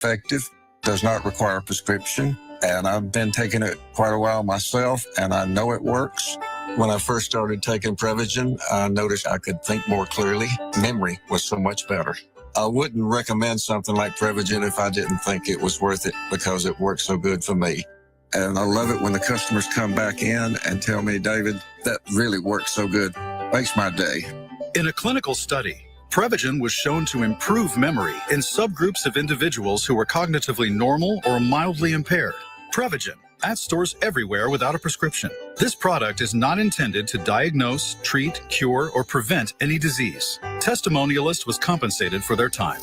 effective, does not require a prescription, and I've been taking it quite a while myself, and I know it works. When I first started taking Prevagen, I noticed I could think more clearly. Memory was so much better. I wouldn't recommend something like Prevagen if I didn't think it was worth it because it worked so good for me. And I love it when the customers come back in and tell me, David, that really works so good. Makes my day. In a clinical study, Prevagen was shown to improve memory in subgroups of individuals who were cognitively normal or mildly impaired. Prevagen, at stores everywhere without a prescription. This product is not intended to diagnose, treat, cure, or prevent any disease. Testimonialist was compensated for their time.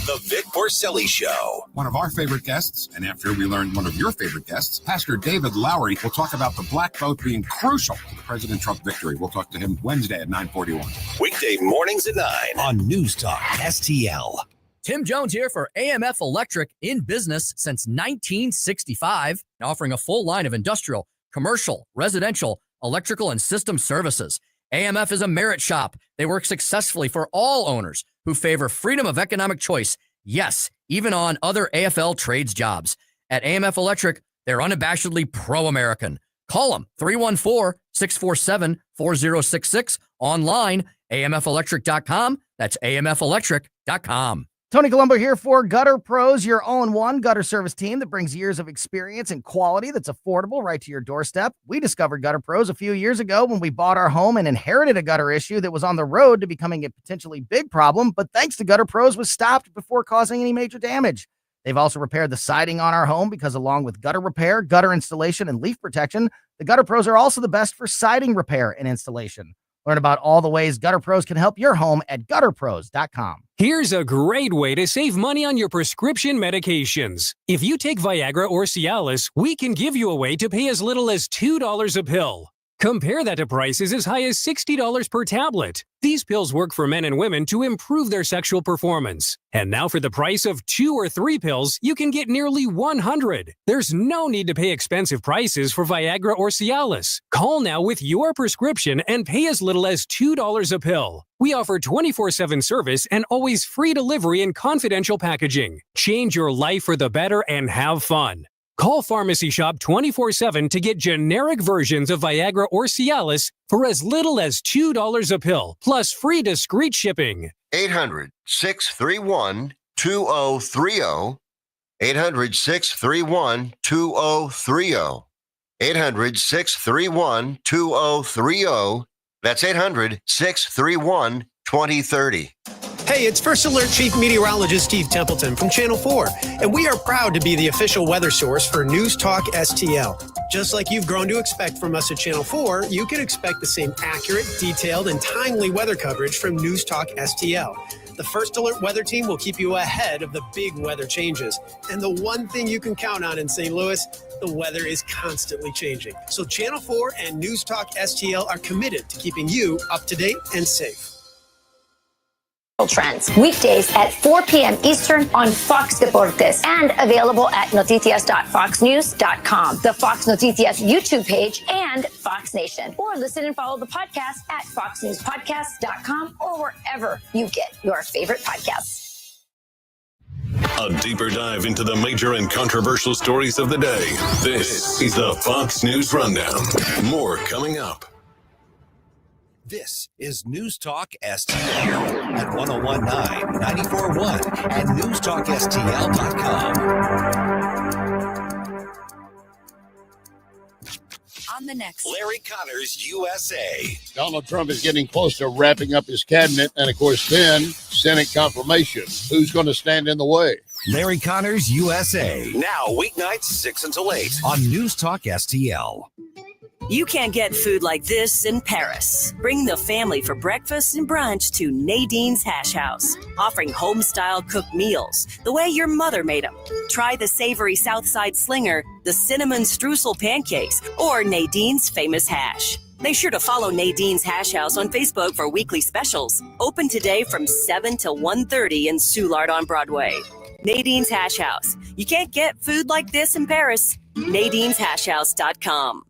The Vic Porcelli Show. One of our favorite guests, and after we learned one of your favorite guests, Pastor David Lowery, will talk about the black vote being crucial to the President Trump victory. We'll talk to him Wednesday at 9:41. Weekday mornings at 9 on News Talk STL. Tim Jones here for AMF Electric, in business since 1965, offering a full line of industrial, commercial, residential, electrical, and system services. AMF is a merit shop. They work successfully for all owners who favor freedom of economic choice. Yes, even on other AFL trades jobs. At AMF Electric, they're unabashedly pro-American. Call them, 314-647-4066. Online, amfelectric.com. That's amfelectric.com. Tony Colombo here for Gutter Pros, your all-in-one gutter service team that brings years of experience and quality that's affordable right to your doorstep. We discovered Gutter Pros a few years ago when we bought our home and inherited a gutter issue that was on the road to becoming a potentially big problem, but thanks to Gutter Pros was stopped before causing any major damage. They've also repaired the siding on our home because along with gutter repair, gutter installation, and leaf protection, the Gutter Pros are also the best for siding repair and installation. Learn about all the ways Gutter Pros can help your home at gutterpros.com. Here's a great way to save money on your prescription medications. If you take Viagra or Cialis, we can give you a way to pay as little as $2 a pill. Compare that to prices as high as $60 per tablet. These pills work for men and women to improve their sexual performance. And now for the price of 2 or 3 pills, you can get nearly 100. There's no need to pay expensive prices for Viagra or Cialis. Call now with your prescription and pay as little as $2 a pill. We offer 24/7 service and always free delivery and confidential packaging. Change your life for the better and have fun. Call Pharmacy Shop 24/7 to get generic versions of Viagra or Cialis for as little as $2 a pill, plus free discreet shipping. 800-631-2030. 800-631-2030. 800-631-2030. That's 800-631-2030. Hey, it's First Alert Chief Meteorologist Steve Templeton from Channel 4, and we are proud to be the official weather source for News Talk STL. Just like you've grown to expect from us at Channel 4, you can expect the same accurate, detailed, and timely weather coverage from News Talk STL. The First Alert weather team will keep you ahead of the big weather changes. And the one thing you can count on in St. Louis, the weather is constantly changing. So Channel 4 and News Talk STL are committed to keeping you up to date and safe. Trends weekdays at 4 p.m. Eastern on Fox Deportes and available at noticias.foxnews.com, the Fox Noticias YouTube page, and Fox Nation. Or listen and follow the podcast at foxnewspodcast.com or wherever you get your favorite podcasts. A deeper dive into the major and controversial stories of the day. This is the Fox News Rundown. More coming up. This is News Talk STL at 1019, 94.1 and newstalkstl.com. On the next, Larry Connors, USA. Donald Trump is getting close to wrapping up his cabinet, and of course, then Senate confirmation. Who's going to stand in the way? Larry Connors, USA. Now, weeknights 6 until 8 on News Talk STL. you can't get food like this in Paris. Bring the family for breakfast and brunch to Nadine's Hash House, offering home-style cooked meals the way your mother made them. Try the savory Southside Slinger, the cinnamon streusel pancakes, or Nadine's famous hash. Make sure to follow Nadine's Hash House on Facebook for weekly specials. Open today from 7 to 1:30 in Soulard on Broadway. Nadine's Hash House. You can't get food like this in Paris. Nadine'sHashHouse.com.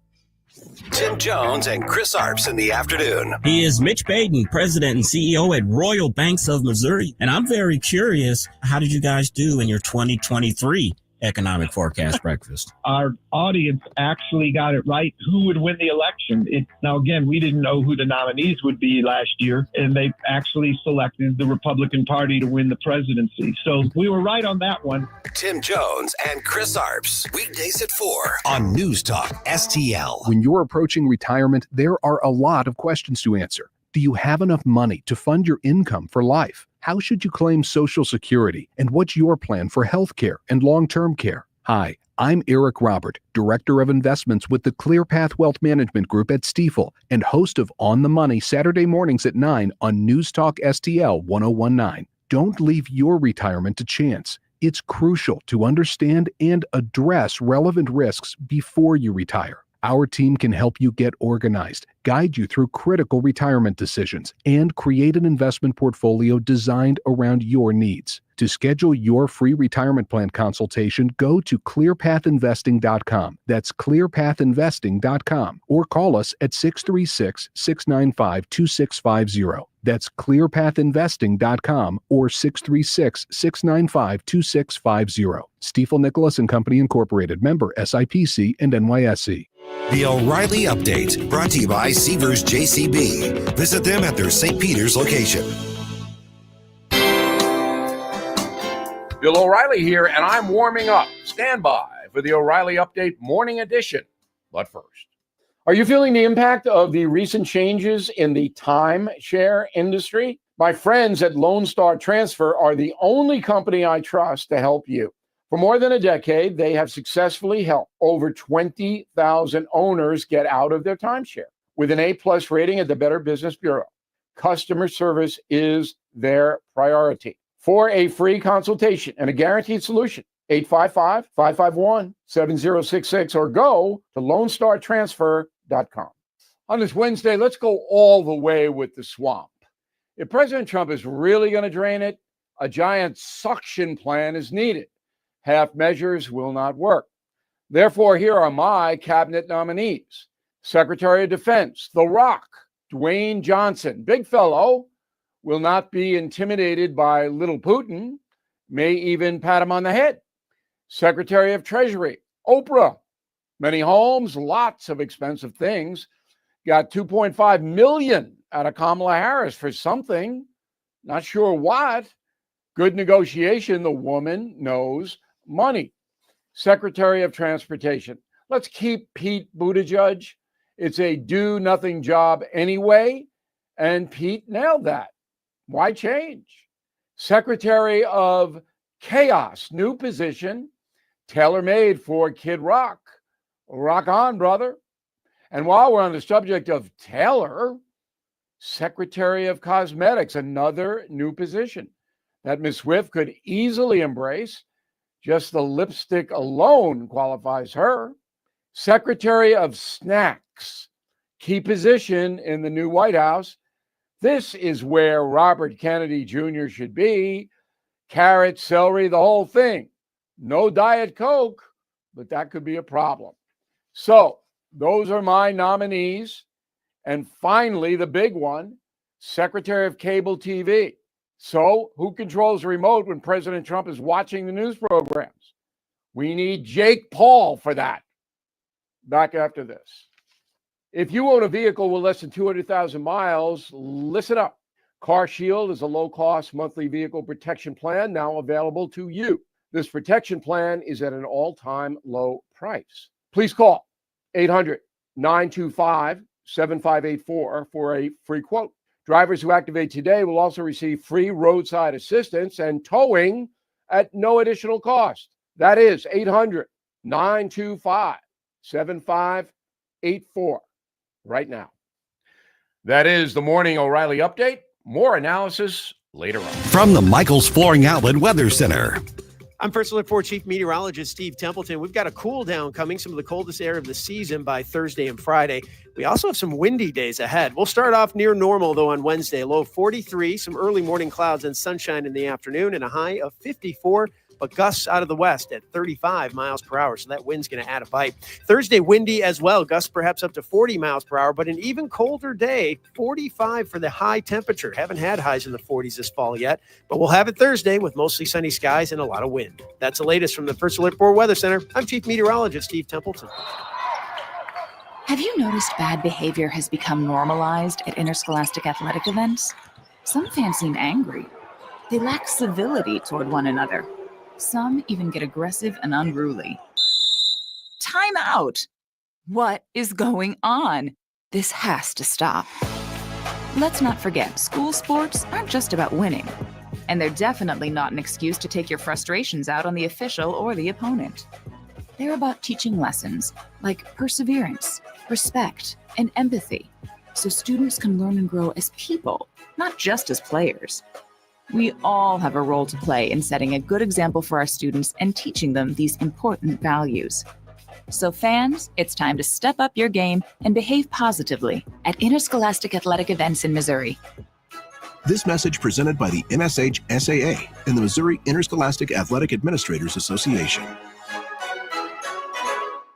Tim Jones and Chris Arps in the afternoon. He is Mitch Baden, president and CEO at Royal Banks of Missouri. And I'm very curious, how did you guys do in your 2023 economic forecast breakfast? Our audience actually got it right. Who would win the election? Now, again, we didn't know who the nominees would be last year, and they actually selected the Republican Party to win the presidency. So we were right on that one. Tim Jones and Chris Arps, weekdays at 4 on News Talk STL. When you're approaching retirement, there are a lot of questions to answer. Do you have enough money to fund your income for life? How should you claim Social Security? And what's your plan for health care and long-term care? Hi, I'm Eric Robert, Director of Investments with the ClearPath Wealth Management Group at Stifel and host of On the Money Saturday mornings at 9 on News Talk STL 1019. Don't leave your retirement to chance. It's crucial to understand and address relevant risks before you retire. Our team can help you get organized, guide you through critical retirement decisions, and create an investment portfolio designed around your needs. To schedule your free retirement plan consultation, go to clearpathinvesting.com. That's clearpathinvesting.com, or call us at 636-695-2650. That's clearpathinvesting.com or 636-695-2650. Stifel Nicholas and Company Incorporated, member SIPC and NYSE. The O'Reilly Update, brought to you by Seavers JCB. Visit them at their St. Peter's location. Bill O'Reilly here, and I'm warming up. Stand by for the O'Reilly Update Morning Edition. But first, are you feeling the impact of the recent changes in the timeshare industry? My friends at Lone Star Transfer are the only company I trust to help you. For more than a decade, they have successfully helped over 20,000 owners get out of their timeshare. With an A-plus rating at the Better Business Bureau, customer service is their priority. For a free consultation and a guaranteed solution, 855-551-7066 or go to LoneStarTransfer.com. On this Wednesday, let's go all the way with the swamp. If President Trump is really going to drain it, a giant suction plan is needed. Half measures will not work. Therefore, here are my cabinet nominees. Secretary of Defense, The Rock, Dwayne Johnson, big fellow, will not be intimidated by little Putin, may even pat him on the head. Secretary of Treasury, Oprah, many homes, lots of expensive things, got $2.5 million out of Kamala Harris for something, not sure what. Good negotiation, the woman knows money. Secretary of Transportation, let's keep Pete Buttigieg. It's a do-nothing job anyway, and Pete nailed that. Why change? Secretary of Chaos, new position, tailor-made for Kid Rock. Rock on, brother. And while we're on the subject of Taylor, Secretary of Cosmetics, another new position that Ms. Swift could easily embrace. Just the lipstick alone qualifies her. Secretary of Snacks, key position in the new White House. This is where Robert Kennedy Jr. should be. Carrot, celery, the whole thing. No Diet Coke, but that could be a problem. So those are my nominees. And finally, the big one, Secretary of Cable TV. So who controls the remote when President Trump is watching the news programs? We need Jake Paul for that. Back after this. If you own a vehicle with less than 200,000 miles, listen up. Car Shield is a low-cost monthly vehicle protection plan now available to you. This protection plan is at an all-time low price. Please call 800-925-7584 for a free quote. Drivers who activate today will also receive free roadside assistance and towing at no additional cost. That is 800-925-7584 right now. That is the Morning O'Reilly Update. More analysis later on. From the Michaels Flooring Outlet Weather Center. I'm First Alert 4 Chief Meteorologist Steve Templeton. We've got a cool down coming, some of the coldest air of the season by Thursday and Friday. We also have some windy days ahead. We'll start off near normal, though, on Wednesday. Low 43, some early morning clouds and sunshine in the afternoon, and a high of 54 but gusts out of the west at 35 miles per hour. So that wind's going to add a bite. Thursday, windy as well. Gusts perhaps up to 40 miles per hour, but an even colder day, 45 for the high temperature. Haven't had highs in the 40s this fall yet, but we'll have it Thursday with mostly sunny skies and a lot of wind. That's the latest from the First Alert 4 Weather Center. I'm Chief Meteorologist Steve Templeton. Have you noticed bad behavior has become normalized at interscholastic athletic events? Some fans seem angry. They lack civility toward one another. Some even get aggressive and unruly. Time out! What is going on? This has to stop. Let's not forget, school sports aren't just about winning. And they're definitely not an excuse to take your frustrations out on the official or the opponent. They're about teaching lessons like perseverance, respect, and empathy, so students can learn and grow as people, not just as players. We all have a role to play in setting a good example for our students and teaching them these important values. So fans, it's time to step up your game and behave positively at interscholastic athletic events in Missouri. This message presented by the MSH-SAA and the Missouri Interscholastic Athletic Administrators Association.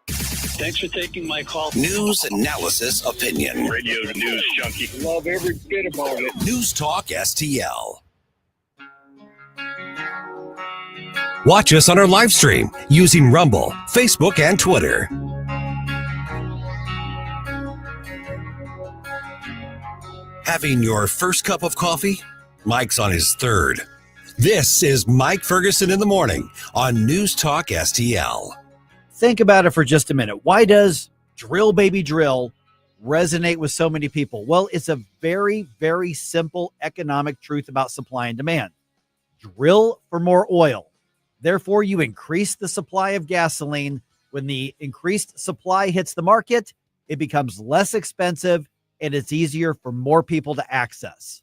Thanks for taking my call. News, analysis, opinion. Radio news junkie. Love every bit about it. News Talk STL. Watch us on our live stream using Rumble, Facebook, and Twitter. Having your first cup of coffee? Mike's on his third. This is Mike Ferguson in the Morning on News Talk STL. Think about it for just a minute. Why does Drill Baby Drill resonate with so many people? Well, it's a very, very simple economic truth about supply and demand. Drill for more oil. Therefore, you increase the supply of gasoline. When the increased supply hits the market, it becomes less expensive and it's easier for more people to access.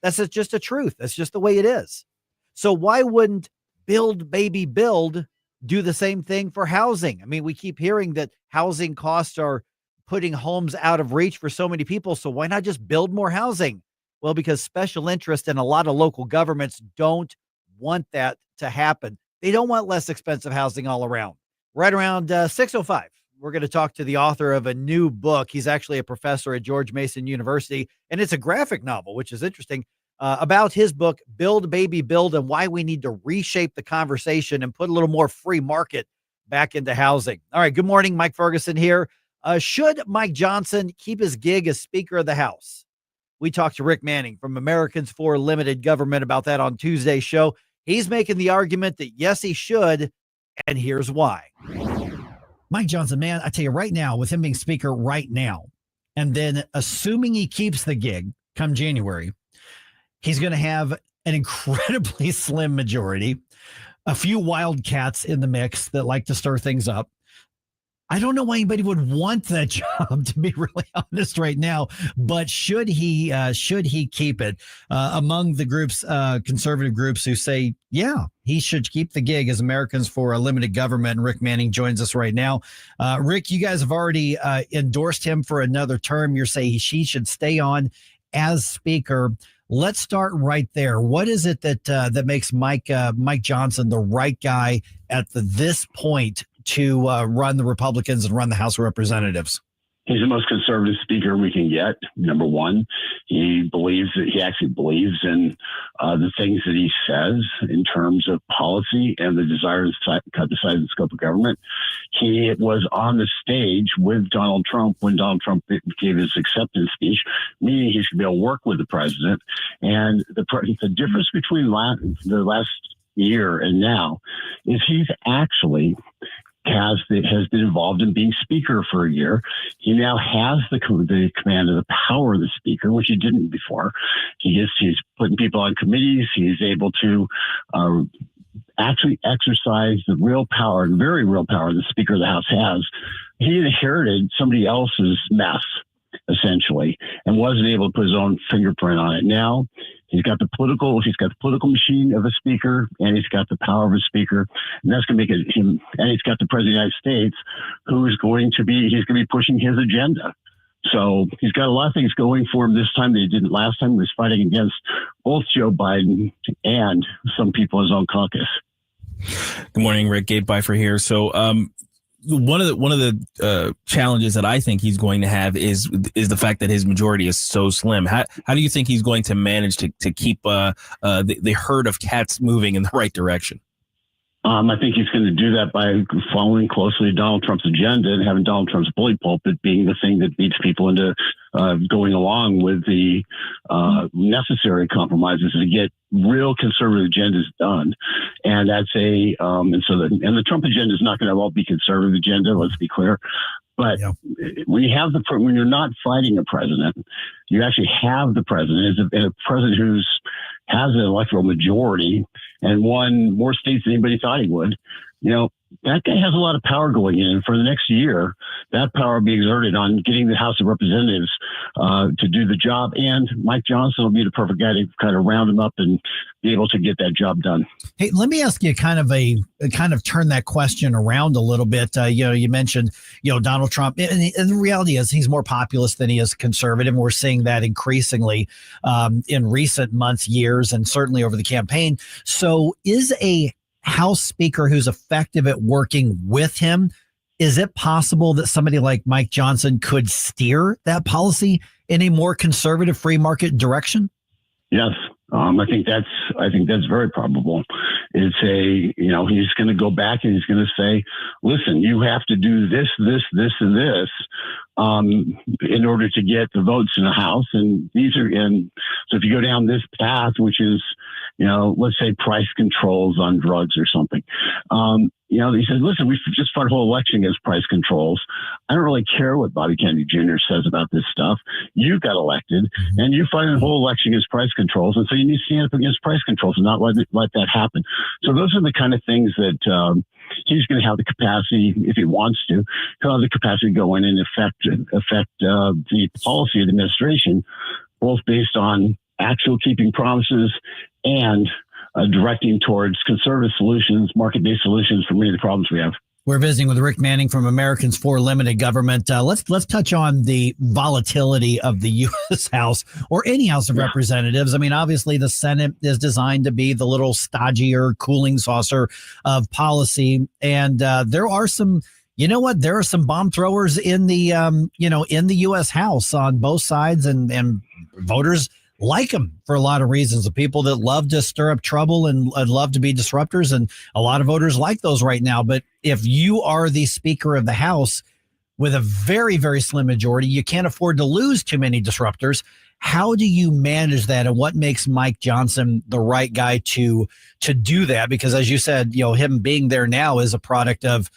That's just a truth. That's just the way it is. So why wouldn't Build Baby Build do the same thing for housing? I mean, we keep hearing that housing costs are putting homes out of reach for so many people. So why not just build more housing? Well, because special interest and a lot of local governments don't want that to happen. They don't want less expensive housing all around. Right around 6:05, we're going to talk to the author of a new book. He's actually a professor at George Mason University, and it's a graphic novel, which is interesting, about his book, Build Baby Build, and why we need to reshape the conversation and put a little more free market back into housing. All right, good morning, Mike Ferguson here. Should Mike Johnson keep his gig as Speaker of the House? We talked to Rick Manning from Americans for Limited Government about that on Tuesday's show. He's making the argument that yes, he should, and here's why. Mike Johnson, man, I tell you right now, with him being Speaker right now, and then assuming he keeps the gig come January, he's going to have an incredibly slim majority, a few wildcats in the mix that like to stir things up. I don't know why anybody would want that job, to be really honest right now, but should he keep it? Among the groups, conservative groups who say, yeah, he should keep the gig as Americans for a Limited Government. And Rick Manning joins us right now. Rick, you guys have already endorsed him for another term. You're saying he should stay on as Speaker. Let's start right there. What is it that makes Mike Johnson the right guy at this point to run the Republicans and run the House of Representatives? He's the most conservative speaker we can get. Number one, he actually believes in the things that he says in terms of policy and the desire to cut the size and scope of government. He was on the stage with Donald Trump when Donald Trump gave his acceptance speech, meaning he's going to be able to work with the president. And the difference between the last year and now is he's actually has been involved in being speaker for a year. He now has the command of the power of the speaker, which he didn't before. He's putting people on committees. He's able to actually exercise the real power, the very real power the Speaker of the House has. He inherited somebody else's mess, essentially, and wasn't able to put his own fingerprint on it. Now he's got the political machine of a speaker, and he's got the power of a speaker, and that's going to make him. And he's got the President of the United States, he's going to be pushing his agenda. So he's got a lot of things going for him this time that he didn't last time. He was fighting against both Joe Biden and some people in his own caucus. Good morning, Rick. Gabe Bifer here. So, one of the challenges that I think he's going to have is the fact that his majority is so slim. How do you think he's going to manage to keep the herd of cats moving in the right direction? I think he's going to do that by following closely Donald Trump's agenda and having Donald Trump's bully pulpit being the thing that beats people into going along with the necessary compromises to get real conservative agendas done. And that's and the Trump agenda is not going to all be conservative agenda. Let's be clear. But when you're not fighting a president, you actually have the president. As a president who has an electoral majority and won more states than anybody thought he would, that guy has a lot of power going in. And for the next year, that power will be exerted on getting the House of Representatives to do the job. And Mike Johnson will be the perfect guy to kind of round him up and be able to get that job done. Hey, let me ask you kind of turn that question around a little bit. You mentioned, Donald Trump, and the reality is he's more populist than he is conservative. And we're seeing that increasingly in recent months, years, and certainly over the campaign. So is a House Speaker who's effective at working with him, is it possible that somebody like Mike Johnson could steer that policy in a more conservative free market direction? Yes. I think that's very probable. It's he's going to go back and he's going to say, listen, you have to do this, and this in order to get the votes in the House. And so if you go down this path, which is, let's say price controls on drugs or something, he said, listen, we just fought a whole election against price controls. I don't really care what Bobby Kennedy Jr. says about this stuff. You got elected and you fought a whole election against price controls. And so you need to stand up against price controls and not let that happen. So those are the kind of things that he's going to have the capacity, if he wants to, he'll have the capacity to go in and affect the policy of the administration, both based on actual keeping promises and directing towards conservative solutions, market-based solutions for many of the problems we have. We're visiting with Rick Manning from Americans for Limited Government. Let's touch on the volatility of the U.S. House or any House of Representatives. I mean, obviously, the Senate is designed to be the little stodgier cooling saucer of policy, and there are some. There are some bomb throwers in the in the U.S. House on both sides, and voters like them for a lot of reasons. The people that love to stir up trouble and love to be disruptors, and a lot of voters like those right now. But if you are the Speaker of the House with a very, very slim majority, you can't afford to lose too many disruptors. How do you manage that, and what makes Mike Johnson the right guy to do that? Because as you said, him being there now is a product of,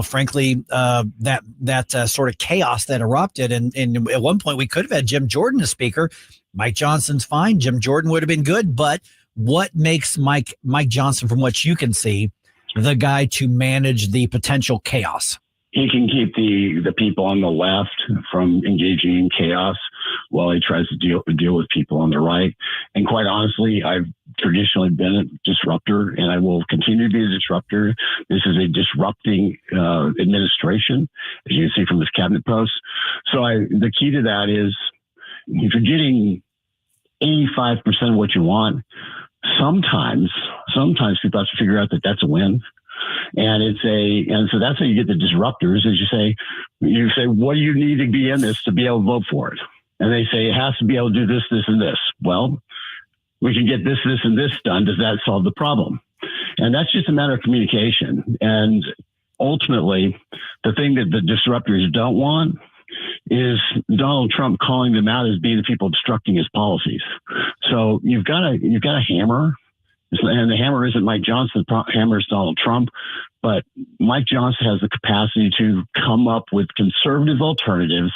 frankly, that sort of chaos that erupted. And at one point we could have had Jim Jordan as Speaker. Mike Johnson's fine. Jim Jordan would have been good. But what makes Mike Johnson, from what you can see, the guy to manage the potential chaos? He can keep the people on the left from engaging in chaos while he tries to deal with people on the right. And quite honestly, I've traditionally been a disruptor, and I will continue to be a disruptor. This is a disrupting administration, as you can see from his cabinet posts. So the key to that is, if you're getting 85% of what you want, sometimes people have to figure out that that's a win. And so that's how you get the disruptors. Is you say, what do you need to be in this to be able to vote for it? And they say it has to be able to do this, this, and this. Well, we can get this, this, and this done. Does that solve the problem? And that's just a matter of communication. And ultimately, the thing that the disruptors don't want is Donald Trump calling them out as being the people obstructing his policies. So you've got a hammer. And the hammer isn't Mike Johnson, the hammer is Donald Trump. But Mike Johnson has the capacity to come up with conservative alternatives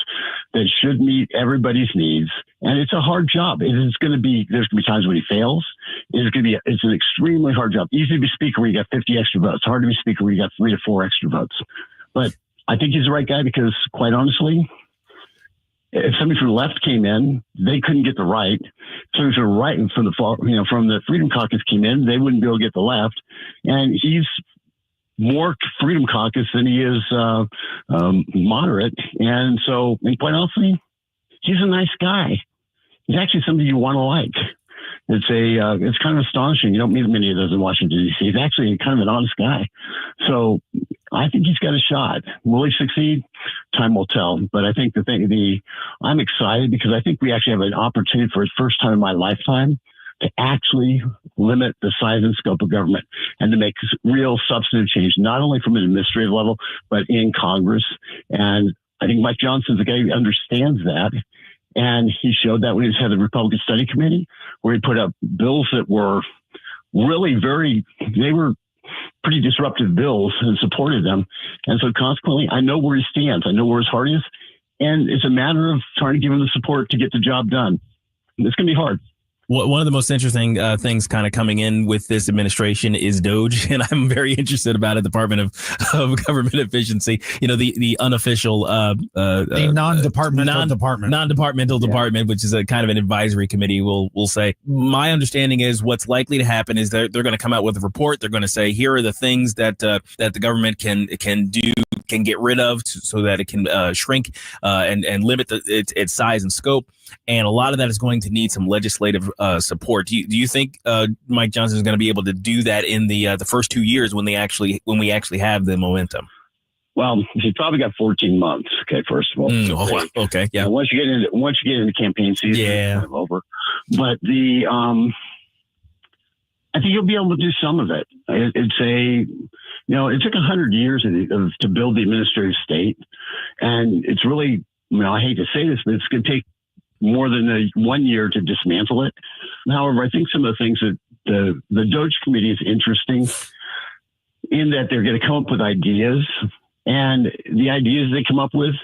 that should meet everybody's needs. And it's a hard job. There's going to be times when he fails. It's an extremely hard job. Easy to be Speaker when you got 50 extra votes. Hard to be Speaker when you got 3 to 4 extra votes. But I think he's the right guy because, quite honestly, if somebody from the left came in, they couldn't get the right. So from the right, from the Freedom Caucus came in, they wouldn't be able to get the left. And he's more Freedom Caucus than he is moderate. And quite honestly, he's a nice guy. He's actually somebody you want to like. it's kind of astonishing. You don't meet many of those in Washington, D.C. He's actually kind of an honest guy. So I think he's got a shot. Will he succeed? Time will tell. But I think I'm excited because I think we actually have an opportunity for the first time in my lifetime to actually limit the size and scope of government and to make real substantive change, not only from an administrative level, but in Congress. And I think Mike Johnson's a guy who understands that. And he showed that when he was head of the Republican Study Committee, where he put up bills that were really they were pretty disruptive bills and supported them. And so consequently, I know where he stands. I know where his heart is. And it's a matter of trying to give him the support to get the job done. It's going to be hard. One of the most interesting things kind of coming in with this administration is DOGE, and I'm very interested about it. Department of Government Efficiency, the unofficial, the non-departmental department, which is a kind of an advisory committee. We'll say. My understanding is what's likely to happen is they're going to come out with a report. They're going to say here are the things that the government can get rid of so that it can shrink and limit its size and scope. And a lot of that is going to need some legislative support. Do you think Mike Johnson is going to be able to do that in the first 2 years when we actually have the momentum? Well, he's probably got 14 months. Okay, first of all. Okay, yeah. Once you get into campaign season, it's kind of over. But I think you'll be able to do some of it. It took 100 years to build the administrative state, and it's really, I hate to say this, but it's going to take more than 1 year to dismantle it. However, I think some of the things that the DOGE committee is interesting in that they're going to come up with ideas, and the ideas they come up with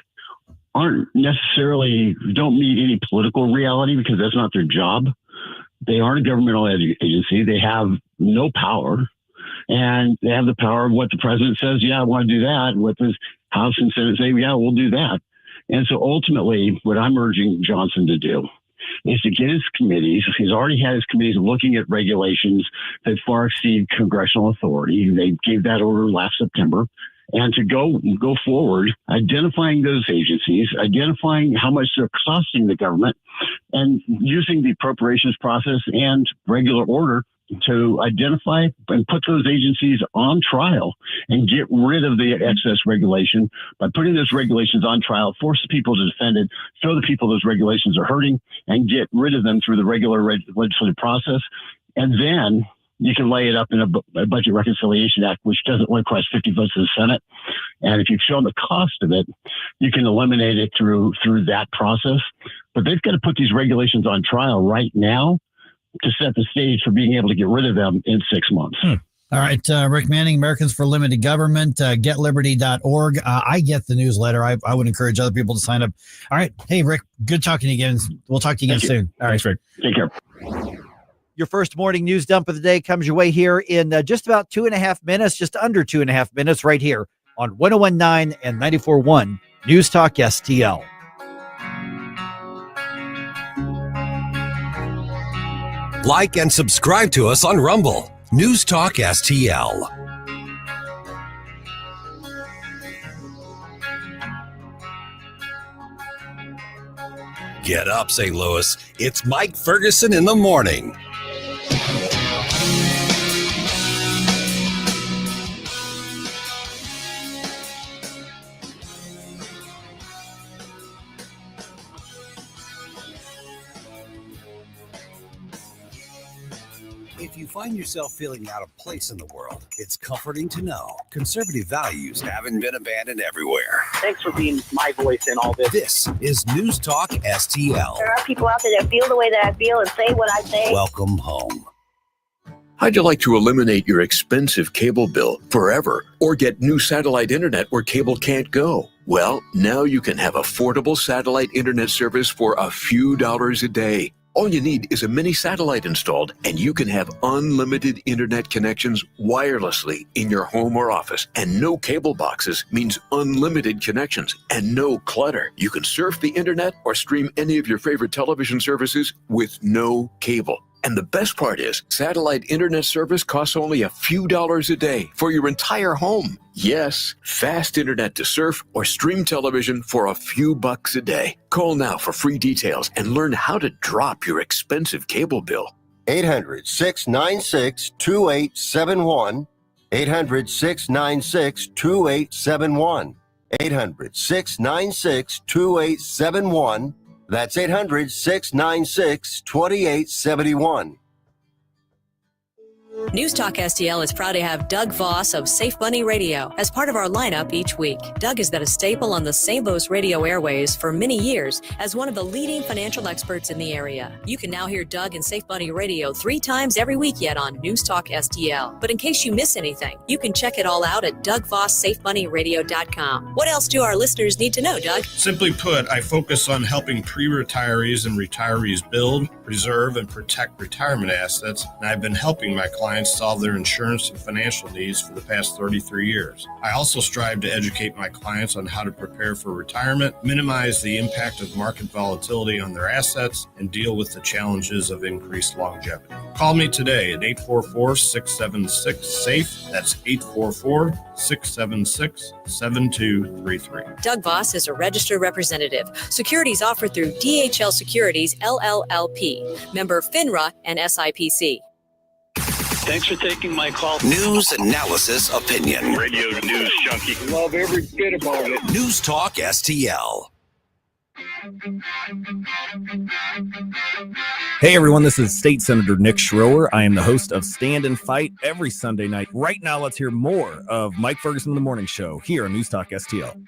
don't meet any political reality because that's not their job. They aren't a governmental agency. They have no power, and they have the power of what the president says. Yeah, I want to do that. What the House and Senate say, yeah, we'll do that. And so ultimately, what I'm urging Johnson to do is to get his committees. He's already had his committees looking at regulations that far exceed congressional authority. They gave that order last September. And to go forward, identifying those agencies, identifying how much they're costing the government, and using the appropriations process and regular order to identify and put those agencies on trial and get rid of the excess regulation. By putting those regulations on trial, force the people to defend it, show the people those regulations are hurting, and get rid of them through the regular legislative process. And then you can lay it up in a Budget Reconciliation Act, which doesn't request 50 votes in the Senate. And if you've shown the cost of it, you can eliminate it through that process. But they've got to put these regulations on trial right now to set the stage for being able to get rid of them in 6 months. All right. Rick Manning, Americans for Limited Government, getliberty.org. I get the newsletter. I would encourage other people to sign up. All right. Hey, Rick, good talking to you again. We'll talk to you again soon. All right. Thanks, Rick. Take care. Your first morning news dump of the day comes your way here in just about 2.5 minutes, just under 2.5 minutes, right here on 101.9 and 94.1 News Talk STL. Like and subscribe to us on Rumble. News Talk STL. Get up, St. Louis. It's Mike Ferguson in the morning. If you find yourself feeling out of place in the world, it's comforting to know conservative values haven't been abandoned everywhere. Thanks for being my voice in all this. This is News Talk STL. There are people out there that feel the way that I feel and say what I say. Welcome home. How'd you like to eliminate your expensive cable bill forever or get new satellite internet where cable can't go? Well, now you can have affordable satellite internet service for a few dollars a day. All you need is a mini satellite installed, and you can have unlimited internet connections wirelessly in your home or office. And no cable boxes means unlimited connections and no clutter. You can surf the internet or stream any of your favorite television services with no cable. And the best part is, satellite internet service costs only a few dollars a day for your entire home. Yes, fast internet to surf or stream television for a few bucks a day. Call now for free details and learn how to drop your expensive cable bill. 800-696-2871. 800-696-2871. 800-696-2871. That's 800-696-2871. News Talk STL is proud to have Doug Voss of Safe Bunny Radio as part of our lineup each week. Doug has been a staple on the St. Louis radio airways for many years as one of the leading financial experts in the area. You can now hear Doug and Safe Bunny Radio 3 times every week yet on News Talk STL. But in case you miss anything, you can check it all out at DougVossSafeBunnyRadio.com. What else do our listeners need to know, Doug? Simply put, I focus on helping pre-retirees and retirees build, preserve, and protect retirement assets, and I've been helping my clients solve their insurance and financial needs for the past 33 years. I also strive to educate my clients on how to prepare for retirement, minimize the impact of market volatility on their assets, and deal with the challenges of increased longevity. Call me today at 844-676-SAFE. That's 844-676-7233. Doug Voss is a registered representative. Securities offered through DHL Securities, LLLP. Member FINRA and SIPC. Thanks for taking my call. News, analysis, opinion. Radio news junkie. Love every bit about it. News Talk STL. Hey everyone, this is State Senator Nick Schroer. I am the host of Stand and Fight every Sunday night. Right now, let's hear more of Mike Ferguson in the Morning Show here on News Talk STL.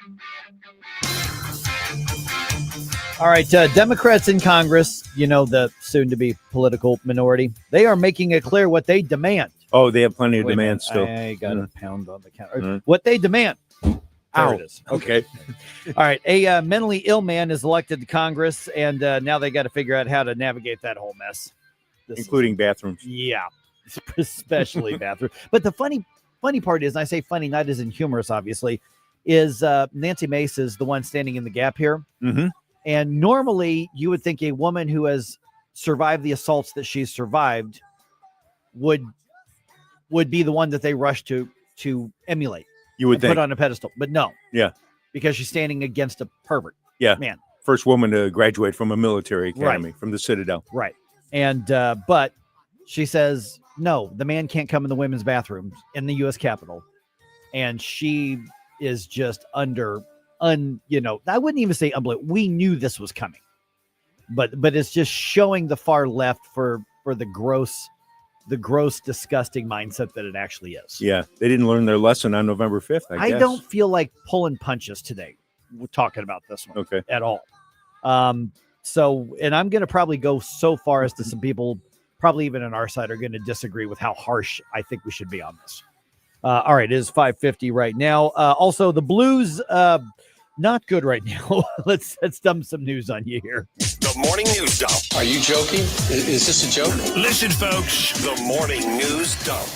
All right, Democrats in Congress, you know, the soon-to-be political minority, they are making it clear what they demand. Oh, they have plenty of demands still. I got a pound on the counter. What they demand. There it is. Okay. All right, a mentally ill man is elected to Congress, and now they got to figure out how to navigate that whole mess. Including bathrooms. Yeah, especially bathrooms. But the funny part is, and I say funny not as in humorous, obviously, is Nancy Mace is the one standing in the gap here. Mm-hmm. And normally you would think a woman who has survived the assaults that she's survived would be the one that they rush to emulate. You would think. Put on a pedestal. But no. Yeah. Because she's standing against a pervert. Yeah. Man. First woman to graduate from a military academy, Right. from the Citadel. Right. And but she says, no, the man can't come in the women's bathrooms in the U.S. Capitol. And she is just I wouldn't even say unbelievable. We knew this was coming, but it's just showing the far left for the gross, disgusting mindset that it actually is. Yeah, they didn't learn their lesson on November 5th, I guess. don't feel like pulling punches today. We're talking about this one at all. So, and I'm going to probably go so far as to some people, probably even on our side, are going to disagree with how harsh I think we should be on this. All right, it is 5:50 right now. Also, the Blues, not good right now. Let's dump some news on you here. The Morning News Dump. Are you joking? Is this a joke? Listen, folks. The Morning News Dump.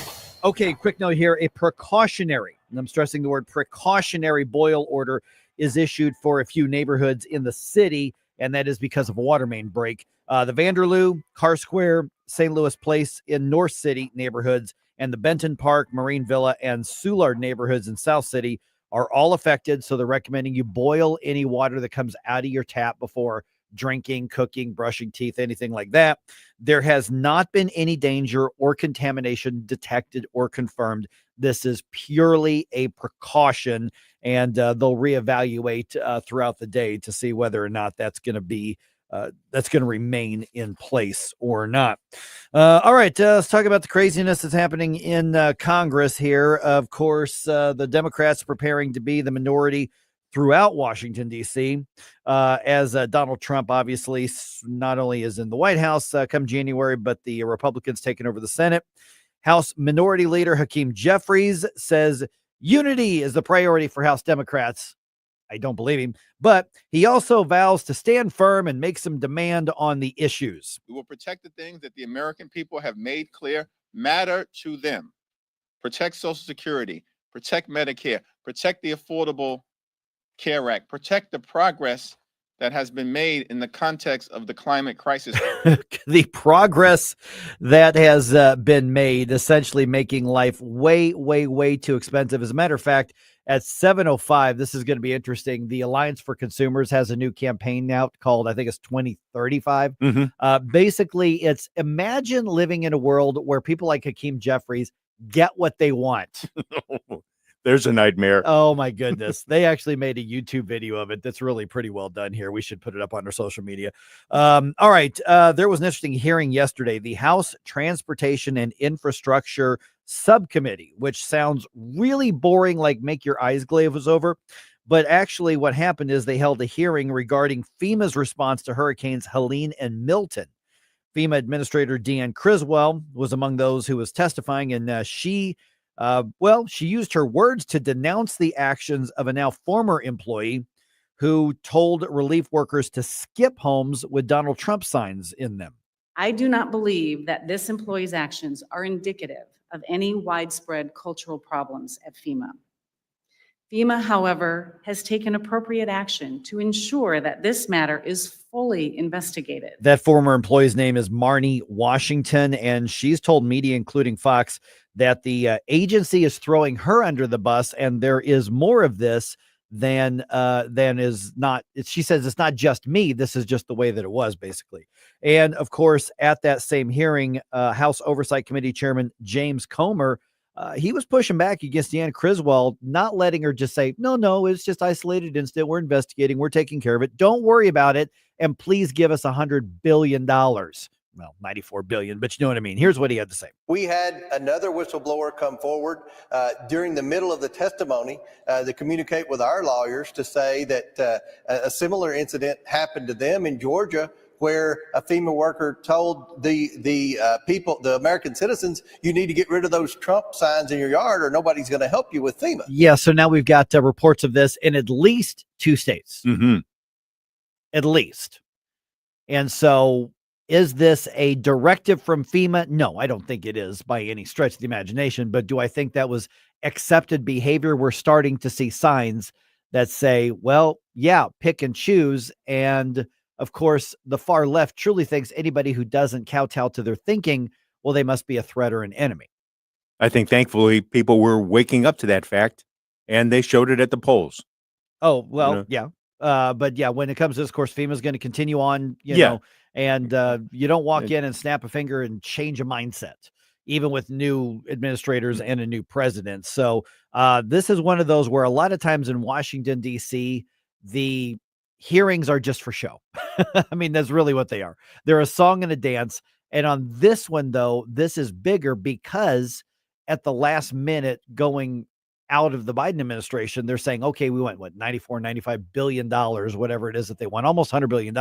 Okay, quick note here. A precautionary, and I'm stressing the word precautionary, boil order is issued for a few neighborhoods in the city, and that is because of a water main break. The Vanderloo, Carr Square, St. Louis Place in North City neighborhoods, and the Benton Park, Marine Villa, and Soulard neighborhoods in South City are all affected. So they're recommending you boil any water that comes out of your tap before drinking, cooking, brushing teeth, anything like that. There has not been any danger or contamination detected or confirmed. This is purely a precaution, and they'll reevaluate throughout the day to see whether or not that's going to remain in place or not. All right, let's talk about the craziness that's happening in Congress here. Of course, the Democrats preparing to be the minority throughout Washington, D.C., as Donald Trump obviously not only is in the White House come January, but the Republicans taking over the Senate. House Minority Leader Hakeem Jeffries says unity is the priority for House Democrats. I don't believe him, but he also vows to stand firm and make some demand on the issues. We will protect the things that the American people have made clear matter to them. Protect Social Security, protect Medicare, protect the Affordable Care Act, protect the progress that has been made in the context of the climate crisis. The progress that has been made, essentially making life way, way, way too expensive. As a matter of fact, at 7:05, this is going to be interesting. The Alliance for Consumers has a new campaign out called, I think it's 2035. Basically, it's imagine living in a world where people like Hakeem Jeffries get what they want. There's a nightmare. Oh my goodness. They actually made a YouTube video of it. That's really pretty well done here. We should put it up on our social media. All right. There was an interesting hearing yesterday. The House Transportation and Infrastructure Subcommittee, which sounds really boring, like make your eyes glaze over. But actually what happened is they held a hearing regarding FEMA's response to Hurricanes Helene and Milton. FEMA Administrator Deanne Criswell was among those who was testifying, and she used her words to denounce the actions of a now former employee who told relief workers to skip homes with Donald Trump signs in them. I do not believe that this employee's actions are indicative of any widespread cultural problems at FEMA. FEMA, however, has taken appropriate action to ensure that this matter is fully investigated. That former employee's name is Marnie Washington, and she's told media, including Fox, that the agency is throwing her under the bus, and there is more of this than is not. She says it's not just me. This is just the way that it was, basically. And of course, at that same hearing, House Oversight Committee Chairman James Comer, he was pushing back against Deanne Criswell, not letting her just say, no, it's just isolated incident. We're investigating. We're taking care of it. Don't worry about it. And please give us $100 billion. Well, 94 billion, but you know what I mean. Here's what he had to say. We had another whistleblower come forward during the middle of the testimony to communicate with our lawyers to say that a similar incident happened to them in Georgia, where a FEMA worker told the people, the American citizens, you need to get rid of those Trump signs in your yard or nobody's going to help you with FEMA. Yeah, so now we've got reports of this in at least 2 states. At least. And so is this a directive from FEMA? No, I don't think it is by any stretch of the imagination. But do I think that was accepted behavior? We're starting to see signs that say, well, yeah, pick and choose. And of course, the far left truly thinks anybody who doesn't kowtow to their thinking, well, they must be a threat or an enemy. I think thankfully people were waking up to that fact, and they showed it at the polls. Oh, well, yeah. But yeah, when it comes to this, of course, FEMA is going to continue on, you know, and you don't walk in and snap a finger and change a mindset, even with new administrators and a new president. So this is one of those where a lot of times in Washington, D.C., the hearings are just for show. I mean, that's really what they are. They're a song and a dance. And on this one, though, this is bigger because at the last minute going out of the Biden administration, they're saying, okay, we went, $95 billion, whatever it is that they want, almost $100 billion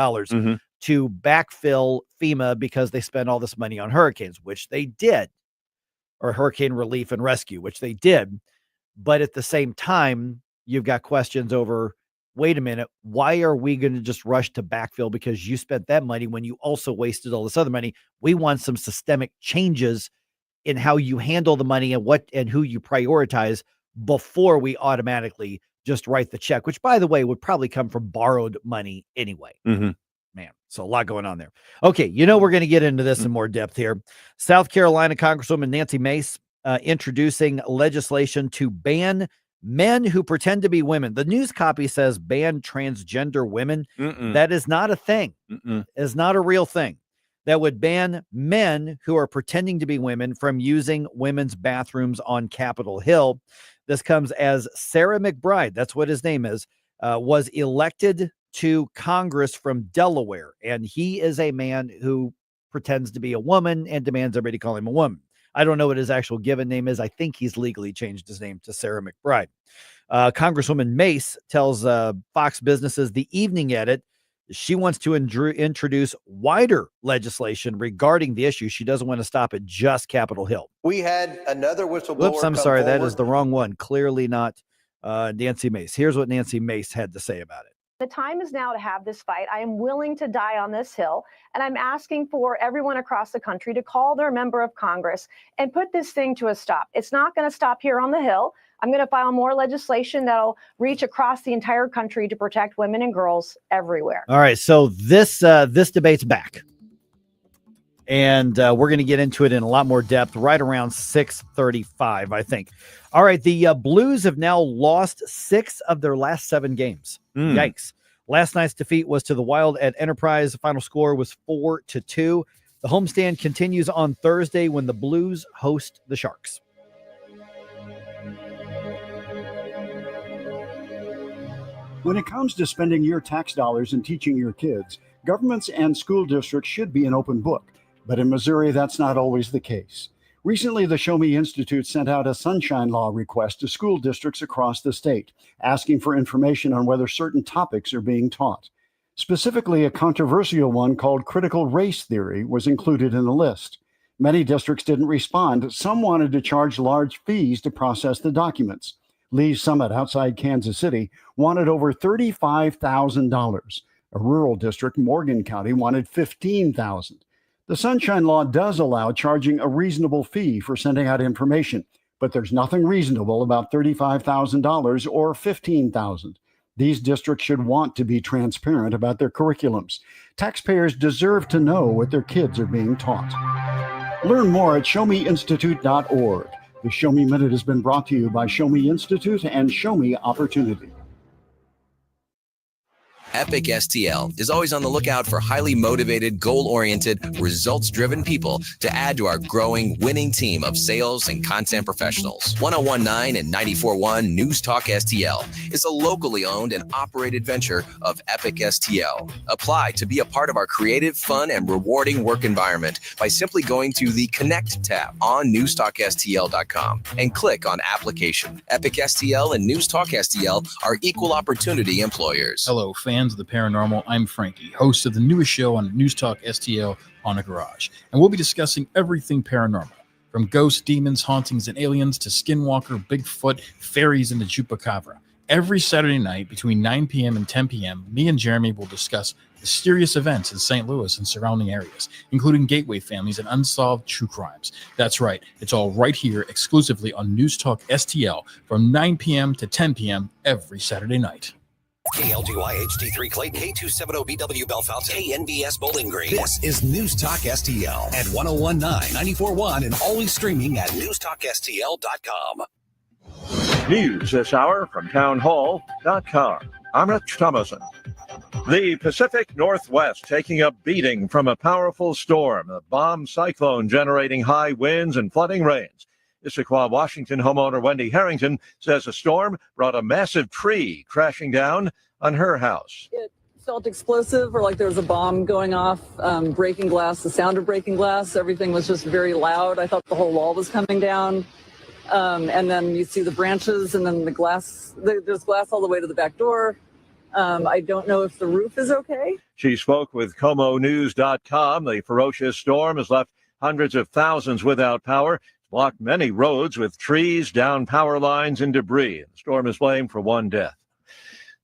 to backfill FEMA because they spent all this money on hurricanes, which they did, or hurricane relief and rescue, which they did. But at the same time, you've got questions over, wait a minute, why are we going to just rush to backfill because you spent that money when you also wasted all this other money? We want some systemic changes in how you handle the money and what and who you prioritize before we automatically just write the check, which, by the way, would probably come from borrowed money anyway. Man, so a lot going on there. Okay, we're going to get into this in more depth here. South Carolina Congresswoman Nancy Mace introducing legislation to ban men who pretend to be women. The news copy says ban transgender women. That is not a thing. It's not a real thing. That would ban men who are pretending to be women from using women's bathrooms on Capitol Hill. This comes as Sarah McBride, that's what his name is, was elected to Congress from Delaware. And he is a man who pretends to be a woman and demands everybody call him a woman. I don't know what his actual given name is. I think he's legally changed his name to Sarah McBride. Congresswoman Mace tells Fox Business's The Evening Edit she wants to introduce wider legislation regarding the issue. She doesn't want to stop at just Capitol Hill. We had another whistleblower. Whoops, I'm sorry. That is the wrong one. Clearly not Nancy Mace. Here's what Nancy Mace had to say about it. The time is now to have this fight. I am willing to die on this hill, and I'm asking for everyone across the country to call their member of Congress and put this thing to a stop. It's not going to stop here on the Hill. I'm going to file more legislation that'll reach across the entire country to protect women and girls everywhere. All right, so this debate's back. And we're going to get into it in a lot more depth right around 6:35, I think. All right, the Blues have now lost 6 of their last 7 games. Yikes. Last night's defeat was to the Wild at Enterprise. The final score was 4-2. The homestand continues on Thursday when the Blues host the Sharks. When it comes to spending your tax dollars and teaching your kids, governments and school districts should be an open book. But in Missouri, that's not always the case. Recently, the Show Me Institute sent out a sunshine law request to school districts across the state, asking for information on whether certain topics are being taught. Specifically, a controversial one called critical race theory was included in the list. Many districts didn't respond. Some wanted to charge large fees to process the documents. Lee's Summit outside Kansas City wanted over $35,000. A rural district, Morgan County, wanted $15,000. The Sunshine Law does allow charging a reasonable fee for sending out information, but there's nothing reasonable about $35,000 or $15,000. These districts should want to be transparent about their curriculums. Taxpayers deserve to know what their kids are being taught. Learn more at showmeinstitute.org. The Show Me Minute has been brought to you by Show Me Institute and Show Me Opportunity. Epic STL is always on the lookout for highly motivated, goal-oriented, results-driven people to add to our growing, winning team of sales and content professionals. 101.9 and 94.1 News Talk STL is a locally owned and operated venture of Epic STL. Apply to be a part of our creative, fun, and rewarding work environment by simply going to the Connect tab on newstalkstl.com and click on Application. Epic STL and News Talk STL are equal opportunity employers. Hello, fans of the paranormal. I'm Frankie, host of the newest show on News Talk STL, On a Garage, and we'll be discussing everything paranormal, from ghosts, demons, hauntings, and aliens to Skinwalker, Bigfoot, fairies, and the Chupacabra. Every Saturday night between 9 p.m. and 10 p.m., me and Jeremy will discuss mysterious events in St. Louis and surrounding areas, including gateway families and unsolved true crimes. That's right. It's all right here exclusively on News Talk STL from 9 p.m. to 10 p.m. every Saturday night. KLGY HD3 Clayton, K270BW Bellefonte, KNBS Bowling Green. This is News Talk STL at 101.9, 94.1, and always streaming at newstalkstl.com. News this hour from townhall.com. I'm Rich Thomason. The Pacific Northwest taking a beating from a powerful storm, a bomb cyclone generating high winds and flooding rains. Issaquah, Washington homeowner Wendy Harrington says a storm brought a massive tree crashing down on her house. It felt explosive, or like there was a bomb going off, breaking glass, the sound of breaking glass. Everything was just very loud. I thought the whole wall was coming down. And then you see the branches and then the glass. There's glass all the way to the back door. I don't know if the roof is okay. She spoke with ComoNews.com. The ferocious storm has left hundreds of thousands without power. Blocked many roads with trees, downed power lines, and debris. The storm is blamed for 1 death.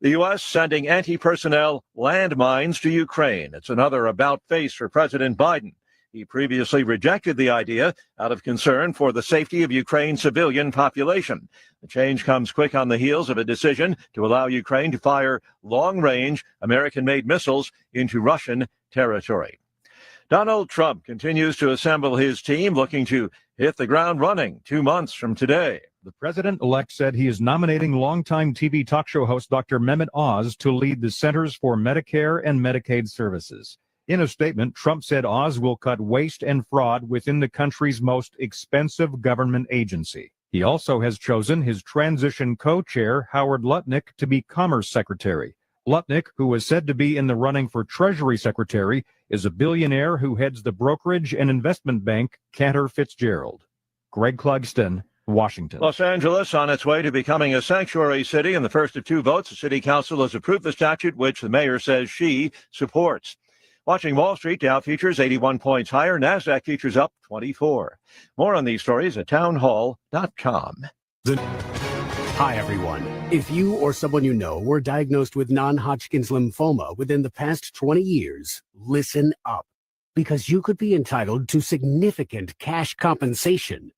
The U.S. sending anti-personnel landmines to Ukraine. It's another about-face for President Biden. He previously rejected the idea out of concern for the safety of Ukraine's civilian population. The change comes quick on the heels of a decision to allow Ukraine to fire long-range American-made missiles into Russian territory. Donald Trump continues to assemble his team, looking to hit the ground running 2 months from today. The president-elect said he is nominating longtime TV talk show host Dr. Mehmet Oz to lead the Centers for Medicare and Medicaid Services. In a statement, Trump said Oz will cut waste and fraud within the country's most expensive government agency. He also has chosen his transition co-chair, Howard Lutnick, to be Commerce Secretary. Lutnick, who was said to be in the running for Treasury Secretary, is a billionaire who heads the brokerage and investment bank Cantor Fitzgerald. Greg Clugston, Washington. Los Angeles on its way to becoming a sanctuary city. In the first of 2 votes, the city council has approved the statute, which the mayor says she supports. Watching Wall Street, Dow futures 81 points higher. NASDAQ futures up 24. More on these stories at townhall.com. Hi, everyone. If you or someone you know were diagnosed with non-Hodgkin's lymphoma within the past 20 years, listen up, because you could be entitled to significant cash compensation.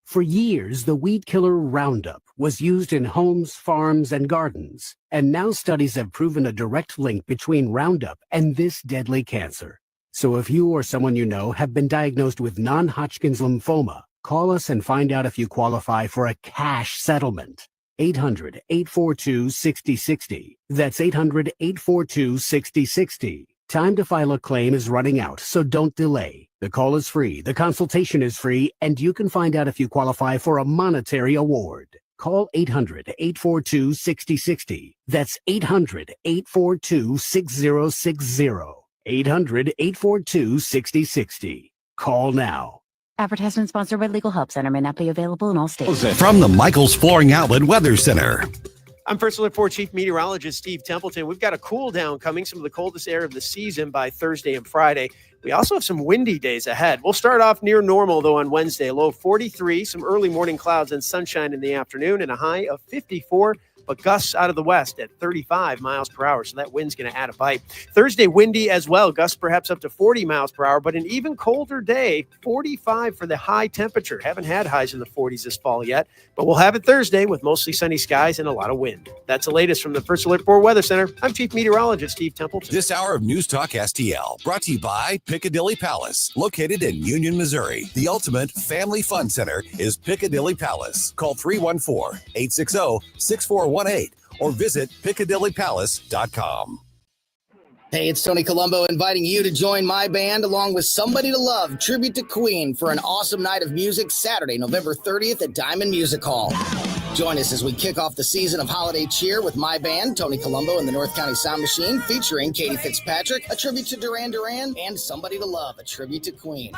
For years, the weed killer Roundup was used in homes, farms, and gardens, and now studies have proven a direct link between Roundup and this deadly cancer. So if you or someone you know have been diagnosed with non-Hodgkin's lymphoma, call us and find out if you qualify for a cash settlement. 800-842-6060. That's 800-842-6060. Time to file a claim is running out, so don't delay. The call is free, the consultation is free, and you can find out if you qualify for a monetary award. Call 800-842-6060. That's 800-842-6060. 800-842-6060. Call now. Advertisement sponsored by Legal Help Center, may not be available in all states. From the Michaels Flooring Outlet Weather Center. I'm First Alert 4 Chief Meteorologist Steve Templeton. We've got a cool down coming, some of the coldest air of the season by Thursday and Friday. We also have some windy days ahead. We'll start off near normal, though, on Wednesday. Low of 43, some early morning clouds and sunshine in the afternoon, and a high of 54. But gusts out of the west at 35 miles per hour, so that wind's going to add a bite. Thursday, windy as well, gusts perhaps up to 40 miles per hour, but an even colder day, 45 for the high temperature. Haven't had highs in the 40s this fall yet, but we'll have it Thursday with mostly sunny skies and a lot of wind. That's the latest from the First Alert 4 Weather Center. I'm Chief Meteorologist Steve Templeton. This hour of News Talk STL brought to you by Piccadilly Palace, located in Union, Missouri. The ultimate family fun center is Piccadilly Palace. Call 314-860-6418 or visit piccadillypalace.com. Hey, it's Tony Colombo inviting you to join my band along with Somebody to Love, tribute to Queen, for an awesome night of music Saturday, November 30th at Diamond Music Hall. Join us as we kick off the season of holiday cheer with my band, Tony Colombo and the North County Sound Machine, featuring Katie Fitzpatrick, a tribute to Duran Duran, and Somebody to Love, a tribute to Queen.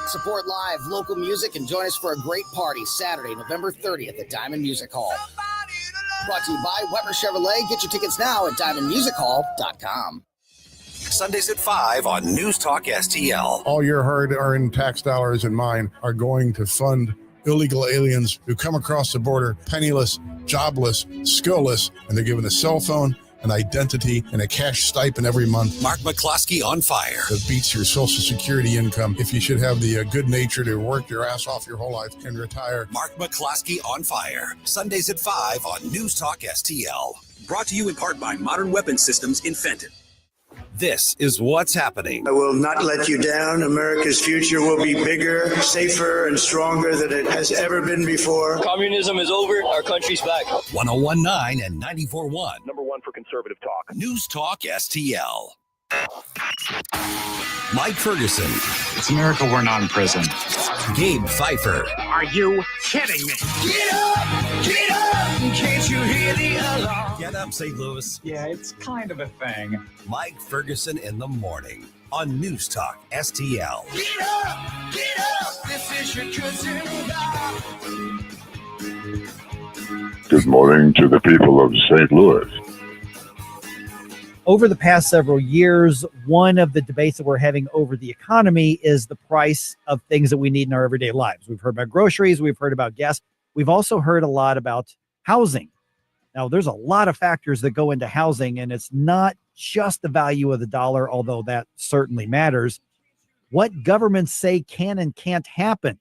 Support live local music and join us for a great party Saturday, November 30th at Diamond Music Hall. Brought to you by Weber Chevrolet. Get your tickets now at diamondmusichall.com. Sundays at 5 on News Talk STL. All your hard-earned tax dollars and mine are going to fund illegal aliens who come across the border penniless, jobless, skillless, and they're given a cell phone, an identity, and a cash stipend every month. Mark McCloskey on fire. That beats your Social Security income if you should have the good nature to work your ass off your whole life and retire. Mark McCloskey on fire. Sundays at 5 on News Talk STL. Brought to you in part by Modern Weapon Systems in Fenton. This is what's happening. I will not let you down. America's future will be bigger, safer, and stronger than it has ever been before. Communism is over. Our country's back. 101.9 and 94.1. Number one for conservative talk. News Talk STL. Mike Ferguson. It's a miracle we're not in prison. Gabe Pfeiffer. Are you kidding me? Get up! Get up! Can't you hear the alarm? Get up, St. Louis. Yeah, it's kind of a thing. Mike Ferguson in the morning on News Talk STL. Get up! Get up! This is your cousin God. Good morning to the people of St. Louis. Over the past several years, one of the debates that we're having over the economy is the price of things that we need in our everyday lives. We've heard about groceries. We've heard about gas. We've also heard a lot about housing. Now, there's a lot of factors that go into housing, and it's not just the value of the dollar, although that certainly matters. What governments say can and can't happen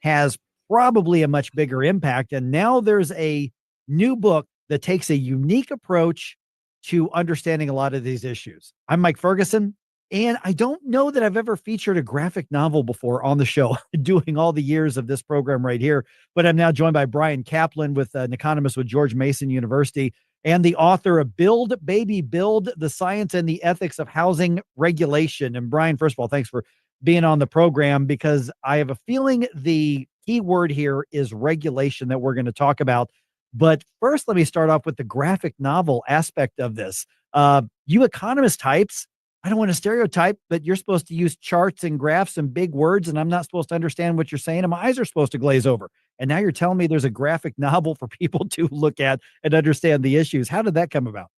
has probably a much bigger impact. And now there's a new book that takes a unique approach to understanding a lot of these issues. I'm Mike Ferguson, and I don't know that I've ever featured a graphic novel before on the show, doing all the years of this program right here. But I'm now joined by Bryan Caplan, with an economist with George Mason University, and the author of Build, Baby Build, The Science and the Ethics of Housing Regulation. And Bryan, first of all, thanks for being on the program, because I have a feeling the key word here is regulation that we're going to talk about. But first, let me start off with the graphic novel aspect of this. You economist types, I don't want to stereotype, but you're supposed to use charts and graphs and big words, and I'm not supposed to understand what you're saying, and my eyes are supposed to glaze over. And now you're telling me there's a graphic novel for people to look at and understand the issues. How did that come about?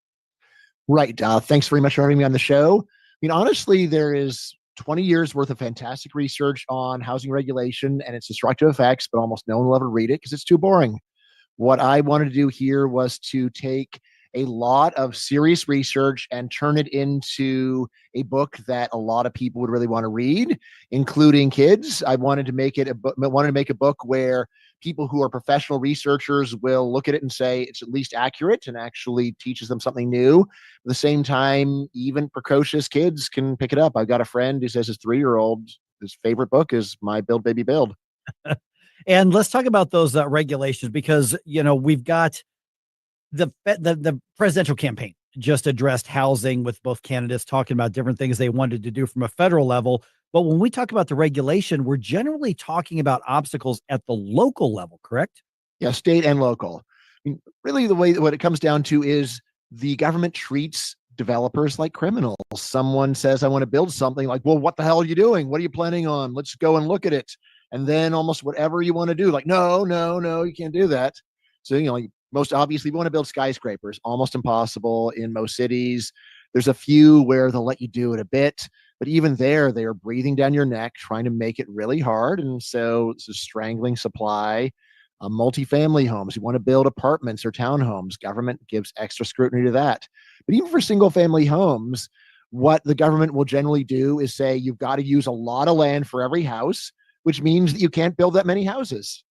Right. Thanks very much for having me on the show. I mean, honestly, there is 20 years worth of fantastic research on housing regulation and its destructive effects, but almost no one will ever read it because it's too boring. What I wanted to do here was to take a lot of serious research and turn it into a book that a lot of people would really want to read, including kids. I wanted to make it a book where people who are professional researchers will look at it and say it's at least accurate and actually teaches them something new. At the same time, even precocious kids can pick it up. I've got a friend who says his 3-year-old, his favorite book is My Build Baby Build. And let's talk about those regulations, because, we've got the presidential campaign just addressed housing with both candidates talking about different things they wanted to do from a federal level. But when we talk about the regulation, we're generally talking about obstacles at the local level, correct? Yeah, state and local. I mean, really, what it comes down to is the government treats developers like criminals. Someone says, I want to build something, like, well, what the hell are you doing? What are you planning on? Let's go and look at it. And then almost whatever you want to do, like, no, you can't do that. So, like, most obviously, we want to build skyscrapers, almost impossible in most cities. There's a few where they'll let you do it a bit, but even there, they are breathing down your neck, trying to make it really hard. And so it's a strangling supply. Multifamily homes, you want to build apartments or townhomes, government gives extra scrutiny to that. But even for single family homes, what the government will generally do is say you've got to use a lot of land for every house, which means that you can't build that many houses.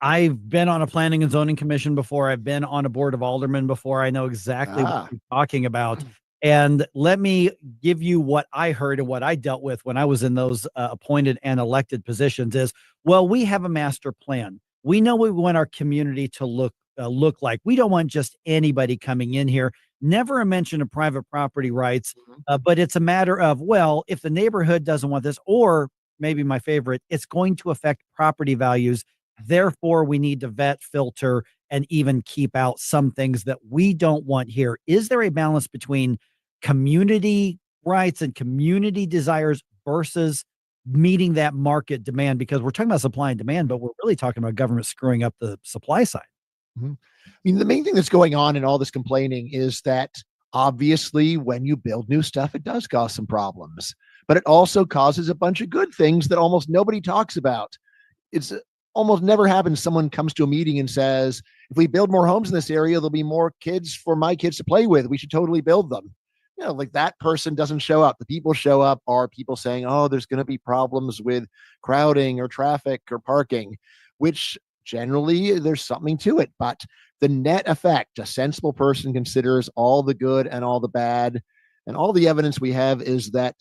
I've been on a planning and zoning commission before. I've been on a board of aldermen before. I know exactly what you're talking about. And let me give you what I heard and what I dealt with when I was in those appointed and elected positions is, well, we have a master plan. We know what we want our community to look like. We don't want just anybody coming in here. Never a mention of private property rights, but it's a matter of, well, if the neighborhood doesn't want this, or maybe my favorite, it's going to affect property values. Therefore, we need to vet, filter, and even keep out some things that we don't want here. Is there a balance between community rights and community desires versus meeting that market demand? Because we're talking about supply and demand, but we're really talking about government screwing up the supply side. I mean, the main thing that's going on in all this complaining is that obviously when you build new stuff, it does cause some problems, but it also causes a bunch of good things that almost nobody talks about. It's almost never happens. Someone comes to a meeting and says, if we build more homes in this area, there'll be more kids for my kids to play with. We should totally build them. Like that person doesn't show up. The people show up are people saying, oh, there's going to be problems with crowding or traffic or parking, which generally there's something to it. But the net effect, a sensible person considers all the good and all the bad. And all the evidence we have is that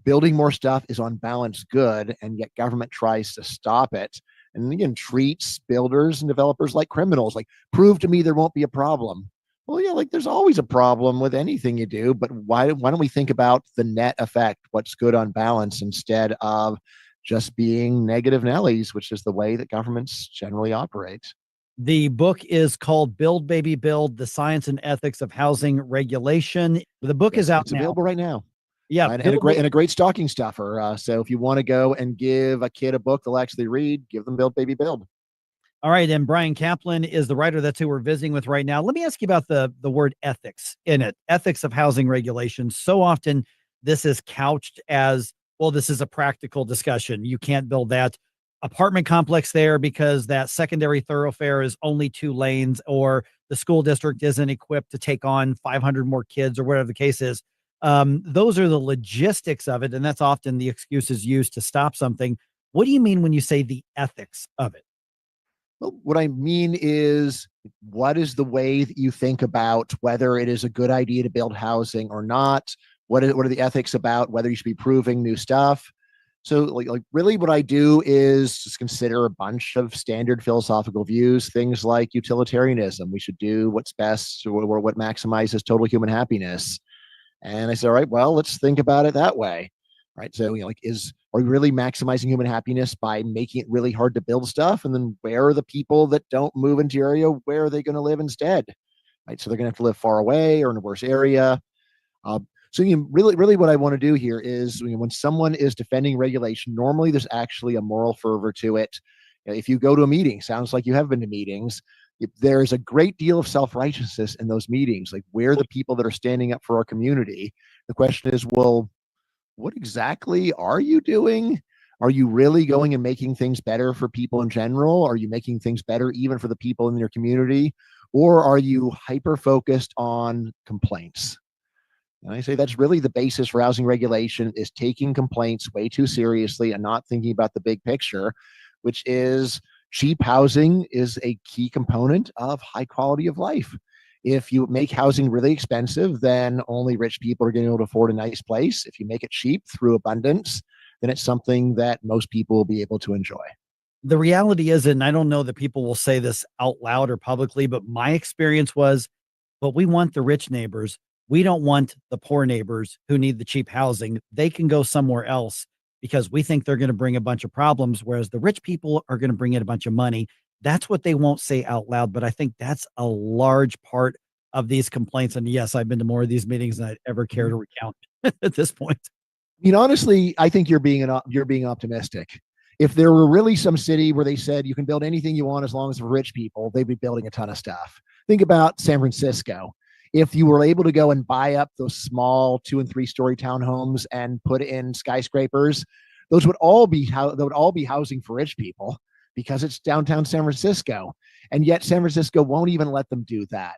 building more stuff is on balance good, and yet government tries to stop it. And again, treats builders and developers like criminals, like, prove to me there won't be a problem. Well, yeah, like there's always a problem with anything you do, but why don't we think about the net effect, what's good on balance, instead of just being negative Nellies, which is the way that governments generally operate. The book is called Build Baby Build: The Science and Ethics of Housing Regulation. The book is out It's now. available right now. Yeah, and a great stocking stuffer. So if you want to go and give a kid a book they'll actually read, give them Build Baby Build. All right, and Bryan Caplan is the writer. That's who we're visiting with right now. Let me ask you about the word ethics in it. Ethics of housing regulations. So often this is couched as, well, this is a practical discussion. You can't build that apartment complex there because that secondary thoroughfare is only 2 lanes, or the school district isn't equipped to take on 500 more kids, or whatever the case is. Those are the logistics of it, and that's often the excuses used to stop something. What do you mean when you say the ethics of it? Well, what I mean is, what is the way that you think about whether it is a good idea to build housing or not? What are the ethics about whether you should be proving new stuff? So like really what I do is just consider a bunch of standard philosophical views, things like utilitarianism. We should do what's best, or what maximizes total human happiness. And I said, all right, well, let's think about it that way. Right. So, are we really maximizing human happiness by making it really hard to build stuff? And then where are the people that don't move into your area? Where are they going to live instead? Right. So they're going to have to live far away or in a worse area. So really what I want to do here is, when someone is defending regulation, normally there's actually a moral fervor to it. If you go to a meeting, sounds like you have been to meetings, there's a great deal of self-righteousness in those meetings. Like, we're the people that are standing up for our community. The question is, well, what exactly are you doing? Are you really going and making things better for people in general? Are you making things better even for the people in your community? or are you hyper focused on complaints? And I say that's really the basis for housing regulation, is taking complaints way too seriously and not thinking about the big picture, which is cheap housing is a key component of high quality of life. If you make housing really expensive, then only rich people are going to be able to afford a nice place. If you make it cheap through abundance, then it's something that most people will be able to enjoy. The reality is, and I don't know that people will say this out loud or publicly, but my experience was, but we want the rich neighbors. We don't want the poor neighbors who need the cheap housing. They can go somewhere else because we think they're going to bring a bunch of problems, whereas the rich people are going to bring in a bunch of money. That's what they won't say out loud, but I think that's a large part of these complaints. And yes, I've been to more of these meetings than I'd ever care to recount at this point. I mean, honestly, I think you're being optimistic. If there were really some city where they said you can build anything you want as long as for rich people, they'd be building a ton of stuff. Think about San Francisco. If you were able to go and buy up those small 2 and 3 story townhomes and put in skyscrapers, those would all be housing for rich people because it's downtown San Francisco. And yet San Francisco won't even let them do that.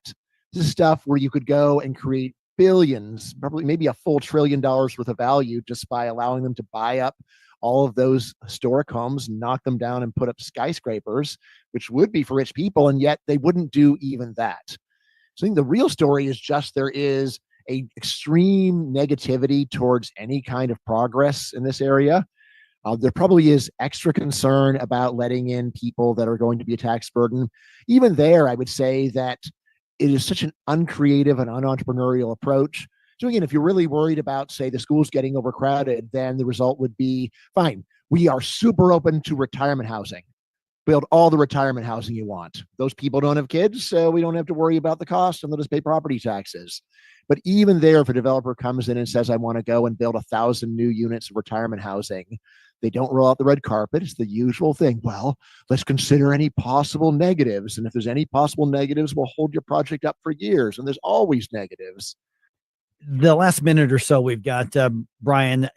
This is stuff where you could go and create billions, probably maybe a full $1 trillion worth of value just by allowing them to buy up all of those historic homes, knock them down and put up skyscrapers, which would be for rich people. And yet they wouldn't do even that. So I think the real story is just there is a extreme negativity towards any kind of progress in this area. There probably is extra concern about letting in people that are going to be a tax burden. Even there, I would say that it is such an uncreative and unentrepreneurial approach. So again, if you're really worried about, say, the schools getting overcrowded, then the result would be, fine, we are super open to retirement housing. Build all the retirement housing you want. Those people don't have kids, so we don't have to worry about the cost, and they'll just pay property taxes. But even there, if a developer comes in and says, I want to go and build 1,000 new units of retirement housing, they don't roll out the red carpet. It's the usual thing. Well, let's consider any possible negatives. And if there's any possible negatives, we'll hold your project up for years. And there's always negatives. The last minute or so we've got, Bryan,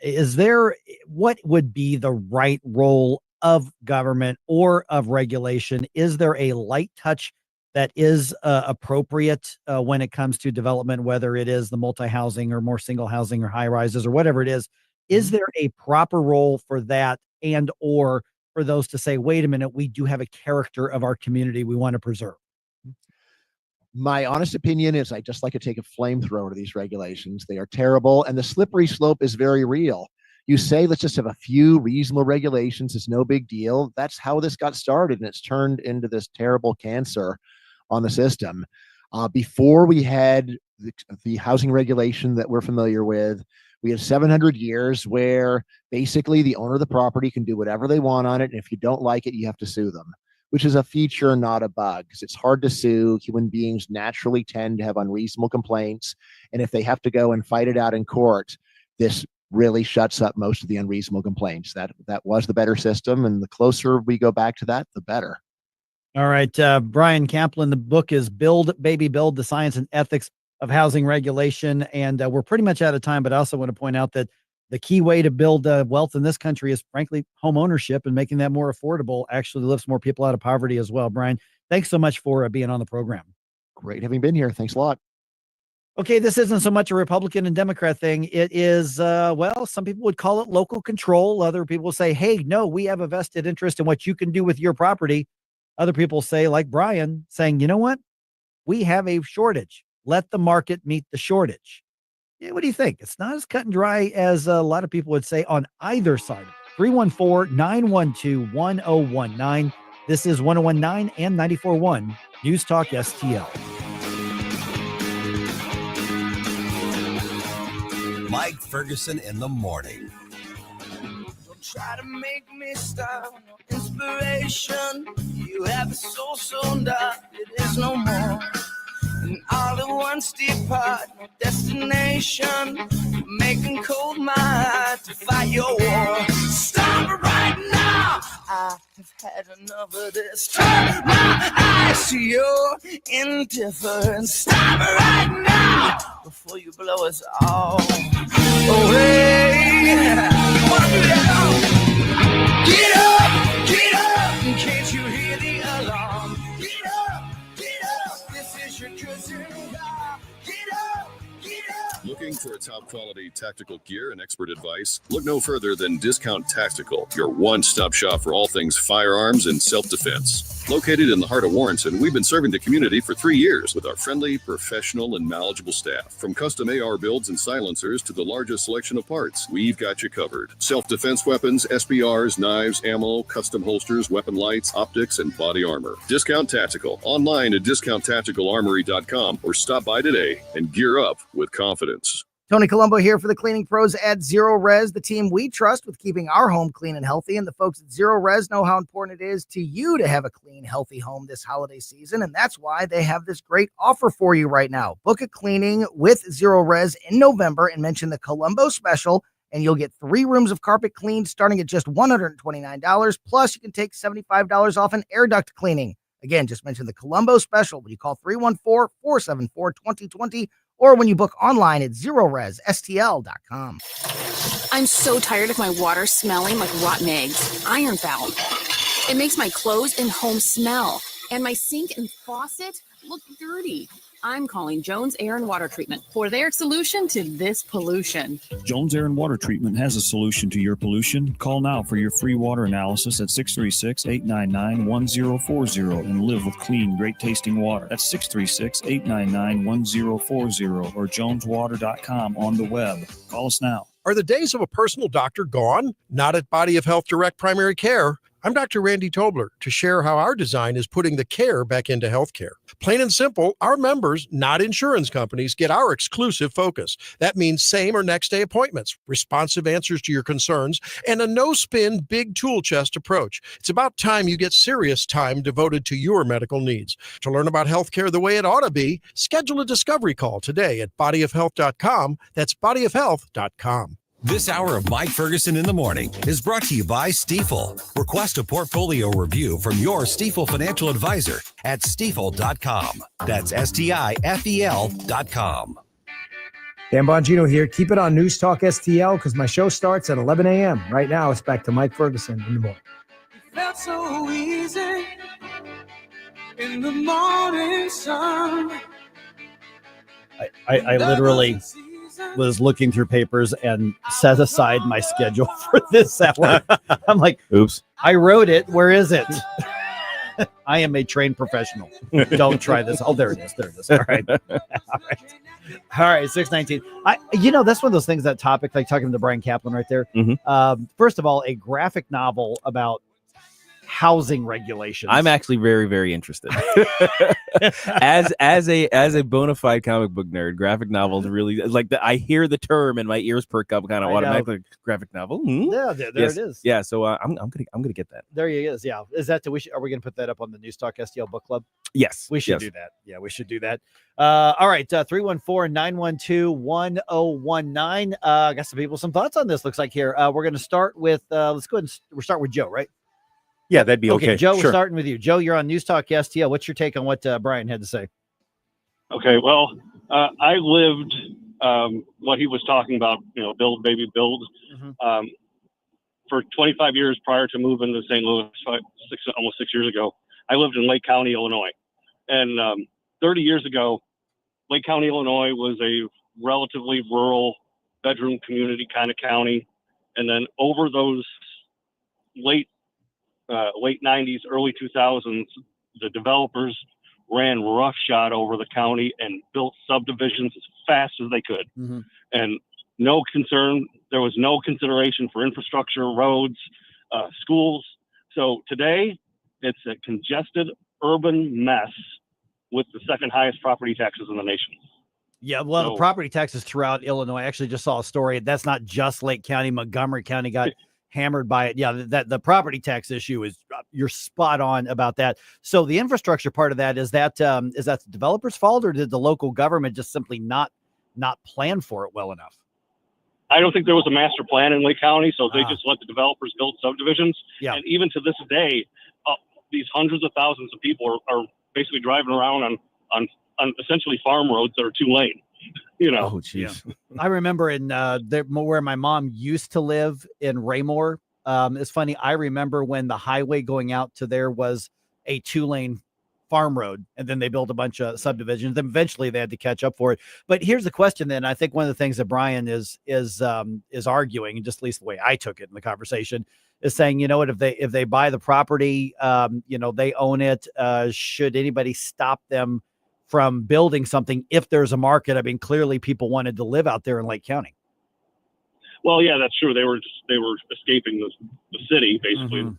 what would be the right role of government or of regulation? Is there a light touch that is appropriate when it comes to development, whether it is the multi-housing or more single housing or high rises or whatever it is? Is there a proper role for that, and or for those to say, wait a minute, we do have a character of our community we want to preserve? My honest opinion is I just like to take a flamethrower to these regulations. They are terrible, and the slippery slope is very real. You say, let's just have a few reasonable regulations. It's no big deal. That's how this got started, and it's turned into this terrible cancer on the system. Before we had the housing regulation that we're familiar with, we had 700 years where basically the owner of the property can do whatever they want on it. And if you don't like it, you have to sue them, which is a feature, not a bug, because it's hard to sue. Human beings naturally tend to have unreasonable complaints. And if they have to go and fight it out in court, this really shuts up most of the unreasonable complaints. That was the better system. And the closer we go back to that, the better. All right. Bryan Caplan, the book is Build, Baby Build, The Science and Ethics of Housing Regulation. And we're pretty much out of time, but I also want to point out that the key way to build wealth in this country is, frankly, home ownership, and making that more affordable actually lifts more people out of poverty as well. Bryan, thanks so much for being on the program. Great having been here. Thanks a lot. Okay, this isn't so much a Republican and Democrat thing. It is, some people would call it local control. Other people say, hey, no, we have a vested interest in what you can do with your property. Other people say, like Bryan, saying, you know what? We have a shortage. Let the market meet the shortage. Yeah, what do you think? It's not as cut and dry as a lot of people would say on either side. 314-912-1019. This is 1019 and 94.1 News Talk STL. Mike Ferguson in the morning. Don't try to make me stop. Inspiration. You have a soul so dark it is no more. And all at once depart, no destination. Making cold my heart to fight your war. Stop it right now. I have had enough of this. Turn my eyes to your indifference. Stop it right now before you blow us all away. You wanna do that? Get up, can't you hear the alarm? Get up, this Looking for a top quality tactical gear and expert advice? Look no further than Discount Tactical, your one-stop shop for all things firearms and self-defense. Located in the heart of Warrenton, we've been serving the community for 3 years with our friendly, professional, and knowledgeable staff. From custom AR builds and silencers to the largest selection of parts, we've got you covered. Self-defense weapons, SBRs, knives, ammo, custom holsters, weapon lights, optics, and body armor. Discount Tactical, online at discounttacticalarmory.com or stop by today and gear up with confidence. Tony Colombo here for the cleaning pros at Zero Res, the team we trust with keeping our home clean and healthy. And the folks at Zero Res know how important it is to you to have a clean, healthy home this holiday season. And that's why they have this great offer for you right now. Book a cleaning with Zero Res in November and mention the Colombo special, and you'll get 3 rooms of carpet cleaned starting at just $129. Plus, you can take $75 off an air duct cleaning. Again, just mention the Colombo special when you call 314-474-2020 or when you book online at ZeroResSTL.com. I'm so tired of my water smelling like rotten eggs, ironbound. It makes my clothes and home smell, and my sink and faucet look dirty. I'm calling Jones Air and Water Treatment for their solution to this pollution. Jones Air and Water Treatment has a solution to your pollution. Call now for your free water analysis at 636-899-1040 and live with clean, great-tasting water. That's 636-899-1040 or joneswater.com on the web. Call us now. Are the days of a personal doctor gone? Not at Body of Health Direct Primary Care. I'm Dr. Randy Tobler to share how our design is putting the care back into healthcare. Plain and simple, our members, not insurance companies, get our exclusive focus. That means same or next day appointments, responsive answers to your concerns, and a no-spin, big tool chest approach. It's about time you get serious time devoted to your medical needs. To learn about healthcare the way it ought to be, schedule a discovery call today at bodyofhealth.com. That's bodyofhealth.com. This hour of Mike Ferguson in the Morning is brought to you by Stifel. Request a portfolio review from your Stifel financial advisor at stifel.com. That's STIFEL.com. Dan Bongino here. Keep it on News Talk STL because my show starts at 11 a.m. Right now, it's back to Mike Ferguson in the morning. Felt so easy in the morning sun. I literally was looking through papers and set aside my schedule for this hour. I'm like, oops, I wrote it. Where is it? I am a trained professional. Don't try this. Oh, there it is. There it is. All right. All right. 619. That's one of those things, that topic, like talking to Bryan Caplan right there. First of all, a graphic novel about housing regulations. I'm actually very, very interested. as a bona fide comic book nerd, graphic novels really like I hear the term and my ears perk up kind of automatically. Graphic novel. Yeah, there yes. it is. Yeah, so I'm gonna get that. There he is. Yeah, is that are we gonna put that up on the News Talk STL book club? Yes, we should do that. Yeah, we should do that. All right, 314-912-1019. I got some people some thoughts on this. Looks like here. We're gonna start with let's go ahead and we'll start with Joe, right? Yeah, that'd be okay. Joe, sure. We're starting with you. Joe, you're on News Talk STL. What's your take on what Bryan had to say? Okay, well, I lived what he was talking about, build, baby, build. For 25 years prior to moving to St. Louis, almost 6 years ago, I lived in Lake County, Illinois. And 30 years ago, Lake County, Illinois was a relatively rural bedroom community kind of county. And then over those late 90s, early 2000s, the developers ran roughshod over the county and built subdivisions as fast as they could. And there was no consideration for infrastructure, roads, schools. So today it's a congested urban mess with the second highest property taxes in the nation. Yeah, well, the property taxes throughout Illinois. I actually just saw a story. That's not just Lake County. Montgomery County got hammered by it. Yeah, that the property tax issue is, you're spot on about that. So the infrastructure part of that, is that the developer's fault, or did the local government just simply not plan for it well enough? I don't think there was a master plan in Lake County, so they just let the developers build subdivisions. Yeah. And even to this day, these hundreds of thousands of people are basically driving around on essentially farm roads that are 2 lane. Oh, geez. Yeah. I remember in where my mom used to live in Raymore. It's funny. I remember when the highway going out to there was a 2 lane farm road, and then they built a bunch of subdivisions. Then eventually they had to catch up for it. But here's the question then. I think one of the things that Bryan is arguing, and just at least the way I took it in the conversation, is saying, you know what, if they buy the property, they own it. Should anybody stop them from building something if there's a market? I mean, clearly people wanted to live out there in Lake County. Well, yeah, that's true. They were escaping the city basically. Mm-hmm.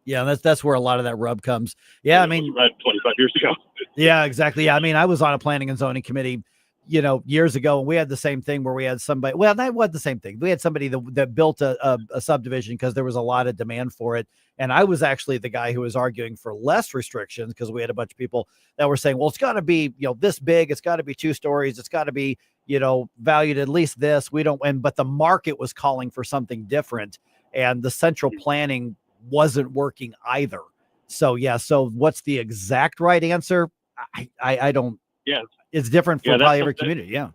Yeah, that's where a lot of that rub comes. Yeah, I mean, right 25 years ago. Yeah, exactly. Yeah, I mean, I was on a planning and zoning committee, years ago, and we had the same thing where we had somebody. Well, that was the same thing. We had somebody that built a subdivision because there was a lot of demand for it, and I was actually the guy who was arguing for less restrictions because we had a bunch of people that were saying, well, it's got to be this big, it's got to be 2 stories, it's got to be valued at least this. We don't, but the market was calling for something different, and the central planning wasn't working either. So what's the exact right answer? I don't. Yeah, it's different for probably every community. Yeah,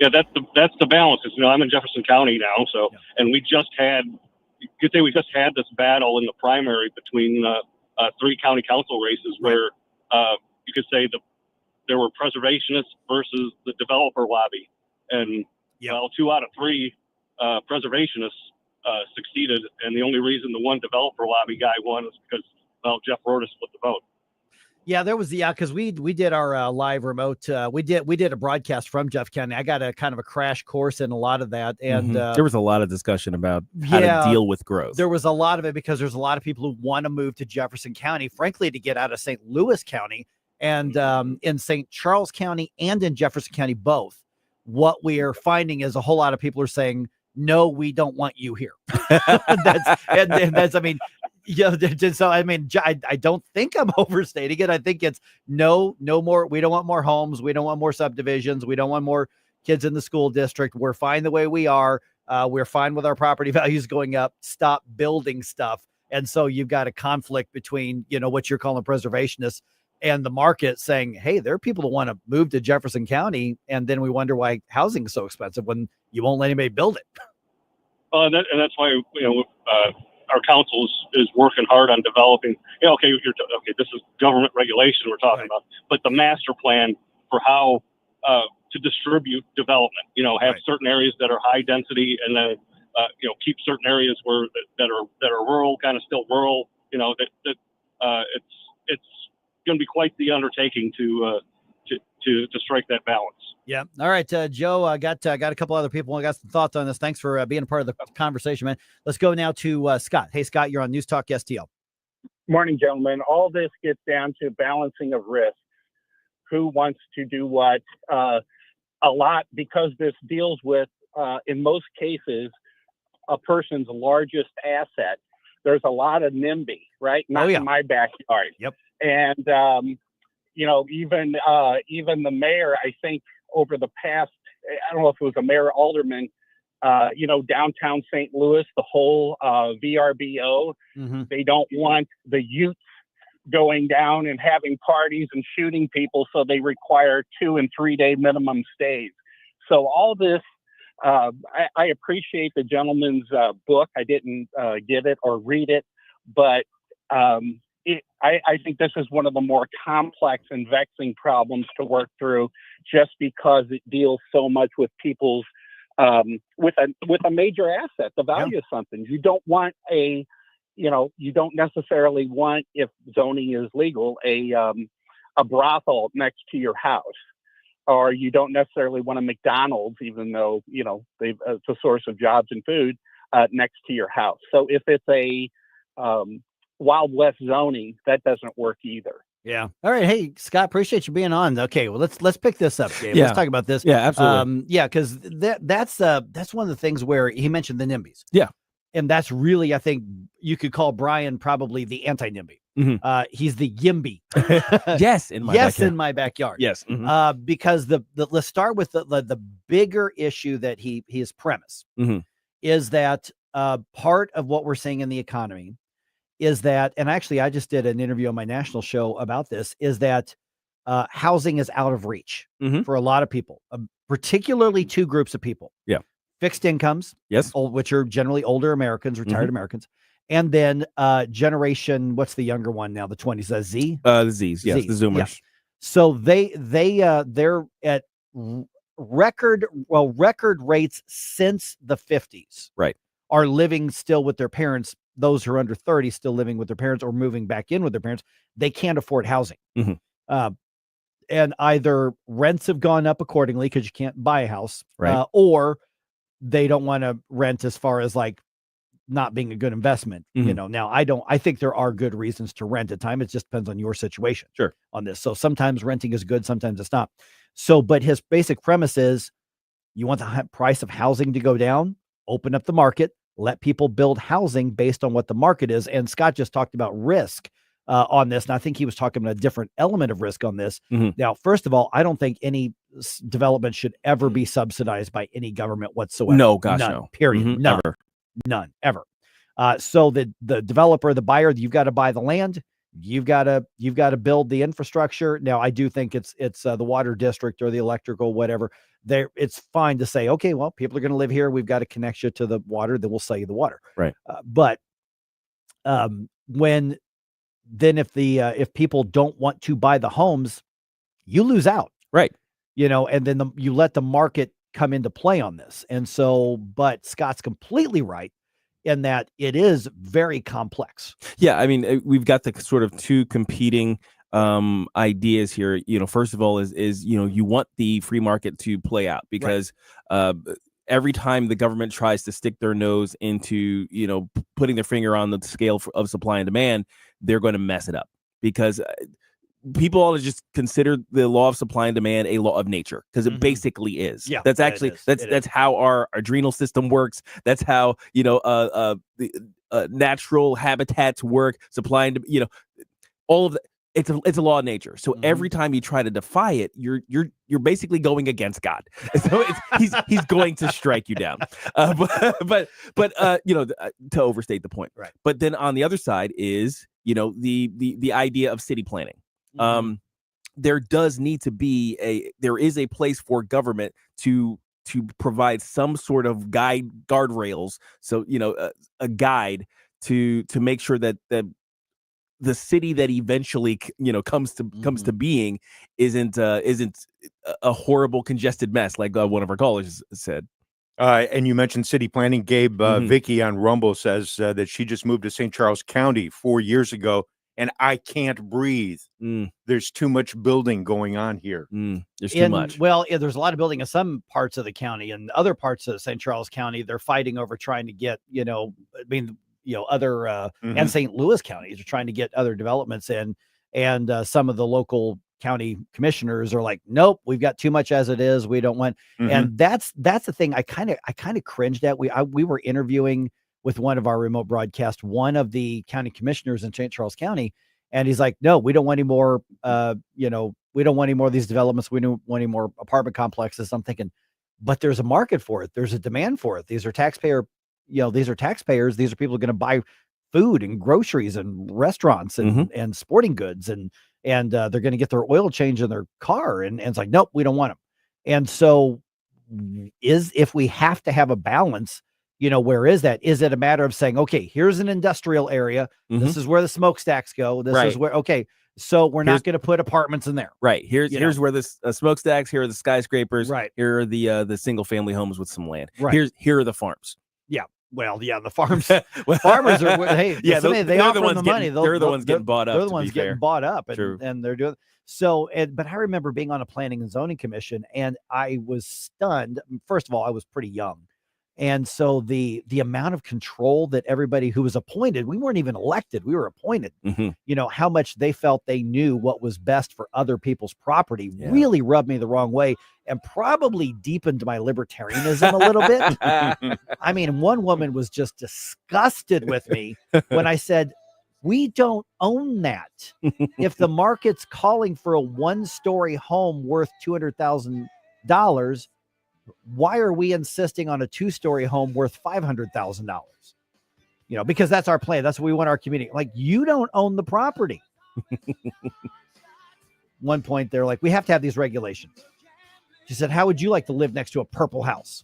that's the balance. I'm in Jefferson County now, so and we just had this battle in the primary between 3 county council races where you could say there were preservationists versus the developer lobby, and 2 out of 3 preservationists succeeded, and the only reason the one developer lobby guy won is because Jeff Rodas split the vote. Yeah, there was because we did our live remote. We did a broadcast from Jeff County. I got a kind of a crash course in a lot of that, and there was a lot of discussion about how to deal with growth. There was a lot of it because there's a lot of people who want to move to Jefferson County, frankly, to get out of St. Louis County, and in St. Charles County and in Jefferson County both. What we are finding is a whole lot of people are saying, no, we don't want you here. that's I mean. Yeah, so I mean, I don't think I'm overstating it. I think it's no more. We don't want more homes. We don't want more subdivisions. We don't want more kids in the school district. We're fine the way we are. We're fine with our property values going up. Stop building stuff. And so you've got a conflict between, what you're calling preservationists and the market saying, hey, there are people who want to move to Jefferson County. And then we wonder why housing is so expensive when you won't let anybody build it. And that's why, our council is working hard on developing. This is government regulation we're talking about, but the master plan for how to distribute development. Have certain areas that are high density, and then keep certain areas that are rural, kind of still rural. It's going to be quite the undertaking to strike that balance. Yeah. All right, Joe, I got a couple other people. I got some thoughts on this. Thanks for being a part of the conversation, man. Let's go now to Scott. Hey, Scott, you're on News Talk STL. Morning, gentlemen. All this gets down to balancing of risk. Who wants to do what? A lot, because this deals with, in most cases, a person's largest asset. There's a lot of NIMBY, right? Not in my backyard. Yep. And even the mayor, I think over the past, I don't know if it was a mayor or alderman, downtown St. Louis, the whole VRBO, they don't want the youth going down and having parties and shooting people, so they require 2 and 3 day minimum stays. So all this, I appreciate the gentleman's book. I didn't get it or read it, but I think this is one of the more complex and vexing problems to work through, just because it deals so much with people's with a major asset, the value of something. You don't want you don't necessarily want, if zoning is legal, a brothel next to your house, or you don't necessarily want a McDonald's, even though it's a source of jobs and food, next to your house. So if it's a Wild West zoning, that doesn't work either. Yeah. All right. Hey, Scott, appreciate you being on. Okay. Well, let's pick this up, Gabe. Yeah. Let's talk about this. Yeah, absolutely. Because that's one of the things where he mentioned the NIMBYs. Yeah. And that's really, I think you could call Bryan probably the anti-NIMBY. Mm-hmm. He's the YIMBY. Yes, in my backyard. Yes. Mm-hmm. Because let's start with the bigger issue that his premise is that part of what we're seeing in the economy is that, and actually I just did an interview on my national show about this, is that housing is out of reach for a lot of people, particularly 2 groups of people. Yeah. Fixed incomes, yes, which are generally older Americans, retired Americans, And then generation, what's the younger one now? The 20s, Z? The Zs, yes, Zs, the Zoomers. Yeah. So they're at record rates since the 50s. Right. Are living still with their parents. Those who are under 30 still living with their parents or moving back in with their parents. They can't afford housing. Mm-hmm. And either rents have gone up accordingly because you can't buy a house, right? Or they don't want to rent as far as like not being a good investment. Mm-hmm. Now I think there are good reasons to rent at time. It just depends on your situation. Sure. On this. So sometimes renting is good. Sometimes it's not. So, but his basic premise is you want the price of housing to go down, open up the market, let people build housing based on what the market is. And Scott just talked about risk on this. And I think he was talking about a different element of risk on this. Mm-hmm. Now, first of all, I don't think any development should ever be subsidized by any government whatsoever. No, gosh, none, no. Period. Mm-hmm. None. Ever. None, ever. So the developer, the buyer, you've got to buy the land. You've got to build the infrastructure. Now, I do think it's the water district or the electrical, whatever. There, it's fine to say, okay, well, people are going to live here. We've got to connect you to the water. Then we'll sell you the water. Right. But if people don't want to buy the homes, you lose out. Right. And then you let the market come into play on this. And so, but Scott's completely right in that it is very complex. Yeah. I mean, we've got the sort of two competing ideas here. First of all is you want the free market to play out because every time the government tries to stick their nose into, putting their finger on the scale of supply and demand, they're going to mess it up because people ought to just consider the law of supply and demand a law of nature because it basically is. Yeah, that's actually that's how our adrenal system works. That's how the natural habitats work. Supply and all of that. It's a law of nature. So every time you try to defy it, you're basically going against God. So he's going to strike you down. But to overstate the point. Right. But then on the other side is the idea of city planning. There does need to be there is a place for government to provide some sort of guardrails. So a guide to make sure that the city that eventually comes to being isn't a horrible congested mess like one of our callers said. And you mentioned city planning. Gabe Vicky on Rumble says that she just moved to St. Charles County 4 years ago, and I can't breathe. There's too much building going on here. There's too much. Well, there's a lot of building in some parts of the county, and other parts of St. Charles County, they're fighting over trying to get other and St. Louis counties are trying to get other developments in, and some of the local county commissioners are like, nope, we've got too much as it is. We don't want, and that's the thing. I kind of cringed at. We were interviewing with one of our remote broadcasts, one of the county commissioners in St. Charles County, and he's like, no, we don't want any more. We don't want any more of these developments. We don't want any more apartment complexes. I'm thinking, but there's a market for it. There's a demand for it. These are taxpayers. These are people going to buy food and groceries and restaurants and sporting goods and they're going to get their oil change in their car. And it's like, nope, we don't want them. And so if we have to have a balance, where is that? Is it a matter of saying, okay, here's an industrial area. This is where the smokestacks go. This is where, okay, so we're not going to put apartments in there. Right. Here's where the smokestacks, here are the skyscrapers. Right. Here are the single family homes with some land. Right. Here are the farms. Yeah. Well, yeah, the farms, farmers are, hey, yeah, they offer them the money. They're the ones getting bought up. They're the ones getting bought up, and they're doing so. But I remember being on a planning and zoning commission, and I was stunned. First of all, I was pretty young, and so the amount of control that everybody who was appointed, we weren't even elected, we were appointed. How much they felt they knew what was best for other people's property really rubbed me the wrong way. And probably deepened my libertarianism a little bit. I mean, one woman was just disgusted with me when I said, we don't own that. If the market's calling for a one-story home worth $200,000, why are we insisting on a two-story home worth $500,000? Because that's our plan. That's what we want our community. Like, you don't own the property. One point they're like, we have to have these regulations. She said, how would you like to live next to a purple house?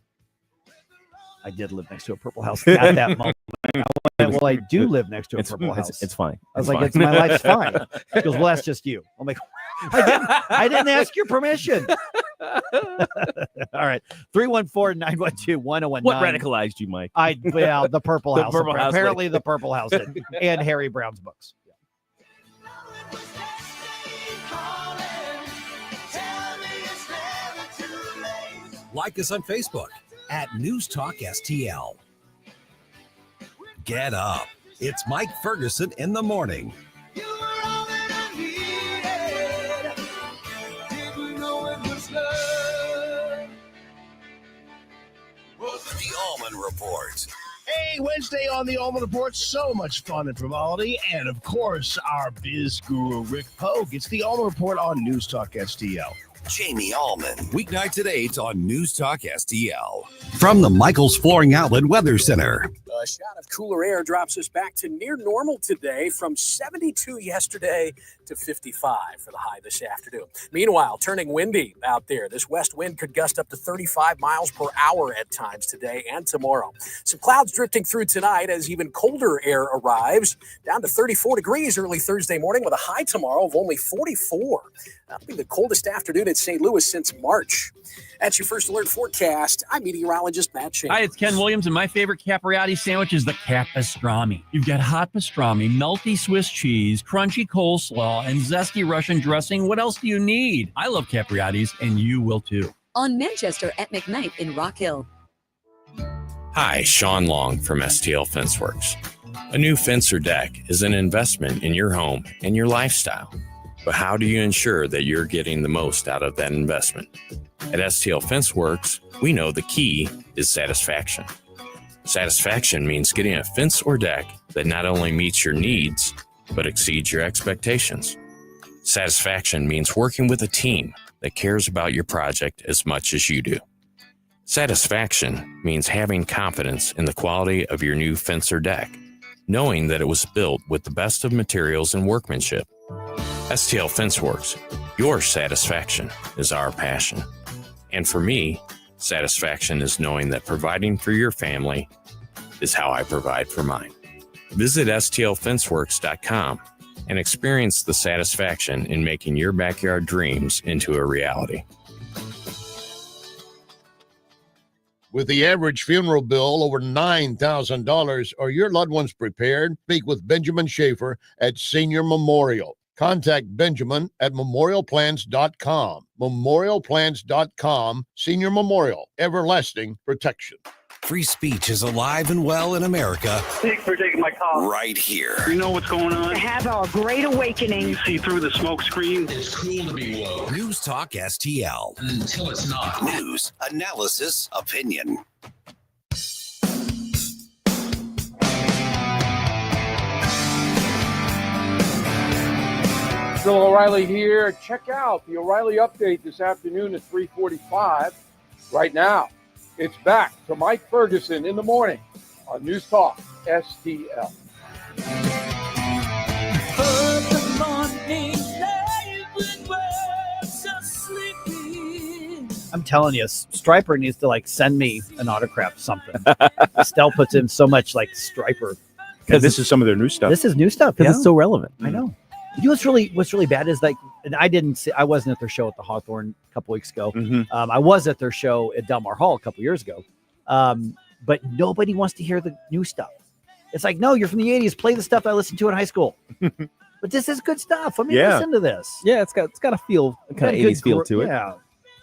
I did live next to a purple house at that moment. I well, I do live next to a purple house. It's fine. I was like, it's my life's fine. He goes, well, that's just you. I'm like, I didn't ask your permission. All right. 314-912-1019. What radicalized you, Mike? The purple The house. purple house Apparently the purple house did. And Harry Brown's books. Like us on Facebook at News Talk STL. Get up. It's Mike Ferguson in the morning. The Allman Report. Hey, Wednesday on the Allman Report. So much fun and frivolity. And, of course, our biz guru, Rick Pogue. It's the Allman Report on News Talk STL. Jamie Allman. Weeknights at 8 on News Talk STL. From the Michaels Flooring Outlet Weather Center. A shot of cooler air drops us back to near normal today, from 72 yesterday to 55 for the high this afternoon. Meanwhile, turning windy out there. This west wind could gust up to 35 miles per hour at times today and tomorrow. Some clouds drifting through tonight as even colder air arrives, down to 34 degrees early Thursday morning with a high tomorrow of only 44. That'll be the coldest afternoon in St. Louis since March. That's your first alert forecast. I'm meteorologist Matt Shane. Hi, it's Ken Williams, and my favorite Capriati sandwich is the Capistrami. You've got hot pastrami, melty Swiss cheese, crunchy coleslaw, and zesty Russian dressing. What else do you need? I love Capriati's, and you will too. On Manchester at McKnight in Rock Hill. Hi, Sean Long from STL Fenceworks. A new fence or deck is an investment in your home and your lifestyle. But how do you ensure that you're getting the most out of that investment? At STL Fenceworks, we know the key is satisfaction. Satisfaction means getting a fence or deck that not only meets your needs, but exceeds your expectations. Satisfaction means working with a team that cares about your project as much as you do. Satisfaction means having confidence in the quality of your new fence or deck, knowing that it was built with the best of materials and workmanship. STL Fenceworks, your satisfaction is our passion. And for me, satisfaction is knowing that providing for your family is how I provide for mine. Visit stlfenceworks.com and experience the satisfaction in making your backyard dreams into a reality. With the average funeral bill over $9,000, are your loved ones prepared? Speak with Benjamin Schaefer at Senior Memorial. Contact Benjamin at memorialplans.com. Memorialplans.com. Senior Memorial, everlasting protection. Free speech is alive and well in America. Thanks for taking my call. Right here. You know what's going on? Have a great awakening. You see through the smoke screen. It's cool to be woke. News Talk STL. Until it's not. News, analysis, opinion. Bill O'Reilly here. Check out the O'Reilly Update this afternoon at 3:45. Right now, it's back to Mike Ferguson in the morning on News Talk STL. I'm telling you, Striper needs to send me an autograph something. Estelle puts in so much Striper. Because this is some of their new stuff. This is new stuff because it's so relevant. I know. You know what's really bad is and I wasn't at their show at the Hawthorne a couple weeks ago. I was at their show at Delmar Hall a couple years ago. But nobody wants to hear the new stuff. It's like, no, you're from the 80s. Play the stuff I listened to in high school. But this is good stuff. Let me listen to this. Yeah, it's got a feel, kind of 80s feel to it. Yeah.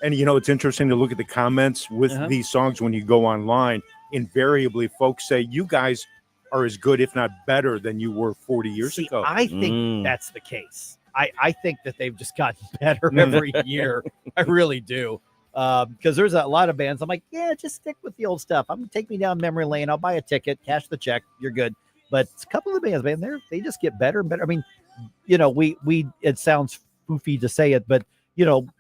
And it's interesting to look at the comments with these songs when you go online. Invariably, folks say you guys are as good, if not better, than you were 40 years ago. I think that's the case. I think that they've just gotten better every year. I really do. Because there's a lot of bands. I'm like, yeah, just stick with the old stuff. I'm gonna take me down memory lane. I'll buy a ticket, cash the check. You're good. But a couple of the bands, man, they just get better and better. I mean, we it sounds foofy to say it, but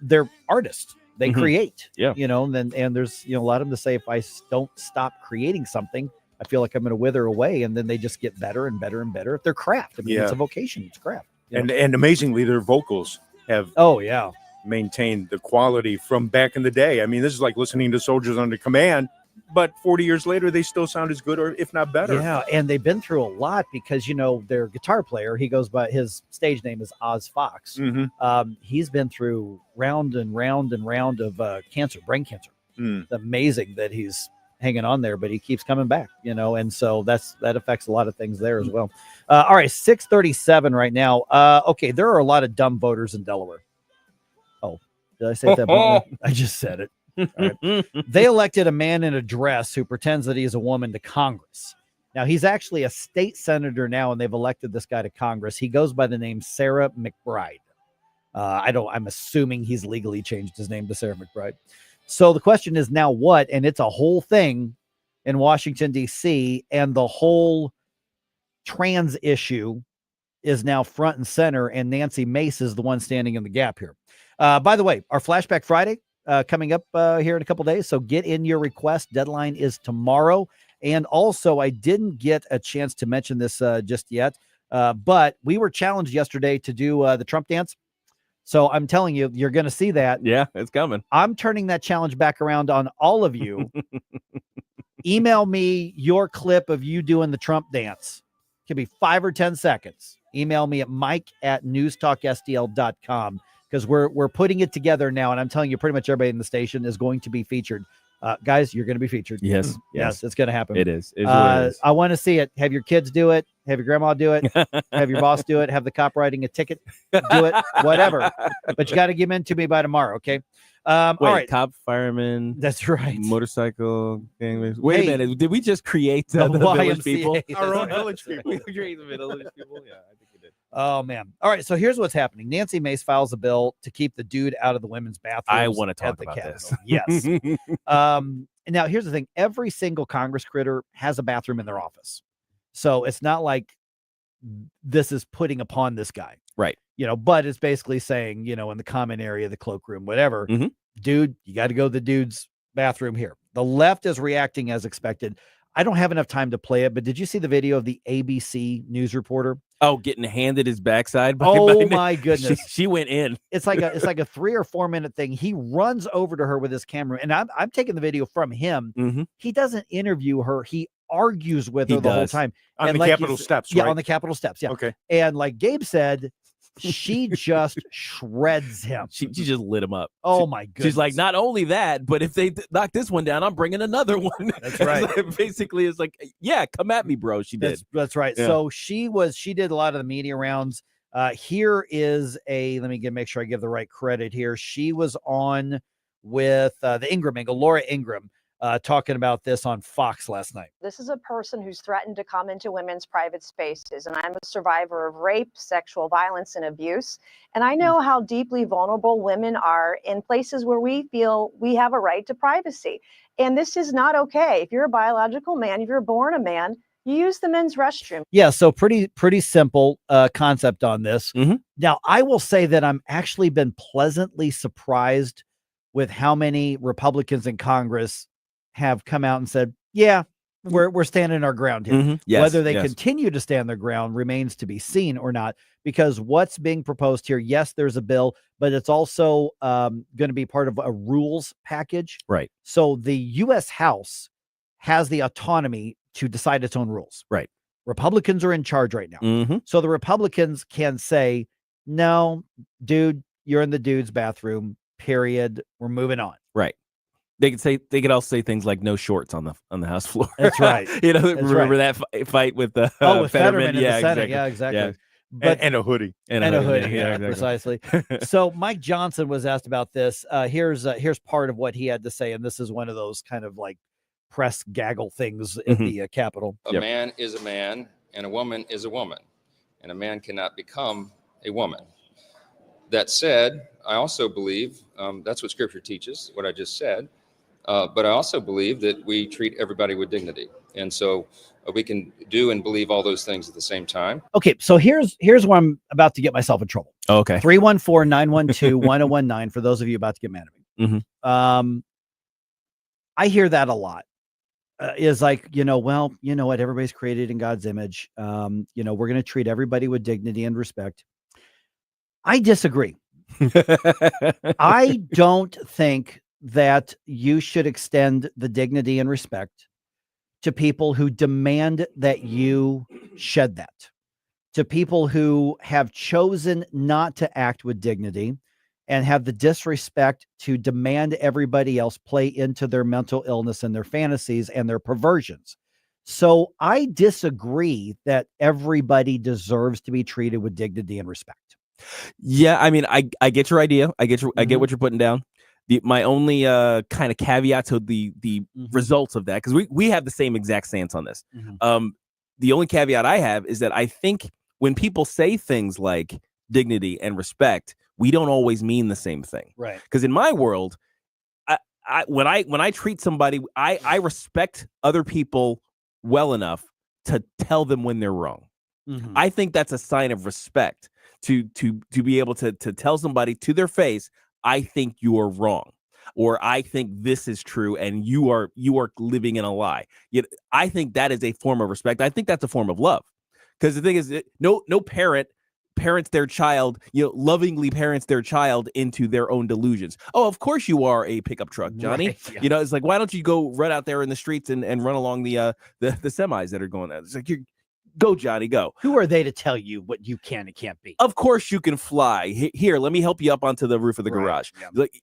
they're artists. They create. Yeah. And there's a lot of them to say, if I don't stop creating something, I feel like I'm going to wither away, and then they just get better and better and better at their craft. I mean, it's a vocation. It's craft. And amazingly, their vocals have maintained the quality from back in the day. I mean, this is like listening to Soldiers Under Command but 40 years later, they still sound as good, or if not better. Yeah, and they've been through a lot because, their guitar player, he goes by, his stage name is Oz Fox. Mm-hmm. He's been through round and round and round of cancer, brain cancer. It's amazing that he's hanging on there, but he keeps coming back, and so that affects a lot of things there as well. All right, 6:37 right now. Okay, there are a lot of dumb voters in Delaware. Oh, did I say that? I just said it. Right. They elected a man in a dress who pretends that he is a woman to Congress. Now, he's actually a state senator now, and they've elected this guy to Congress. He goes by the name Sarah McBride. I'm assuming he's legally changed his name to Sarah McBride. So the question is now what? And it's a whole thing in Washington, D.C., and the whole trans issue is now front and center, and Nancy Mace is the one standing in the gap here. By the way, our Flashback Friday coming up here in a couple days, so get in your request. Deadline is tomorrow. And also, I didn't get a chance to mention this just yet, but we were challenged yesterday to do the Trump dance. So I'm telling you, you're going to see that. Yeah, it's coming. I'm turning that challenge back around on all of you. Email me your clip of you doing the Trump dance. It could be 5 or 10 seconds. Email me at mike@newstalkstl.com because we're putting it together now. And I'm telling you, pretty much everybody in the station is going to be featured. Guys, you're going to be featured. Yes. Yes, it's going to happen. It is. I want to see it. Have your kids do it. Have your grandma do it. Have your boss do it. Have the cop writing a ticket. Do it. Whatever. But you got to give in to me by tomorrow, okay? All right. Cop, fireman. That's right. Motorcycle. Wait a minute. Did we just create the village people? Our own village people. We created the village people? Yeah, I think we did. Oh, man. All right. So here's what's happening. Nancy Mace files a bill to keep the dude out of the women's bathroom. I want to talk about this. Yes. Now, here's the thing. Every single Congress critter has a bathroom in their office. So it's not like this is putting upon this guy. Right. But it's basically saying, in the common area, the cloakroom, whatever, dude, you got to go to the dude's bathroom here. The left is reacting as expected. I don't have enough time to play it, but did you see the video of the ABC news reporter? Oh, getting handed his backside. My goodness. She went in. It's like a 3 or 4 minute thing. He runs over to her with his camera, and I'm taking the video from him. Mm-hmm. He doesn't interview her. He argues with her the whole time. On the Capitol steps, Yeah, right? on the Capitol steps, yeah. Okay. And like Gabe said, she just shreds him. She just lit him up. Oh, my goodness. She's like, not only that, but if they knock this one down, I'm bringing another one. That's right. Basically, it's like, yeah, come at me, bro. She did. That's right. Yeah. So she did a lot of the media rounds. Here is let me make sure I give the right credit here. She was on with the Ingram angle, Laura Ingram, talking about this on Fox last night. This is a person who's threatened to come into women's private spaces, and I'm a survivor of rape, sexual violence, and abuse. And I know how deeply vulnerable women are in places where we feel we have a right to privacy. And this is not okay. If you're a biological man, if you're born a man, you use the men's restroom. Yeah, so pretty simple concept on this. Mm-hmm. Now, I will say that I'm actually been pleasantly surprised with how many Republicans in Congress have come out and said, yeah, we're standing our ground here. Mm-hmm. Yes, Whether they continue to stand their ground remains to be seen or not, because what's being proposed here, yes, there's a bill, but it's also going to be part of a rules package. Right. So the U.S. House has the autonomy to decide its own rules. Right. Republicans are in charge right now. Mm-hmm. So the Republicans can say, no, dude, you're in the dude's bathroom, period. We're moving on. Right. They could also say things like no shorts on the House floor. That's right. Remember that fight with the with Fetterman in the Senate. Exactly. Yeah, exactly. Yeah. But and a hoodie. And a hoodie. Yeah, Yeah, exactly. precisely. So Mike Johnson was asked about this. Here's part of what he had to say, and this is one of those kind of like press gaggle things in the Capitol. A man is a man, and a woman is a woman, and a man cannot become a woman. That said, I also believe that's what Scripture teaches, what I just said. But I also believe that we treat everybody with dignity. And so we can do and believe all those things at the same time. Okay, so here's where I'm about to get myself in trouble. Okay. 314-912-1019 for those of you about to get mad at me. Mm-hmm. I hear that a lot. Is like, well, you know what? Everybody's created in God's image. We're going to treat everybody with dignity and respect. I disagree. I don't think that you should extend the dignity and respect to people who demand that you shed that, to people who have chosen not to act with dignity and have the disrespect to demand everybody else play into their mental illness and their fantasies and their perversions. So I disagree that everybody deserves to be treated with dignity and respect. Yeah, I mean, I get your idea. I get what you're putting down. My only kind of caveat to the results of that, because we have the same exact stance on this. The only caveat I have is that I think when people say things like dignity and respect, we don't always mean the same thing. Right. Because in my world, when I treat somebody, I respect other people well enough to tell them when they're wrong. I think that's a sign of respect to be able to tell somebody to their face, I think you're wrong, or I think this is true and you are living in a lie. Yet I think that is a form of respect. I think that's a form of love, because the thing is, no parent parents their child, lovingly parents their child into their own delusions. Oh, of course you are a pickup truck, Johnny. Right, yeah. It's like, why don't you go run out there in the streets and run along the semis that are going there? It's like, go, Johnny, go. Who are they to tell you what you can and can't be? Of course you can fly. Here, let me help you up onto the roof of the garage. Yeah. Like,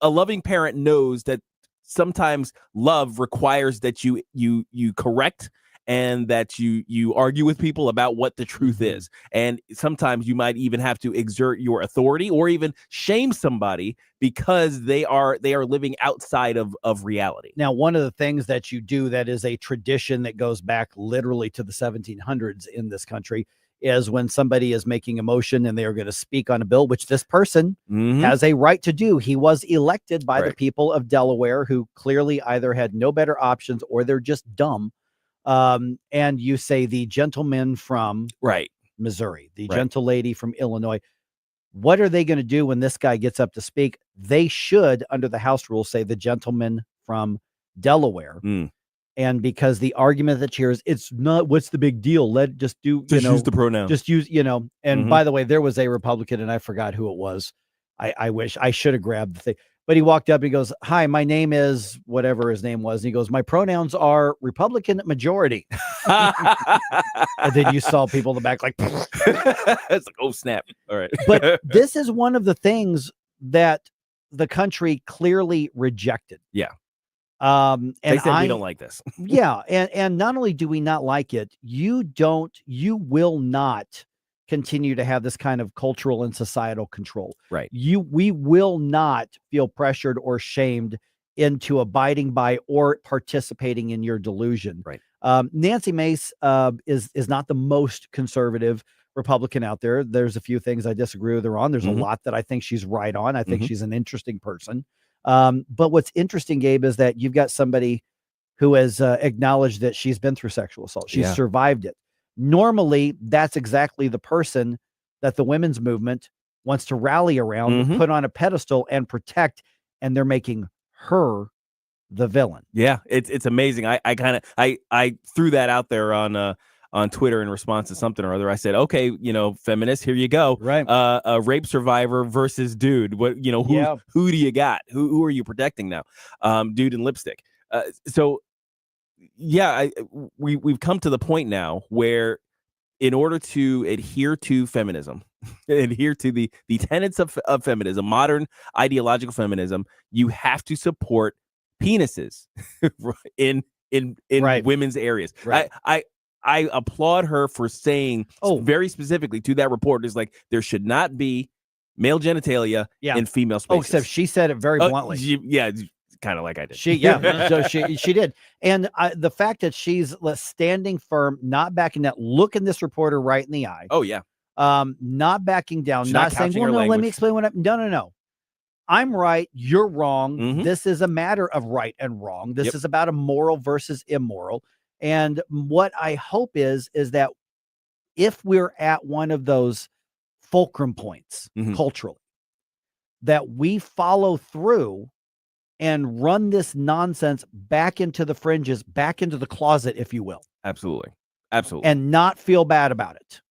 a loving parent knows that sometimes love requires that you correct and that you argue with people about what the truth is. And sometimes you might even have to exert your authority or even shame somebody because they are living outside of reality. Now, one of the things that you do that is a tradition that goes back literally to the 1700s in this country is when somebody is making a motion and they are going to speak on a bill, which this person has a right to do. He was elected by the people of Delaware, who clearly either had no better options or they're just dumb. And you say the gentleman from Missouri, the gentle lady from Illinois, what are they going to do when this guy gets up to speak? They should, under the House rules, say the gentleman from Delaware. And because the argument that cheers, it's not, what's the big deal? Just use the pronoun. Just use, and by the way, there was a Republican and I forgot who it was. I wish I should have grabbed the thing, but he walked up and he goes, "Hi, my name is," whatever his name was. And he goes, "My pronouns are Republican majority." And then you saw people in the back like, it's like, oh, snap. All right. But this is one of the things that the country clearly rejected. Yeah. And they said we don't like this. Yeah. And not only do we not like it, you will not continue to have this kind of cultural and societal control. Right. We will not feel pressured or shamed into abiding by or participating in your delusion. Right. Nancy Mace is not the most conservative Republican out there. There's a few things I disagree with her on. There's a lot that I think she's right on. I think she's an interesting person. But what's interesting, Gabe, is that you've got somebody who has acknowledged that she's been through sexual assault. She's survived it. Normally, that's exactly the person that the women's movement wants to rally around, put on a pedestal and protect, and they're making her the villain. Yeah, it's amazing. I threw that out there on Twitter in response to something or other. I said, okay, feminists, here you go. Right. A rape survivor versus dude. What, who do you got? Who are you protecting now? Dude in lipstick. We've come to the point now where in order to adhere to feminism, adhere to the tenets of feminism, modern ideological feminism, you have to support penises in women's areas. Right. I applaud her for saying very specifically to that report is like, there should not be male genitalia in female spaces. Oh, except she said it very bluntly. Kind of like I did. So she did. And the fact that she's standing firm, not backing down, looking this reporter right in the eye. Oh, yeah. Not backing down, She's not not saying, couching well, her no, let me language. explain what I'm. No. I'm right. You're wrong. This is a matter of right and wrong. This is about a moral versus immoral. And what I hope is that if we're at one of those fulcrum points culturally, that we follow through and run this nonsense back into the fringes, back into the closet, if you will. Absolutely. Absolutely. And not feel bad about it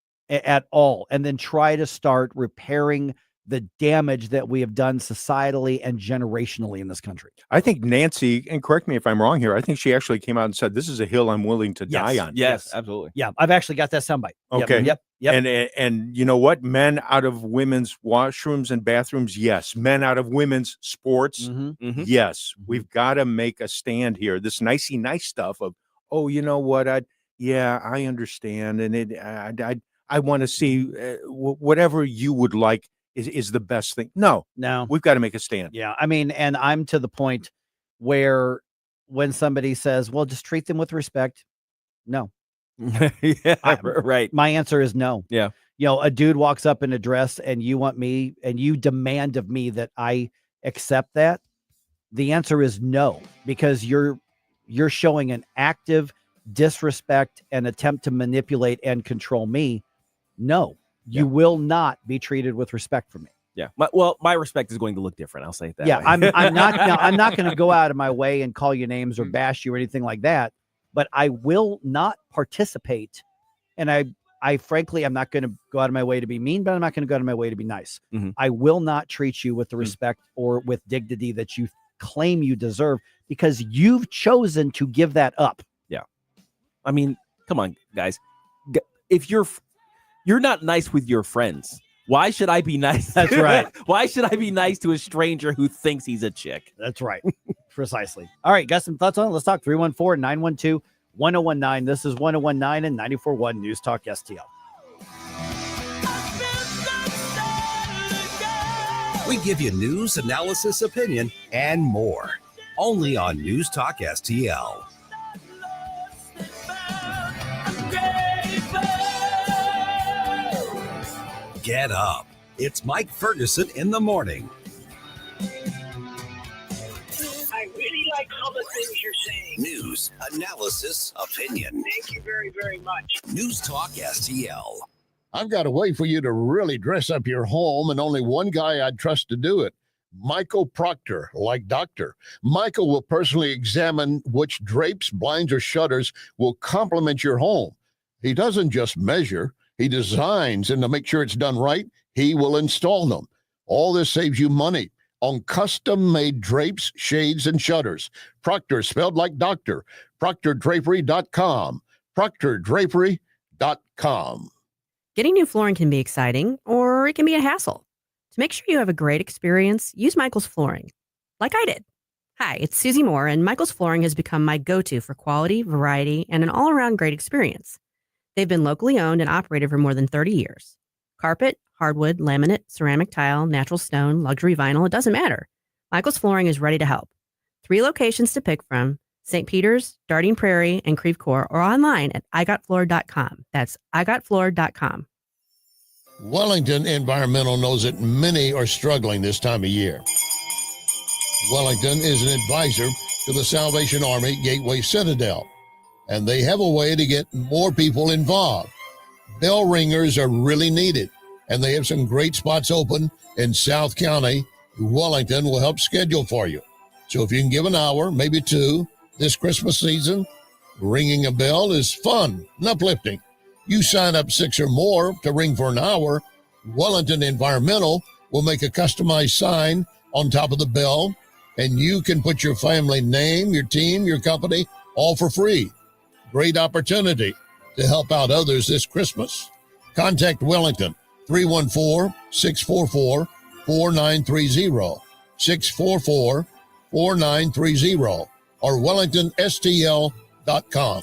at all. And then try to start repairing the damage that we have done societally and generationally in this country. I think Nancy, and correct me if I'm wrong here, I think she actually came out and said, this is a hill I'm willing to die on. Yes, absolutely. Yeah, I've actually got that soundbite. Okay. Yep. And you know what? Men out of women's washrooms and bathrooms, yes. Men out of women's sports, yes. We've got to make a stand here. This nicey nice stuff of, oh, you know what? I understand, and I want to see whatever you would like is the best thing. No, we've got to make a stand. Yeah, I mean, and I'm to the point where when somebody says, "Well, just treat them with respect," no. Right. My answer is no. Yeah. A dude walks up in a dress and you want me and you demand of me that I accept that. The answer is no, because you're showing an active disrespect and attempt to manipulate and control me. No, you will not be treated with respect from me. Yeah. My respect is going to look different. I'll say that. Yeah. way. I'm not going to go out of my way and call you names or bash you or anything like that, but I will not participate. And I frankly, I'm not going to go out of my way to be mean, but I'm not going to go out of my way to be nice. I will not treat you with the respect or with dignity that you claim you deserve, because you've chosen to give that up. Yeah. I mean, come on, guys. If you're not nice with your friends, why should I be nice? That's right. Why should I be nice to a stranger who thinks he's a chick? That's right. Precisely. All right. Got some thoughts on it? Let's talk. 314-912-1019. This is 1019 and 94.1 News Talk STL. We give you news, analysis, opinion, and more. Only on News Talk STL. Get up. It's Mike Ferguson in the morning. I really like all the things you're saying. News, analysis, opinion. Thank you very, very much. News Talk STL. I've got a way for you to really dress up your home, and only one guy I'd trust to do it. Michael Proctor, like doctor. Michael will personally examine which drapes, blinds, or shutters will complement your home. He doesn't just measure, he designs, and to make sure it's done right, he will install them. All this saves you money on custom-made drapes, shades, and shutters. Proctor, spelled like doctor. ProctorDrapery.com. ProctorDrapery.com. Getting new flooring can be exciting, or it can be a hassle. To make sure you have a great experience, use Michael's Flooring, like I did. Hi, it's Susie Moore, and Michael's Flooring has become my go-to for quality, variety, and an all-around great experience. They've been locally owned and operated for more than 30 years. Carpet, hardwood, laminate, ceramic tile, natural stone, luxury vinyl, it doesn't matter. Michael's Flooring is ready to help. 3 locations to pick from: St. Peter's, Darting Prairie, and Creve Coeur, or online at igotfloor.com. That's igotfloor.com. Wellington Environmental knows that many are struggling this time of year. Wellington is an advisor to the Salvation Army Gateway Citadel, and they have a way to get more people involved. Bell ringers are really needed, and they have some great spots open in South County. Wellington will help schedule for you. So if you can give an hour, maybe 2, this Christmas season, ringing a bell is fun and uplifting. You sign up 6 or more to ring for an hour. Wellington Environmental will make a customized sign on top of the bell, and you can put your family name, your team, your company, all for free. Great opportunity to help out others this Christmas. Contact Wellington, 314-644-4930, 644-4930, or WellingtonSTL.com.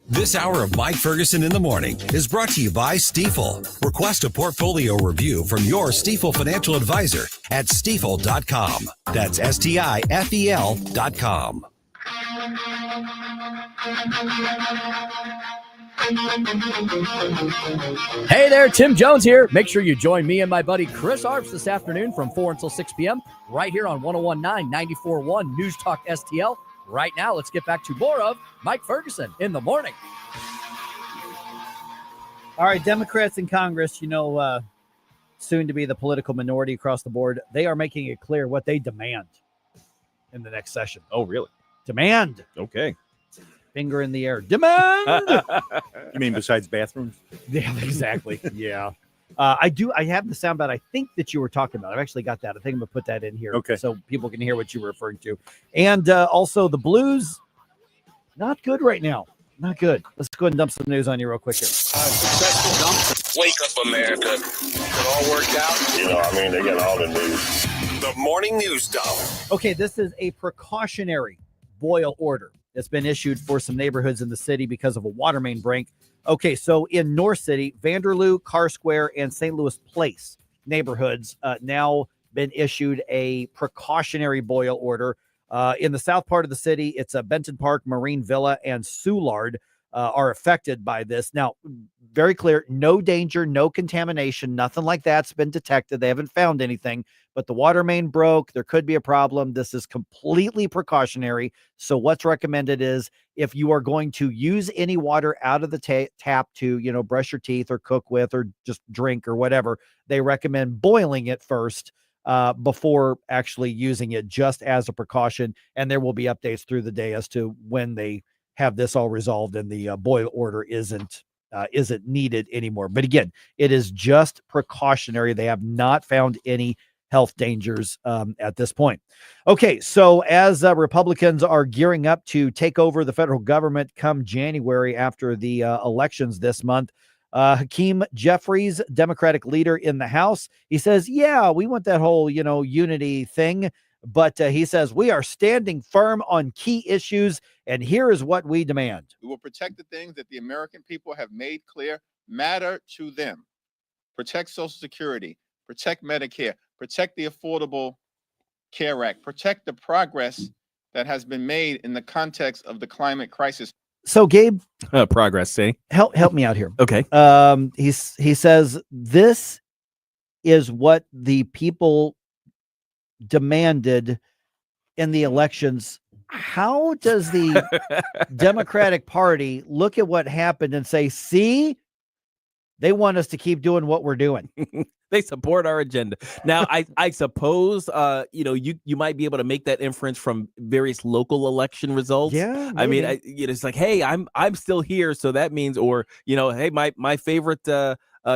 This hour of Mike Ferguson in the morning is brought to you by Stifel. Request a portfolio review from your Stifel financial advisor at Stifel.com. That's Stifel.com. Hey there, Tim Jones here. Make sure you join me and my buddy Chris Arps this afternoon from 4 until 6 p.m. right here on 1019 94.1 News Talk STL. Right now, let's get back to more of Mike Ferguson in the morning. All right, Democrats in Congress, soon to be the political minority across the board, they are making it clear what they demand in the next session. Oh, really? Demand. Okay. Finger in the air. Demand. You mean besides bathrooms? Yeah, exactly. Yeah. I have the sound bite I think that you were talking about. I've actually got that. I think I'm going to put that in here so people can hear what you were referring to. And also the Blues, not good right now. Not good. Let's go ahead and dump some news on you real quick here. Wake up, America. It all worked out. You know, I mean, they got all the news. The morning news dump. Okay, this is a precautionary boil order that's been issued for some neighborhoods in the city because of a water main break. Okay, so in North City, Vanderloo, Carr Square, and St. Louis Place neighborhoods now been issued a precautionary boil order. In the south part of the city, it's Benton Park, Marine Villa, and Soulard are affected by this. Now, very clear, no danger, no contamination, nothing like that's been detected. They haven't found anything, but the water main broke. There could be a problem. This is completely precautionary. So what's recommended is if you are going to use any water out of the tap to, brush your teeth or cook with or just drink or whatever, they recommend boiling it first before actually using it, just as a precaution. And there will be updates through the day as to when they have this all resolved and the boil order isn't needed anymore. But again, it is just precautionary. They have not found any health dangers at this point. Okay, so as Republicans are gearing up to take over the federal government come January after the elections this month, Hakeem Jeffries, Democratic leader in the House, he says, yeah, we want that whole, unity thing. But he says, we are standing firm on key issues, and here is what we demand. We will protect the things that the American people have made clear matter to them. Protect Social Security, protect Medicare, protect the Affordable Care Act, protect the progress that has been made in the context of the climate crisis. So, Gabe, progress, say. Help me out here. Okay. He says this is what the people demanded in the elections. How does the Democratic Party look at what happened and say, see, they want us to keep doing what we're doing? They support our agenda. Now, I suppose, you might be able to make that inference from various local election results. Yeah, I mean, it's like, hey, I'm still here, so that means, or hey, my favorite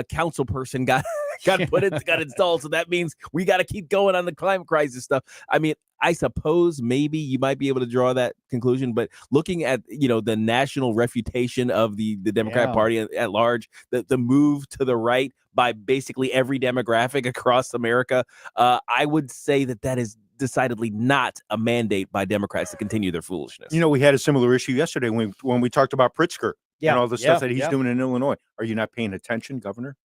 council person got installed, so that means we got to keep going on the climate crisis stuff. I mean, I suppose maybe you might be able to draw that conclusion, but looking at the national reputation of the Democratic Party at large, the move to the right by basically every demographic across America, I would say that is decidedly not a mandate by Democrats to continue their foolishness. We had a similar issue yesterday when we talked about Pritzker and all the stuff that he's doing in Illinois. Are you not paying attention, Governor?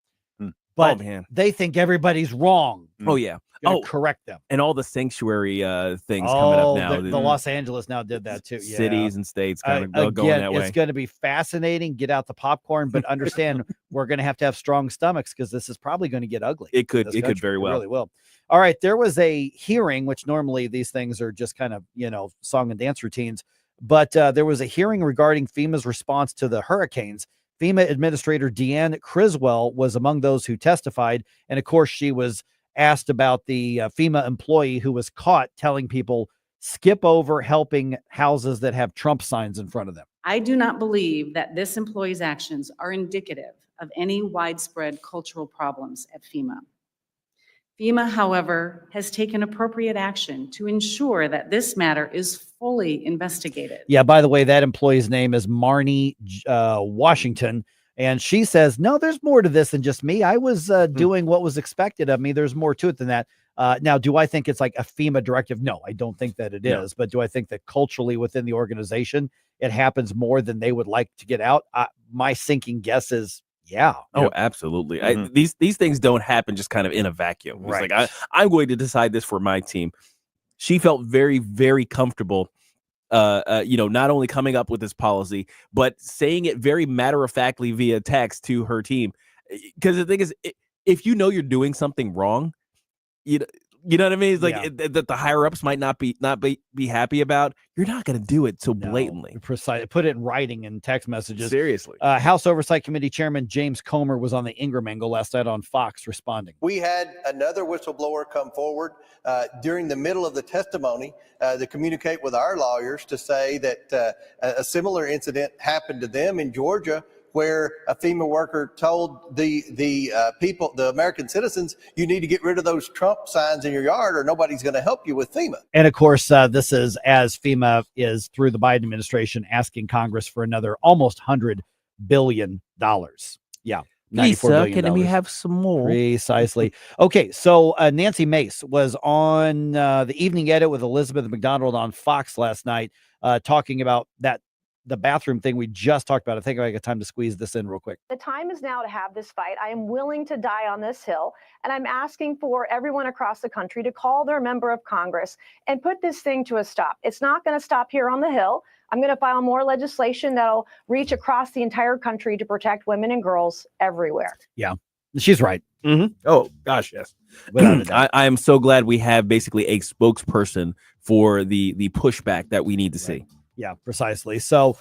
But they think everybody's wrong. Oh, yeah. Correct them. And all the sanctuary things coming up now. The Los Angeles now did that too. Yeah. Cities and states kind of going that way. It's going to be fascinating. Get out the popcorn, but understand we're going to have strong stomachs because this is probably going to get ugly. It could very well. It really will. All right. There was a hearing, which normally these things are just kind of, song and dance routines. But there was a hearing regarding FEMA's response to the hurricanes. FEMA Administrator Deanne Criswell was among those who testified. And of course, she was asked about the FEMA employee who was caught telling people skip over helping houses that have Trump signs in front of them. I do not believe that this employee's actions are indicative of any widespread cultural problems at FEMA. FEMA, however, has taken appropriate action to ensure that this matter is fully investigated. Yeah, by the way, that employee's name is Marnie Washington. And she says, no, there's more to this than just me. I was doing what was expected of me. There's more to it than that. Now, do I think it's like a FEMA directive? No, I don't think that it is. But do I think that culturally within the organization, it happens more than they would like to get out? My sinking guess is, yeah. Oh, absolutely. These things don't happen just kind of in a vacuum. It's Right. like, I'm going to decide this for my team. She felt very, very comfortable not only coming up with this policy, but saying it very matter-of-factly via text to her team. Because the thing is, if you know you're doing something wrong, You know what I mean? It's like that the higher ups might not be happy about. You're not going to do it so blatantly. Precise. Put it in writing in text messages. Seriously. House Oversight Committee Chairman James Comer was on the Ingram Angle last night on Fox responding. We had another whistleblower come forward during the middle of the testimony to communicate with our lawyers to say that a similar incident happened to them in Georgia, where a FEMA worker told the people, the American citizens, you need to get rid of those Trump signs in your yard or nobody's going to help you with FEMA. And of course, this is as FEMA is, through the Biden administration, asking Congress for another almost $100 billion. Yeah. Please, sir, can we have some more? Precisely. Okay, so Nancy Mace was on the Evening Edit with Elizabeth McDonald on Fox last night, talking about the bathroom thing we just talked about. I think I got time to squeeze this in real quick. The time is now to have this fight. I am willing to die on this hill, and I'm asking for everyone across the country to call their member of Congress and put this thing to a stop. It's not going to stop here on the Hill. I'm going to file more legislation that'll reach across the entire country to protect women and girls everywhere. Yeah, she's right. Mm-hmm. Oh, gosh, yes. I am so glad we have basically a spokesperson for the pushback that we need to see. Yeah, precisely. So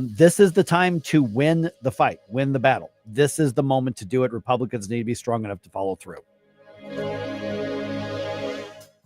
this is the time to win the fight, win the battle. This is the moment to do it. Republicans need to be strong enough to follow through.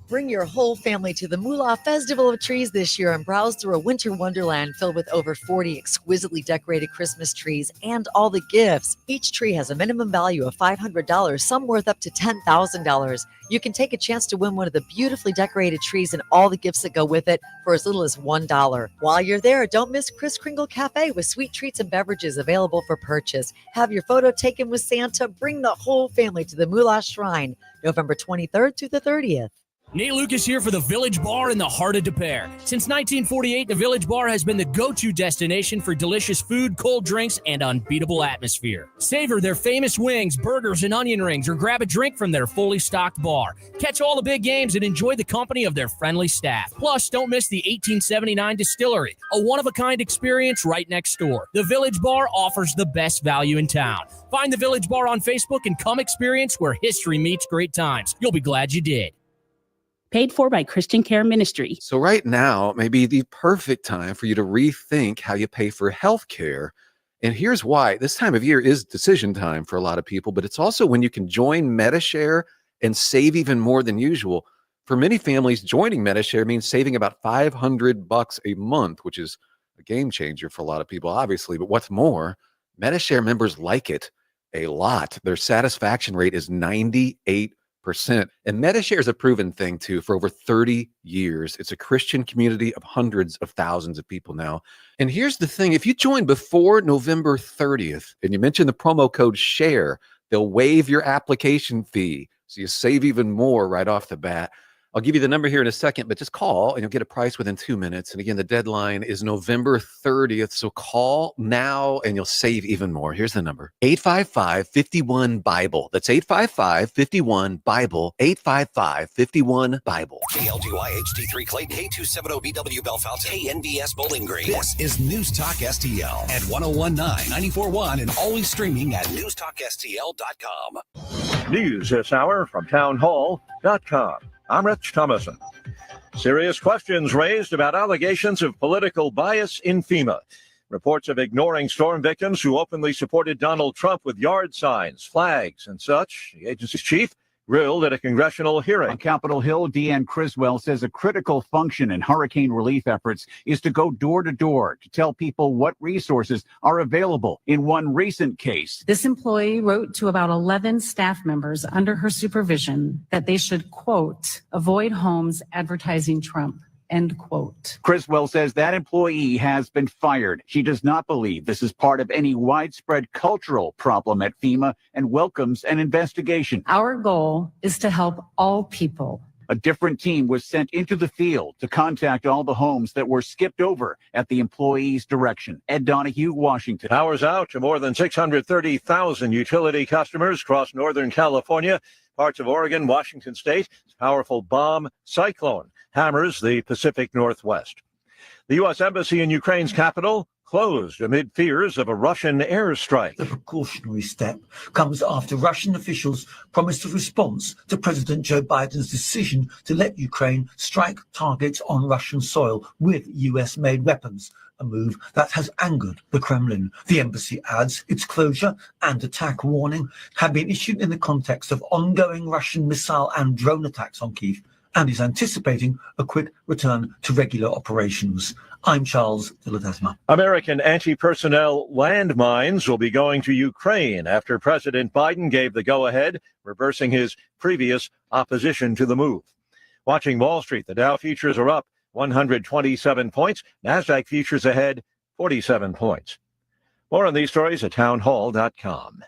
Bring your whole family to the Moolah Festival of Trees this year and browse through a winter wonderland filled with over 40 exquisitely decorated Christmas trees and all the gifts. Each tree has a minimum value of $500, some worth up to $10,000. You can take a chance to win one of the beautifully decorated trees and all the gifts that go with it for as little as $1. While you're there, don't miss Kris Kringle Cafe with sweet treats and beverages available for purchase. Have your photo taken with Santa. Bring the whole family to the Moolah Shrine, November 23rd to the 30th. Nate Lucas here for the Village Bar in the heart of Des Peres. Since 1948, the Village Bar has been the go-to destination for delicious food, cold drinks, and unbeatable atmosphere. Savor their famous wings, burgers, and onion rings, or grab a drink from their fully stocked bar. Catch all the big games and enjoy the company of their friendly staff. Plus, don't miss the 1879 Distillery, a one-of-a-kind experience right next door. The Village Bar offers the best value in town. Find the Village Bar on Facebook and come experience where history meets great times. You'll be glad you did. Paid for by Christian Care Ministry. So right now may be the perfect time for you to rethink how you pay for health care. And here's why. This time of year is decision time for a lot of people, but it's also when you can join MediShare and save even more than usual. For many families, joining MediShare means saving about $500 a month, which is a game changer for a lot of people, obviously. But what's more, MediShare members like it a lot. Their satisfaction rate is 98%. And MediShare is a proven thing too for over 30 years. It's a Christian community of hundreds of thousands of people now. And here's the thing. If you join before November 30th and you mention the promo code SHARE, they'll waive your application fee. So you save even more right off the bat. I'll give you the number here in a second, but just call and you'll get a price within 2 minutes. And again, the deadline is November 30th. So call now and you'll save even more. Here's the number: 855-51-BIBLE. That's 855-51-BIBLE. 855-51-BIBLE. KLGY HD3 Clayton, K270BW Bellefonte, KNVS Bowling Green. This is News Talk STL at 1019, 94.1, and always streaming at newstalkstl.com. News this hour from townhall.com. I'm Rich Thomason. Serious questions raised about allegations of political bias in FEMA. Reports of ignoring storm victims who openly supported Donald Trump with yard signs, flags, and such. The agency's chief grilled at a congressional hearing. On Capitol Hill, Deanne Criswell says a critical function in hurricane relief efforts is to go door to door to tell people what resources are available. In one recent case, This employee wrote to about 11 staff members under her supervision that they should, quote, avoid homes advertising Trump, end quote. Criswell says that employee has been fired. She does not believe this is part of any widespread cultural problem at FEMA and welcomes an investigation. Our goal is to help all people. A different team was sent into the field to contact all the homes that were skipped over at the employee's direction. Ed Donahue, Washington. Powers out to more than 630,000 utility customers across Northern California, parts of Oregon, Washington State. Powerful bomb cyclone hammers the Pacific Northwest. The U.S. Embassy in Ukraine's capital closed amid fears of a Russian airstrike. The precautionary step comes after Russian officials promised a response to President Joe Biden's decision to let Ukraine strike targets on Russian soil with US-made weapons, a move that has angered the Kremlin. The embassy adds its closure and attack warning have been issued in the context of ongoing Russian missile and drone attacks on Kyiv, and is anticipating a quick return to regular operations. I'm Charles de Ledesma. American anti-personnel landmines will be going to Ukraine after President Biden gave the go-ahead, reversing his previous opposition to the move. Watching Wall Street, the Dow futures are up 127 points. NASDAQ futures ahead 47 points. More on these stories at townhall.com.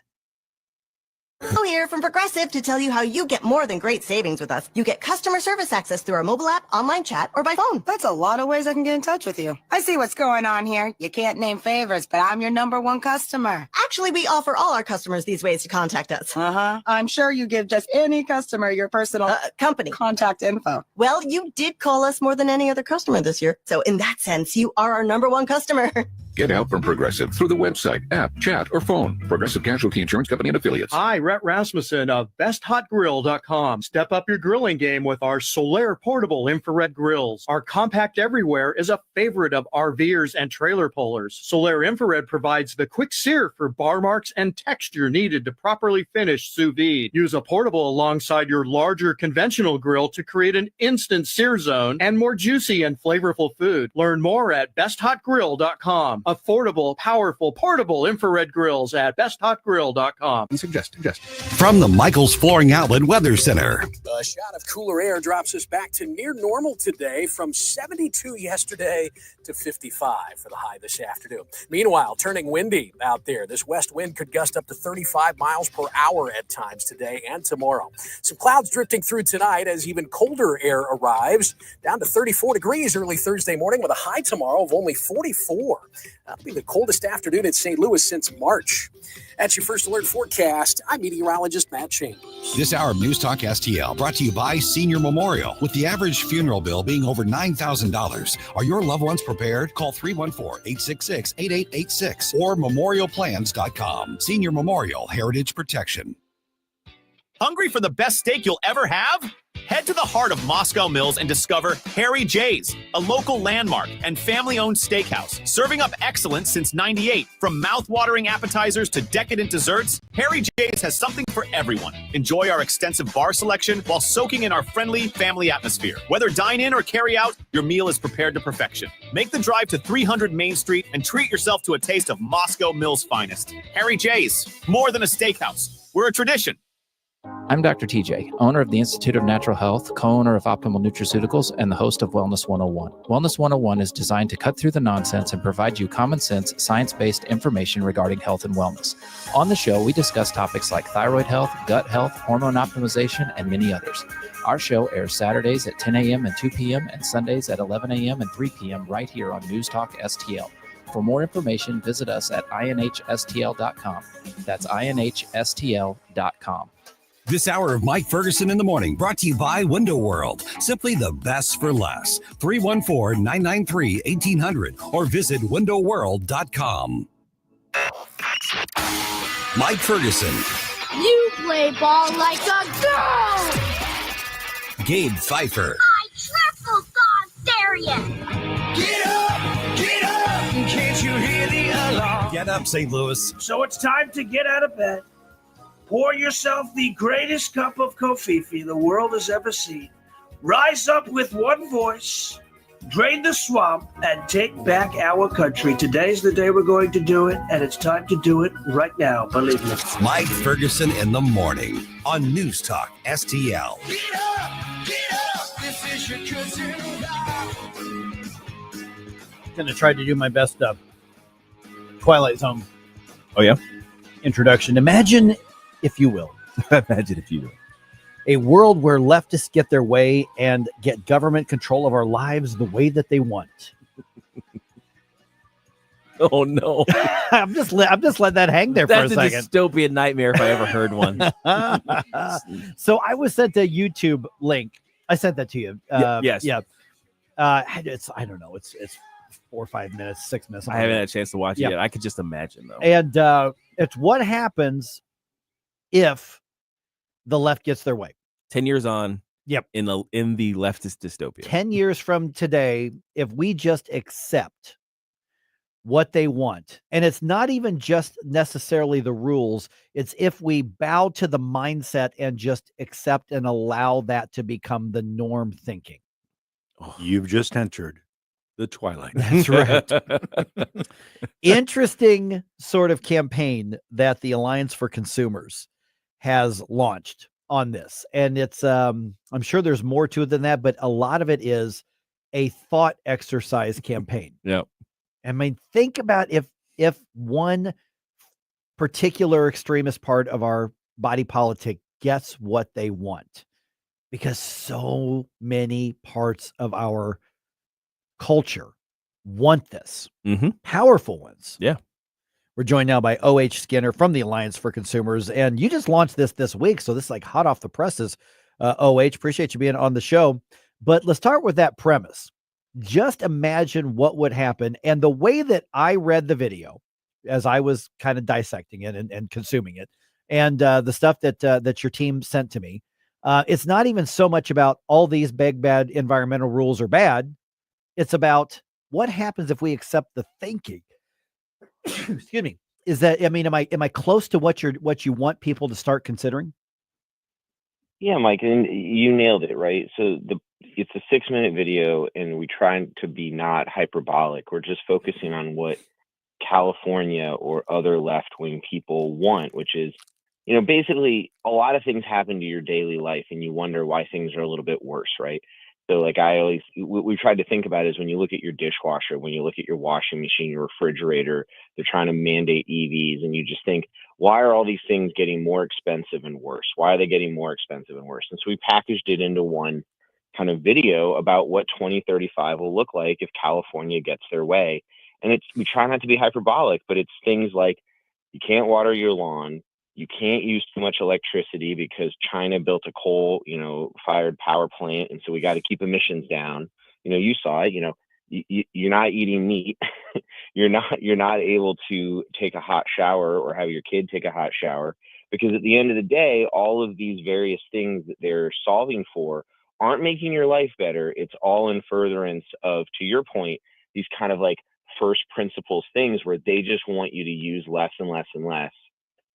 Here from Progressive to tell you how you get more than great savings with us. You get customer service access through our mobile app, online chat, or by phone. That's a lot of ways I can get in touch with you. I see what's going on here. You can't name favorites, but I'm your #1 customer. Actually, we offer all our customers these ways to contact us. I'm sure you give just any customer your personal company contact info. Well, you did call us more than any other customer this year. So in that sense, you are our #1 customer. Get help from Progressive through the website, app, chat, or phone. Progressive Casualty Insurance Company and Affiliates. Hi, Rhett Rasmussen of BestHotGrill.com. Step up your grilling game with our Solaire portable infrared grills. Our compact everywhere is a favorite of RVers and trailer pullers. Solaire infrared provides the quick sear for bar marks and texture needed to properly finish sous vide. Use a portable alongside your larger conventional grill to create an instant sear zone and more juicy and flavorful food. Learn more at BestHotGrill.com. Affordable, powerful, portable infrared grills at BestHotGrill.com. Suggest. From the Michaels Flooring Outlet Weather Center. A shot of cooler air drops us back to near normal today, from 72 yesterday to 55 for the high this afternoon. Meanwhile, turning windy out there. This west wind could gust up to 35 miles per hour at times today and tomorrow. Some clouds drifting through tonight as even colder air arrives, down to 34 degrees early Thursday morning with a high tomorrow of only 44. That'll be the coldest afternoon in St. Louis since March. That's your first alert forecast. I'm meteorologist Matt Chambers. This hour of News Talk STL brought to you by Senior Memorial. With the average funeral bill being over $9,000, are your loved ones prepared? Call 314-866-8886 or memorialplans.com. Senior Memorial Heritage Protection. Hungry for the best steak you'll ever have? Head to the heart of Moscow Mills and discover Harry J's, a local landmark and family-owned steakhouse, serving up excellence since '98. From mouth-watering appetizers to decadent desserts, Harry J's has something for everyone. Enjoy our extensive bar selection while soaking in our friendly family atmosphere. Whether dine-in or carry-out, your meal is prepared to perfection. Make the drive to 300 Main Street and treat yourself to a taste of Moscow Mills' finest. Harry J's, more than a steakhouse. We're a tradition. I'm Dr. TJ, owner of the Institute of Natural Health, co-owner of Optimal Nutraceuticals, and the host of Wellness 101. Wellness 101 is designed to cut through the nonsense and provide you common sense, science-based information regarding health and wellness. On the show, we discuss topics like thyroid health, gut health, hormone optimization, and many others. Our show airs Saturdays at 10 a.m. and 2 p.m. and Sundays at 11 a.m. and 3 p.m. right here on News Talk STL. For more information, visit us at inhstl.com. That's inhstl.com. This hour of Mike Ferguson in the Morning brought to you by Window World. Simply the best for less. 314-993-1800 or visit windowworld.com. Mike Ferguson. You play ball like a girl. Gabe Pfeiffer. I triple dog dare you. Get up! Can't you hear the alarm? Get up, St. Louis. So it's time to get out of bed. Pour yourself the greatest cup of Kofifi the world has ever seen. Rise up with one voice, drain the swamp, and take back our country. Today's the day we're going to do it, and it's time to do it right now, believe me. Mike Ferguson in the Morning on News Talk STL. Get up, this is your cousin. I'm going to try to do my best Twilight Zone. Oh, yeah? Introduction. Imagine, if you will. Imagine if you will. A world where leftists get their way and get government control of our lives the way that they want. Oh no! I'm just letting that hang there for a second. That's a dystopian nightmare if I ever heard one. So I was sent a YouTube link. I sent that to you. Yes. Yeah. It's I don't know. It's 4 or 5 minutes, 6 minutes. I haven't had a chance to watch it Yeah. yet. I could just imagine though. And it's what happens if the left gets their way. 10 years on. Yep. In the leftist dystopia. 10 years from today, if we just accept what they want, and it's not even just necessarily the rules, it's if we bow to the mindset and just accept and allow that to become the norm thinking. You've just entered the twilight. That's right. Interesting sort of campaign that the Alliance for Consumers has launched on this. And it's I'm sure there's more to it than that, but a lot of it is a thought exercise campaign. Yeah. I mean, think about if one particular extremist part of our body politic gets what they want, because so many parts of our culture want this. Powerful ones. Yeah. We're joined now by O.H. Skinner from the Alliance for Consumers, and you just launched this week, so this is like hot off the presses. O.H., appreciate you being on the show. But let's start with that premise. Just imagine what would happen, and the way that I read the video as I was kind of dissecting it and consuming it, and the stuff that your team sent to me, it's not even so much about all these big, bad environmental rules are bad. It's about what happens if we accept the thinking. Excuse me. Is that, I mean, am I close to what you want people to start considering? Yeah, Mike, and you nailed it, right? So it's a 6-minute video, and we try to be not hyperbolic. We're just focusing on what California or other left-wing people want, which is, basically a lot of things happen to your daily life, and you wonder why things are a little bit worse, right? So like what we tried to think about is when you look at your dishwasher, when you look at your washing machine, your refrigerator, they're trying to mandate EVs, and you just think, why are all these things getting more expensive and worse? Why are they getting more expensive and worse? And so we packaged it into one kind of video about what 2035 will look like if California gets their way. And we try not to be hyperbolic, but it's things like you can't water your lawn. You can't use too much electricity because China built a coal, fired power plant. And so we got to keep emissions down. You saw it, you're not eating meat. you're not able to take a hot shower or have your kid take a hot shower, because at the end of the day, all of these various things that they're solving for aren't making your life better. It's all in furtherance of, to your point, these kind of like first principles things where they just want you to use less and less and less.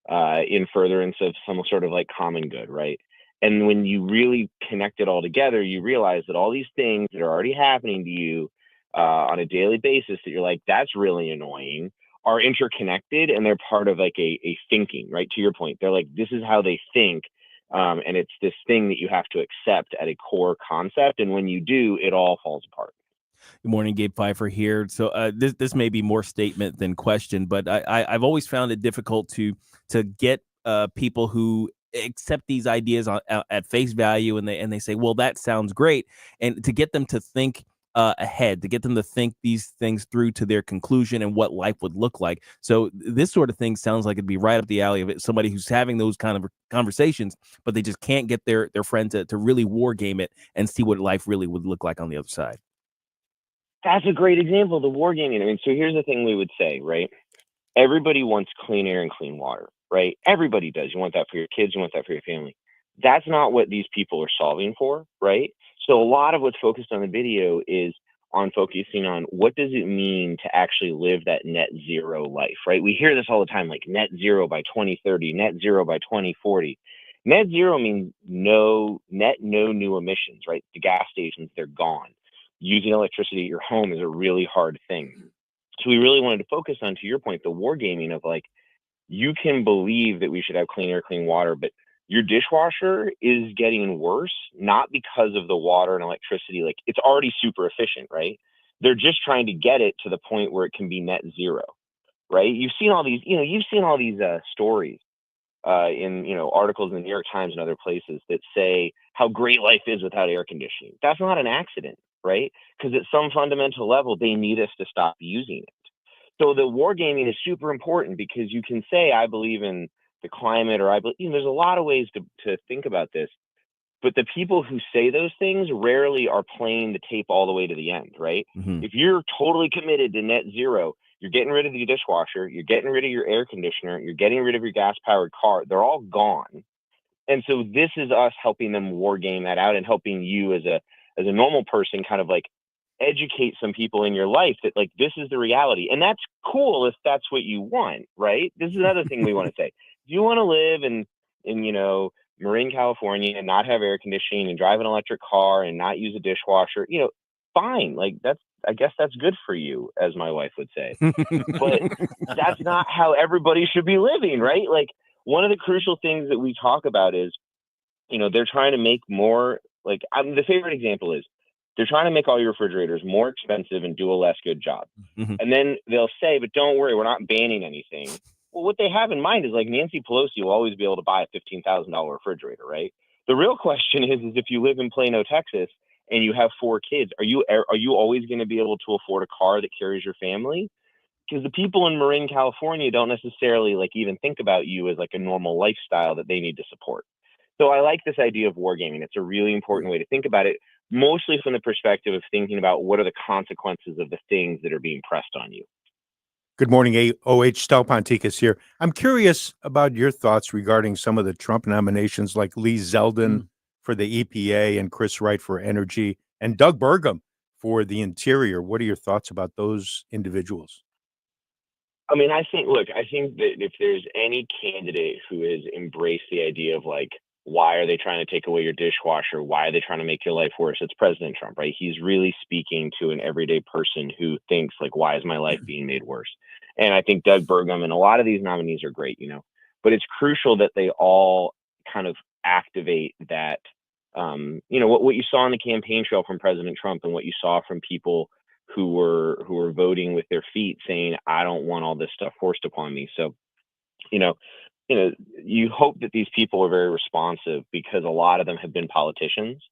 In furtherance of some sort of like common good, right? And when you really connect it all together, you realize that all these things that are already happening to you on a daily basis that you're like, that's really annoying, are interconnected, and they're part of like a thinking, right? To your point, they're like, this is how they think. And it's this thing that you have to accept at a core concept. And when you do, it all falls apart. Good morning, Gabe Pfeiffer here. So this may be more statement than question, but I've always found it difficult to get people who accept these ideas at face value, and they say, well, that sounds great, and to get them to think ahead, to get them to think these things through to their conclusion and what life would look like. So this sort of thing sounds like it'd be right up the alley of it. Somebody who's having those kind of conversations, but they just can't get their friend to really war game it and see what life really would look like on the other side. That's a great example of the wargaming. I mean, so here's the thing we would say, right? Everybody wants clean air and clean water, right? Everybody does. You want that for your kids. You want that for your family. That's not what these people are solving for, right? So a lot of what's focused on the video is on focusing on what does it mean to actually live that net zero life, right? We hear this all the time, like net zero by 2030, net zero by 2040. Net zero means no new emissions, right? The gas stations, they're gone. Using electricity at your home is a really hard thing. So we really wanted to focus on, to your point, the wargaming of like, you can believe that we should have clean air, clean water, but your dishwasher is getting worse, not because of the water and electricity. Like, it's already super efficient, right? They're just trying to get it to the point where it can be net zero, right? You've seen all these, stories in, articles in the New York Times and other places that say how great life is without air conditioning. That's not an accident, right? Because at some fundamental level, they need us to stop using it. So the wargaming is super important, because you can say, I believe in the climate, or I believe, there's a lot of ways to think about this. But the people who say those things rarely are playing the tape all the way to the end, right? Mhm. If you're totally committed to net zero, you're getting rid of your dishwasher, you're getting rid of your air conditioner, you're getting rid of your gas-powered car. They're all gone. And so this is us helping them war game that out and helping you as a normal person kind of like educate some people in your life that like this is the reality. And that's cool if that's what you want, right? This is another thing we want to say. If you want to live in you know, Marin, California and not have air conditioning and drive an electric car and not use a dishwasher, you know, fine. Like I guess that's good for you, as my wife would say. But that's not how everybody should be living, right? Like one of the crucial things that we talk about is, you know, they're trying to make more like the favorite example is they're trying to make all your refrigerators more expensive and do a less good job. Mhm. And then they'll say, but don't worry, we're not banning anything. Well, what they have in mind is like Nancy Pelosi will always be able to buy a $15,000 refrigerator, right? The real question is if you live in Plano, Texas, and you have 4 kids, are you always going to be able to afford a car that carries your family? Because the people in Marin, California don't necessarily like even think about you as like a normal lifestyle that they need to support. So I like this idea of wargaming. It's a really important way to think about it, mostly from the perspective of thinking about what are the consequences of the things that are being pressed on you. Good morning, AOH. Stel Ponticus here. I'm curious about your thoughts regarding some of the Trump nominations like Lee Zeldin for the EPA and Chris Wright for energy and Doug Burgum for the interior. What are your thoughts about those individuals? I mean, I think that if there's any candidate who has embraced the idea of like, why are they trying to take away your dishwasher? Why are they trying to make your life worse? It's President Trump, right? He's really speaking to an everyday person who thinks like, why is my life being made worse? And I think Doug Burgum and a lot of these nominees are great, you know, but it's crucial that they all kind of activate that, you know, what you saw on the campaign trail from President Trump and what you saw from people who were voting with their feet saying, I don't want all this stuff forced upon me. So, you know, you hope that these people are very responsive because a lot of them have been politicians.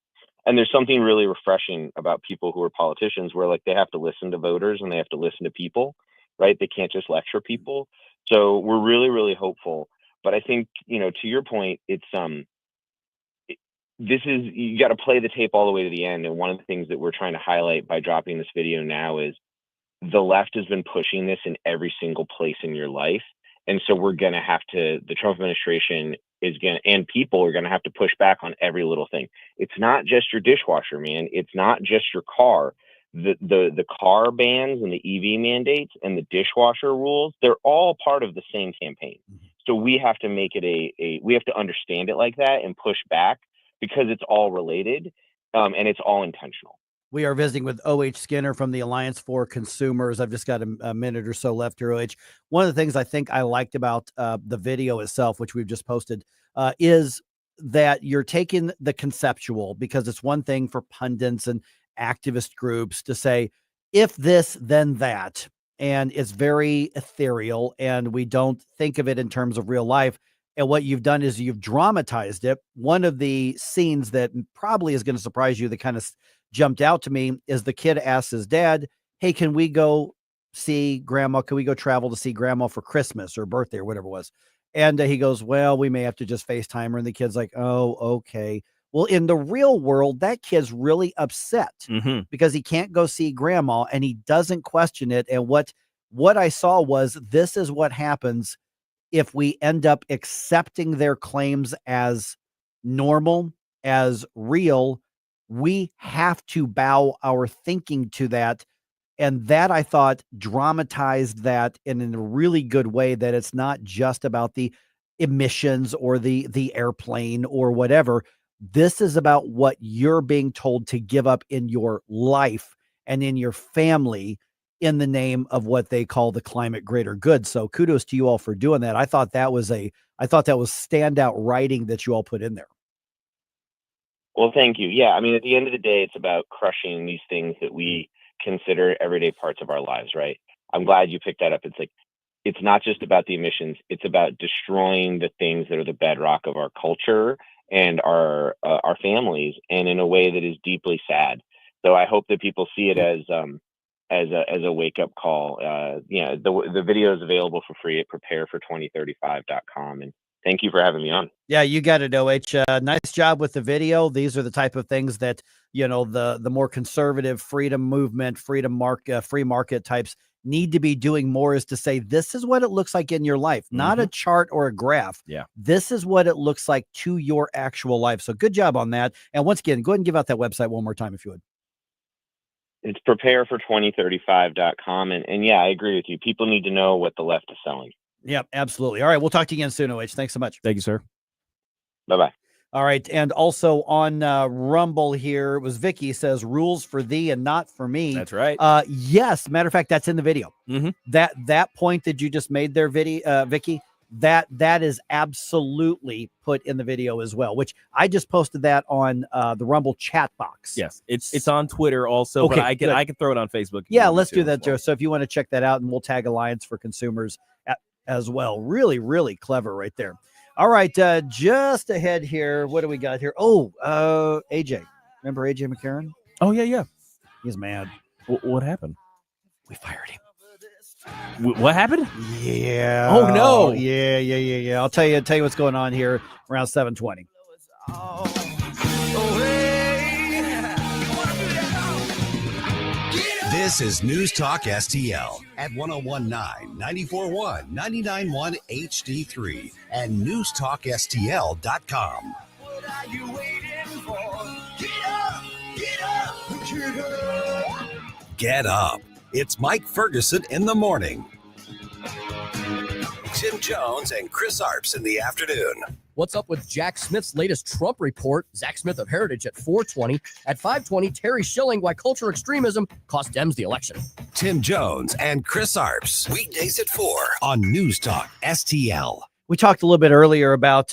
And there's something really refreshing about people who are politicians where like they have to listen to voters and they have to listen to people, right? They can't just lecture people. So we're really, really hopeful. But I think, you know, to your point, it's this is, you got to play the tape all the way to the end. And one of the things that we're trying to highlight by dropping this video now is the left has been pushing this in every single place in your life. And so we're going to have to, the Trump administration is going to, and people are going to have to push back on every little thing. It's not just your dishwasher, man. It's not just your car. The car bans and the EV mandates and the dishwasher rules, they're all part of the same campaign. So we have to make it we have to understand it like that and push back because it's all related and it's all intentional. We are visiting with O.H. Skinner from the Alliance for Consumers. I've just got a minute or so left here, O.H. One of the things I think I liked about the video itself, which we've just posted, is that you're taking the conceptual, because it's one thing for pundits and activist groups to say, if this, then that. And it's very ethereal, and we don't think of it in terms of real life. And what you've done is you've dramatized it. One of the scenes that probably is going to surprise you that kind of jumped out to me is the kid asks his dad, hey, can we go see grandma? Can we go travel to see grandma for Christmas or birthday or whatever it was? And he goes, well, we may have to just FaceTime her. And the kid's like, oh, okay. Well, in the real world, that kid's really upset because he can't go see grandma and he doesn't question it. And what I saw was this is what happens if we end up accepting their claims as normal, as real. We have to bow our thinking to that. And that, I thought, dramatized that in a really good way, that it's not just about the emissions or the airplane or whatever. This is about what you're being told to give up in your life and in your family in the name of what they call the climate greater good. So kudos to you all for doing that. I thought that was standout writing that you all put in there. Well, thank you. Yeah, I mean, at the end of the day, it's about crushing these things that we consider everyday parts of our lives, right? I'm glad you picked that up. It's like, it's not just about the emissions. It's about destroying the things that are the bedrock of our culture and our families, and in a way that is deeply sad. So I hope that people see it as a wake up call. The video is available for free at preparefor2035.com, and Thank you for having me on. Yeah, you got it, OH. Nice job with the video. These are the type of things that, the more conservative freedom movement, free market types need to be doing more, is to say, this is what it looks like in your life, not a chart or a graph. Yeah. This is what it looks like to your actual life. So good job on that. And once again, go ahead and give out that website one more time, if you would. It's preparefor2035.com. And yeah, I agree with you. People need to know what the left is selling. Yep, absolutely. All right. We'll talk to you again soon, OH. Thanks so much. Thank you, sir. Bye-bye. All right. And also on Rumble here, it was Vicky says, rules for thee and not for me. That's right. Yes. Matter of fact, that's in the video. Mm-hmm. That point that you just made there, Vicky, that is absolutely put in the video as well, which I just posted that on the Rumble chat box. Yes. It's on Twitter also, Okay, but I can throw it on Facebook. Yeah, let's do that, Joe. So if you want to check that out, and we'll tag Alliance for Consumers as well. Really, really clever right there. All right, just ahead here, what do we got here? Oh, AJ. Remember AJ McCarron? Oh, yeah. He's mad. What happened? We fired him. What happened? Yeah. Oh, no. Yeah. I'll tell you what's going on here around 7:20. This is News Talk STL at 1019, 94.1, 99.1 HD3 and newstalkstl.com. What are you waiting for? Get up, get up, get up. Get up. It's Mike Ferguson in the morning. Tim Jones and Chris Arps in the afternoon. What's up with Jack Smith's latest Trump report? Zach Smith of Heritage at 4:20. At 5:20, Terry Schilling, why culture extremism cost Dems the election. Tim Jones and Chris Arps. Weekdays at 4 on News Talk STL. We talked a little bit earlier about,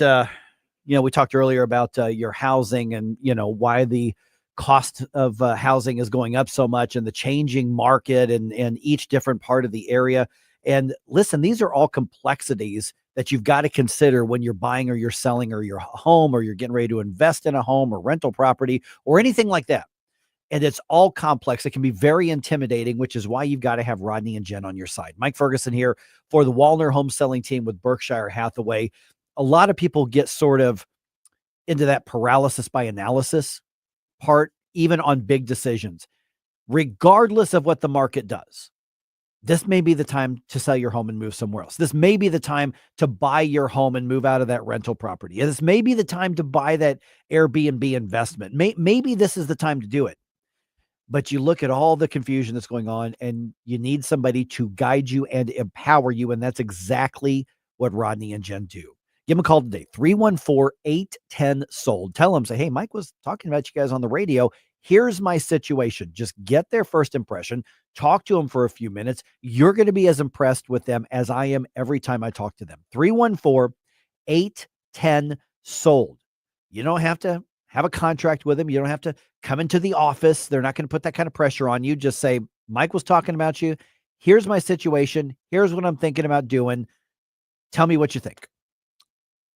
your housing and, why the cost of housing is going up so much and the changing market and each different part of the area. And listen, these are all complexities that you've got to consider when you're buying or you're selling or your home or you're getting ready to invest in a home or rental property or anything like that. And it's all complex. It can be very intimidating, which is why you've got to have Rodney and Jen on your side. Mike Ferguson here for the Wallner home selling team with Berkshire Hathaway. A lot of people get sort of into that paralysis by analysis part, even on big decisions, regardless of what the market does. This may be the time to sell your home and move somewhere else. This may be the time to buy your home and move out of that rental property. This may be the time to buy that Airbnb investment. Maybe this is the time to do it. But you look at all the confusion that's going on and you need somebody to guide you and empower you. And that's exactly what Rodney and Jen do. Give them a call today, 314-810-SOLD. Tell them, say, hey, Mike was talking about you guys on the radio. Here's my situation. Just get their first impression. Talk to them for a few minutes. You're going to be as impressed with them as I am every time I talk to them. 314-810-SOLD. You don't have to have a contract with them. You don't have to come into the office. They're not going to put that kind of pressure on you. Just say, Mike was talking about you. Here's my situation. Here's what I'm thinking about doing. Tell me what you think.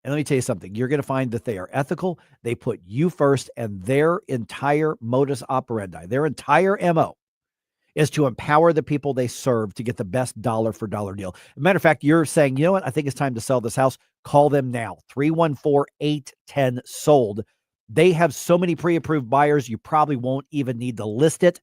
And let me tell you something. You're going to find that they are ethical. They put you first, and their entire modus operandi, their entire MO is to empower the people they serve to get the best dollar for dollar deal. As a matter of fact, you're saying, you know what? I think it's time to sell this house. Call them now. 314-810-SOLD. They have so many pre-approved buyers, you probably won't even need to list it.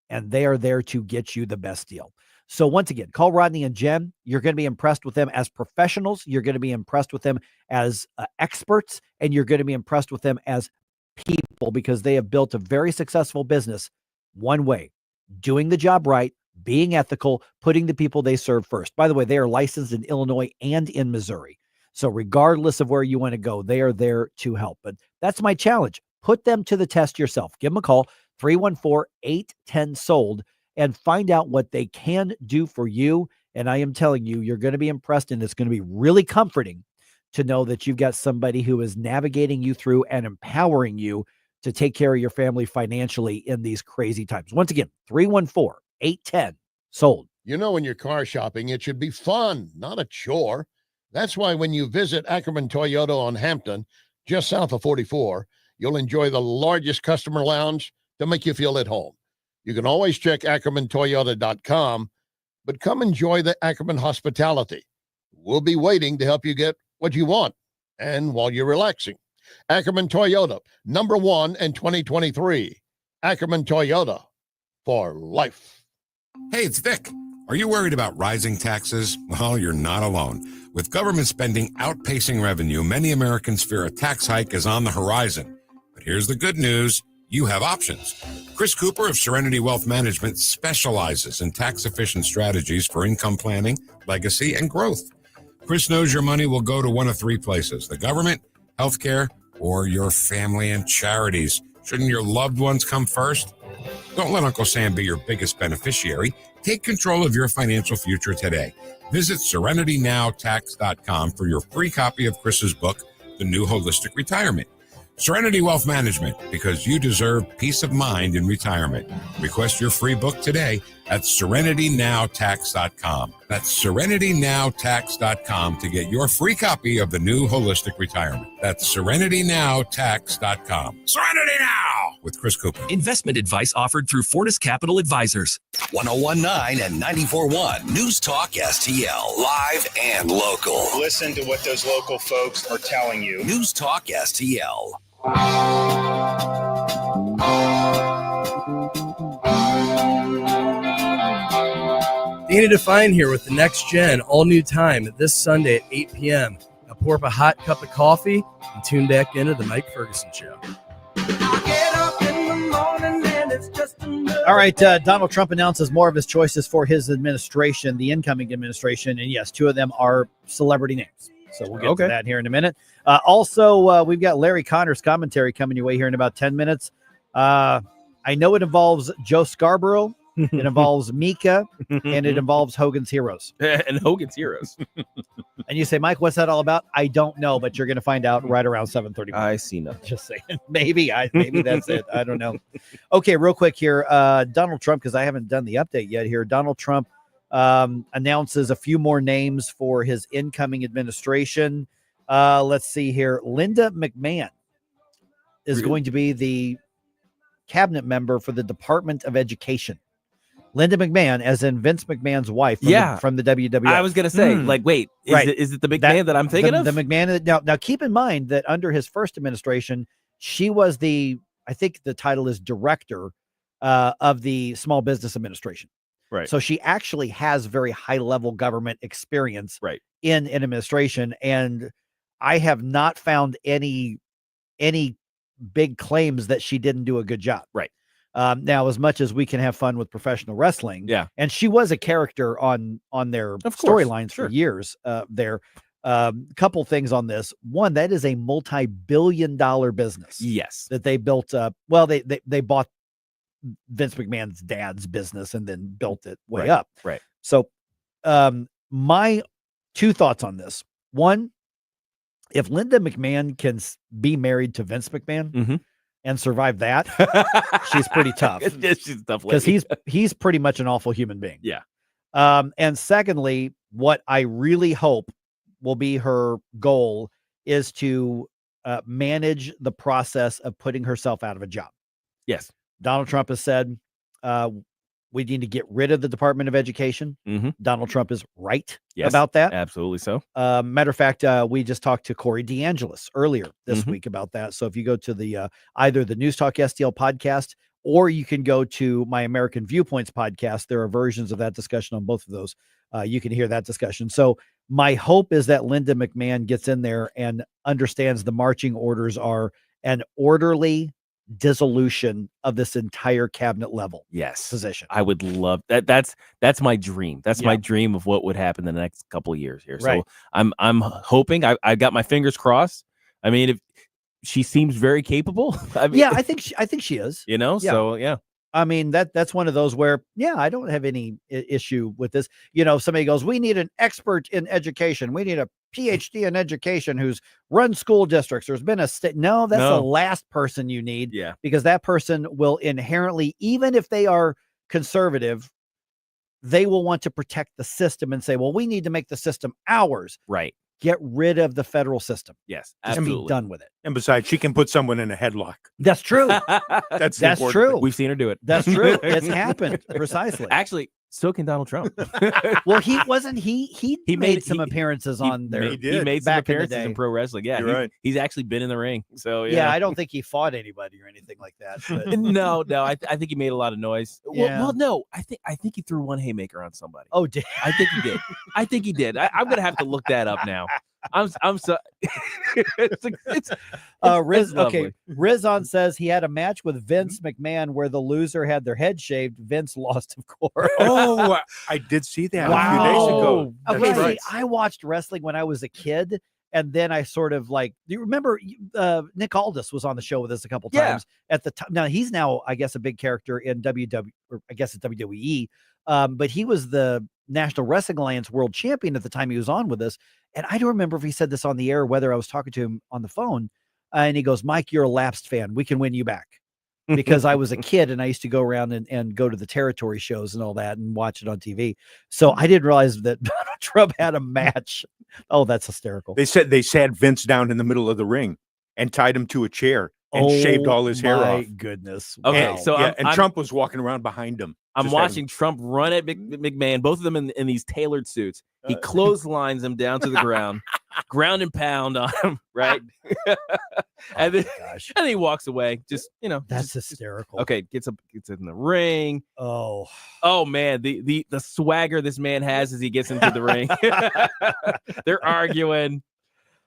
And they are there to get you the best deal. So once again, call Rodney and Jen. You're going to be impressed with them as professionals. You're going to be impressed with them as experts, and you're going to be impressed with them as people because they have built a very successful business one way, doing the job right, being ethical, putting the people they serve first. By the way, they are licensed in Illinois and in Missouri. So regardless of where you want to go, they are there to help. But that's my challenge. Put them to the test yourself. Give them a call, 314-810-SOLD. And find out what they can do for you. And I am telling you, you're going to be impressed, and it's going to be really comforting to know that you've got somebody who is navigating you through and empowering you to take care of your family financially in these crazy times. Once again, 314-810-SOLD. You know, when you're car shopping, it should be fun, not a chore. That's why when you visit Ackerman Toyota on Hampton, just south of 44, you'll enjoy the largest customer lounge to make you feel at home. You can always check AckermanToyota.com, but come enjoy the Ackerman hospitality. We'll be waiting to help you get what you want. and while you're relaxing. Ackerman Toyota, #1 in 2023. Ackerman Toyota, for life. Hey, it's Vic. Are you worried about rising taxes? Well, you're not alone. With government spending outpacing revenue, many Americans fear a tax hike is on the horizon. But here's the good news. You have options. Chris Cooper of Serenity Wealth Management specializes in tax-efficient strategies for income planning, legacy, and growth. Chris knows your money will go to one of three places: the government, healthcare, or your family and charities. Shouldn't your loved ones come first? Don't let Uncle Sam be your biggest beneficiary. Take control of your financial future today. Visit serenitynowtax.com for your free copy of Chris's book, The New Holistic Retirement. Serenity Wealth Management, because you deserve peace of mind in retirement. Request your free book today at serenitynowtax.com. That's serenitynowtax.com to get your free copy of The New Holistic Retirement. That's serenitynowtax.com. Serenity Now with Chris Cooper. Investment advice offered through Fortis Capital Advisors. 1019 and 94.1 News Talk STL, live and local. Listen to what those local folks are telling you. News Talk STL. Danny Define here with the Next Gen, all new time this Sunday at 8 p.m. Now pour up a hot cup of coffee and tune back into the Mike Ferguson Show. All right, Donald Trump announces more of his choices for his administration, the incoming administration, and yes, two of them are celebrity names. So we'll get to that here in a minute. Also, we've got Larry Connor's commentary coming your way here in about 10 minutes. I know it involves Joe Scarborough, it involves Mika, and it involves Hogan's Heroes. And Hogan's Heroes. And you say, Mike, what's that all about? I don't know, but you're going to find out right around 7:30. I see nothing. Just saying. Maybe that's it. I don't know. Okay, real quick here. Donald Trump, because I haven't done the update yet here. Donald Trump announces a few more names for his incoming administration. Let's see here. Linda McMahon is going to be the cabinet member for the Department of Education. Linda McMahon, as in Vince McMahon's wife from the WWF. I was going to say, wait, is it the McMahon that I'm thinking of? The McMahon. Now, keep in mind that under his first administration, she was I think the title is director of the Small Business Administration. Right. So she actually has very high level government experience in administration. And I have not found any big claims that she didn't do a good job. Right. Now, as much as we can have fun with professional wrestling, and she was a character on their storylines for years there. Couple things on this. One, that is a multi-billion-dollar business. Yes. That they built up. Well, they bought Vince McMahon's dad's business and then built it way up. Right. So my two thoughts on this. One, if Linda McMahon can be married to Vince McMahon and survive that, she's pretty tough. She's a tough because lady. he's pretty much an awful human being. Yeah. And secondly, what I really hope will be her goal is to manage the process of putting herself out of a job. Yes. Donald Trump has said we need to get rid of the Department of Education. Donald Trump is right about that. Absolutely so. Matter of fact, we just talked to Corey DeAngelis earlier this week about that. So if you go to the either the News Talk STL podcast, or you can go to my American Viewpoints podcast, there are versions of that discussion on both of those. You can hear that discussion. So my hope is that Linda McMahon gets in there and understands the marching orders are an orderly dissolution of this entire cabinet level position. I would love that. That's my dream. That's my dream of what would happen in the next couple of years here. Right. So I'm hoping. I got my fingers crossed. I mean, if she seems very capable. I mean, I think she is. You know, so yeah. I mean, that's one of those where, I don't have any issue with this. You know, somebody goes, we need an expert in education. We need a PhD in education who's run school districts. There's been a state. No, that's the last person you need. Yeah. Because that person will inherently, even if they are conservative, they will want to protect the system and say, well, we need to make the system ours. Right. Get rid of the federal system. Yes, Just absolutely. be done with it. And besides, she can put someone in a headlock. That's true. That's true. We've seen her do it. That's true. It's happened. Precisely. Actually, So can Donald Trump. Well, he made some appearances on there. He made some back in the appearances in day. pro wrestling. Yeah, You're right. He's actually been in the ring. So Yeah, I don't think he fought anybody or anything like that. But no. I think he made a lot of noise. Yeah. Well, no, I think he threw one haymaker on somebody. Oh, did I think he did. I'm gonna have to look that up now. I'm so. Riz, lovely. okay. Rizon says he had a match with Vince McMahon where the loser had their head shaved. Vince lost, of course. Oh, I did see that a few days ago. That's Okay, right. see, I watched wrestling when I was a kid, and then I sort of like. Do you remember Nick Aldis was on the show with us a couple times at the time? Now he's I guess, a big character in or I guess it's WWE. But he was the National Wrestling Alliance World Champion at the time he was on with us. And I don't remember if he said this on the air or whether I was talking to him on the phone. And he goes, Mike, you're a lapsed fan. We can win you back. Because I was a kid and I used to go around and go to the territory shows and all that and watch it on TV. So I didn't realize that Donald Trump had a match. Oh, that's hysterical. They said they sat Vince down in the middle of the ring and tied him to a chair and shaved all his hair off. My goodness. Okay, Wow. so Yeah, I'm Trump was walking around behind him. I'm just watching Trump run at McMahon, both of them in these tailored suits. He clotheslines him down to the ground, ground and pound on him, right? and then he walks away. Just that's hysterical. Okay, gets in the ring. Oh man, the swagger this man has as he gets into the ring. They're arguing.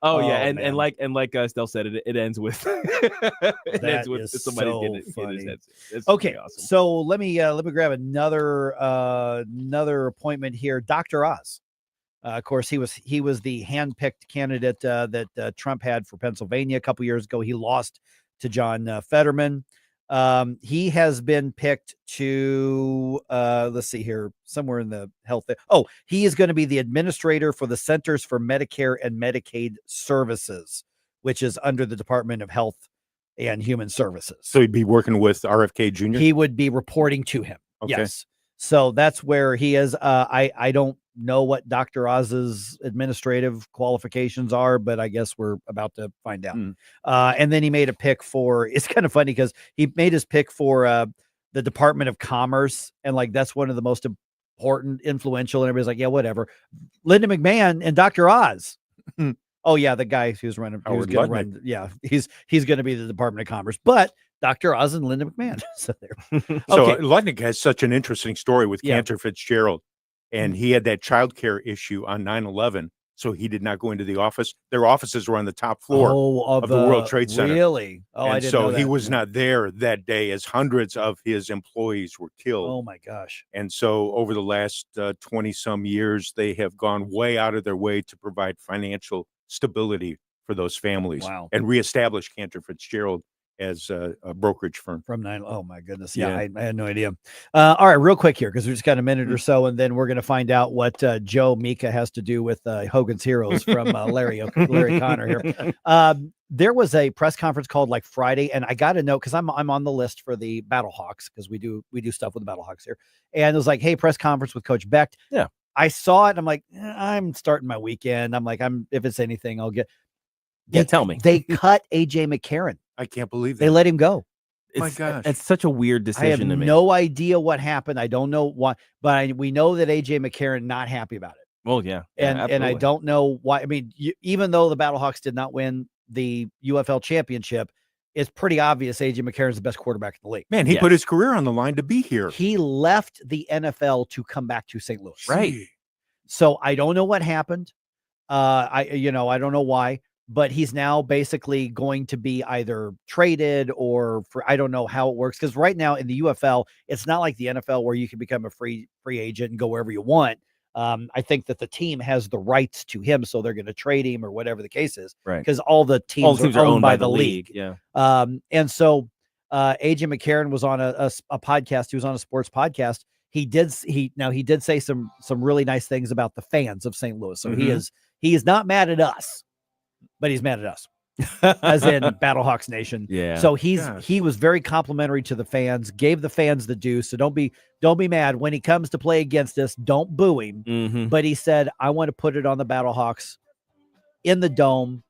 Oh yeah, and like Estelle said, it ends with ends with somebody so getting funny. his head. It's Okay, pretty awesome. so let me grab another appointment here. Dr. Oz. Of course, he was the handpicked candidate that Trump had for Pennsylvania a couple years ago. He lost to John Fetterman. He has been picked to let's see here, somewhere in the health. He is going to be the administrator for the Centers for Medicare and Medicaid Services, which is under the Department of Health and Human Services. So he'd be working with RFK Jr.? He would be reporting to him. Okay. Yes. So that's where he is. I don't know what Dr. Oz's administrative qualifications are, but I guess we're about to find out. And then he made a pick for, it's kind of funny because he made his pick for the Department of Commerce. And like, that's one of the most important, influential, and everybody's like, yeah, whatever. Linda McMahon and Dr. Oz. Oh yeah. The guy who's running, who's going to run. Yeah. He's going to be the Department of Commerce, but Dr. Oz and Linda McMahon. So there. So Okay. Lutnick has such an interesting story with Cantor Fitzgerald, and he had that child care issue on 9/11, so he did not go into the office. Their offices were on the top floor of the World Trade Center. Really? Oh, and I didn't so know that. he was not there that day as hundreds of his employees were killed. Oh my gosh. And so over the last 20 some years, they have gone way out of their way to provide financial stability for those families. Wow. And reestablish Cantor Fitzgerald as a brokerage firm. From 9. Oh my goodness. Yeah. I had no idea. All right, real quick here, because we just got a minute or so, and then we're going to find out what Joe Mika has to do with Hogan's Heroes from Larry Connor here. There was a press conference called like Friday, and I got a note because I'm on the list for the Battlehawks, because we do stuff with the Battlehawks here. And it was like, hey, press conference with Coach Beck. Yeah. I saw it. And I'm like, I'm starting my weekend. I'm like, if it's anything, I'll get. Tell me. They cut AJ McCarron. I can't believe that. They let him go. My gosh. It's such a weird I have decision to make. no idea what happened. I don't know why, but we know that AJ McCarron not happy about it. Well, yeah. And I absolutely. don't know why. I mean, even though the Battlehawks did not win the UFL championship, it's pretty obvious AJ McCarron is the best quarterback in the league. Man, he put his career on the line to be here. He left the NFL to come back to St. Louis. Right. So I don't know what happened. I don't know why, but he's now basically going to be either traded or I don't know how it works. Because right now in the UFL, it's not like the NFL where you can become a free agent and go wherever you want. I think that the team has the rights to him, so they're going to trade him or whatever the case is. Right. Because all the teams are owned by the league. Yeah. And so AJ McCarron was on a podcast. He was on a sports podcast. He did say some really nice things about the fans of St. Louis. So he is not mad at us, but he's mad at us, as in Battlehawks Nation. Yeah. So he was very complimentary to the fans, gave the fans the due. So don't be mad when he comes to play against us. Don't boo him. Mm-hmm. But he said, I want to put it on the Battlehawks in the dome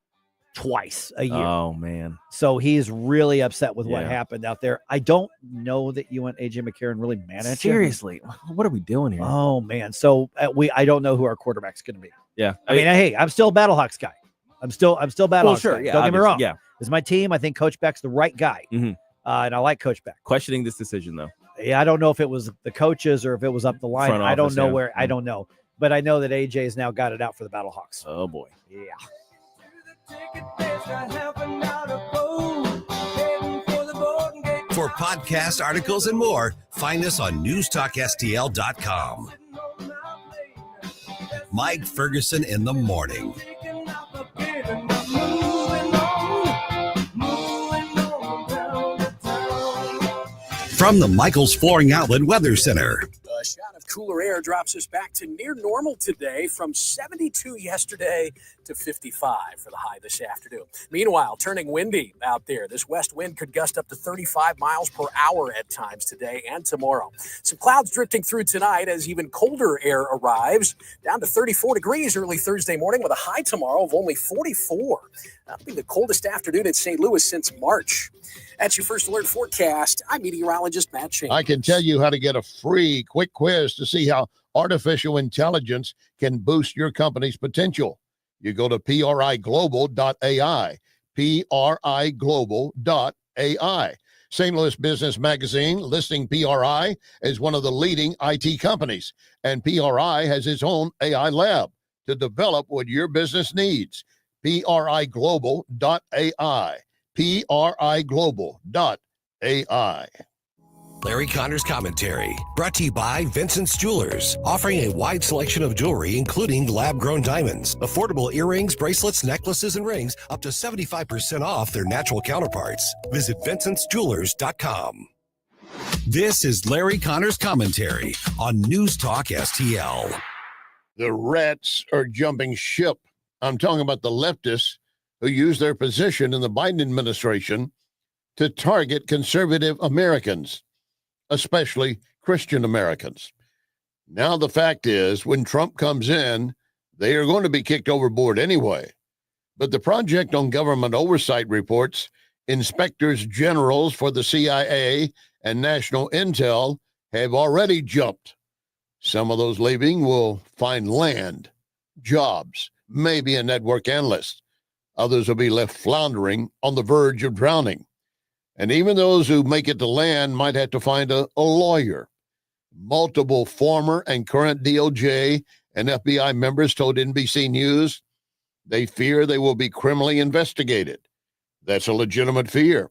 twice a year. Oh man. So he's really upset with what Yeah. happened out there. I don't know that you and AJ McCarron really manage him. Seriously, what are we doing here? Oh man. So I don't know who our quarterback's going to be. Yeah. I mean, hey, I'm still a Battlehawks guy. I'm still Battlehawks Well, sure, guy. yeah, Don't get me obviously, wrong. yeah. It's my team. I think Coach Beck's the right guy. Mhm. And I like Coach Beck. Questioning this decision though. Yeah, I don't know if it was the coaches or if it was up the line. Front I don't office, know yeah. where. I don't know. But I know that AJ's now got it out for the Battlehawks. Oh boy. Yeah. For podcast articles and more, find us on newstalkstl.com. Mike Ferguson in the morning. From the Michael's Flooring Outlet Weather Center. A shot of cooler air drops us back to near normal today, from 72 yesterday to 55 for the high this afternoon. Meanwhile, turning windy out there. This west wind could gust up to 35 miles per hour at times today and tomorrow. Some clouds drifting through tonight as even colder air arrives, down to 34 degrees early Thursday morning with a high tomorrow of only 44. That'll be the coldest afternoon in St. Louis since March. That's your first alert forecast. I'm meteorologist Matt Shane. I can tell you how to get a free quick quiz to see how artificial intelligence can boost your company's potential. You go to priglobal.ai, priglobal.ai. St. Louis Business Magazine listing PRI as one of the leading IT companies, and PRI has its own AI lab to develop what your business needs. priglobal.ai, priglobal.ai. Larry Connor's Commentary, brought to you by Vincent's Jewelers, offering a wide selection of jewelry, including lab-grown diamonds, affordable earrings, bracelets, necklaces, and rings, up to 75% off their natural counterparts. Visit vincentsjewelers.com. This is Larry Connor's Commentary on News Talk STL. The rats are jumping ship. I'm talking about the leftists who use their position in the Biden administration to target conservative Americans, especially Christian Americans. Now, the fact is, when Trump comes in, they are going to be kicked overboard anyway. But the Project on Government Oversight reports inspectors generals for the CIA and National Intel have already jumped. Some of those leaving will find land, jobs, maybe a network analyst. Others will be left floundering on the verge of drowning. And even those who make it to land might have to find a lawyer. Multiple former and current DOJ and FBI members told NBC News they fear they will be criminally investigated. That's a legitimate fear.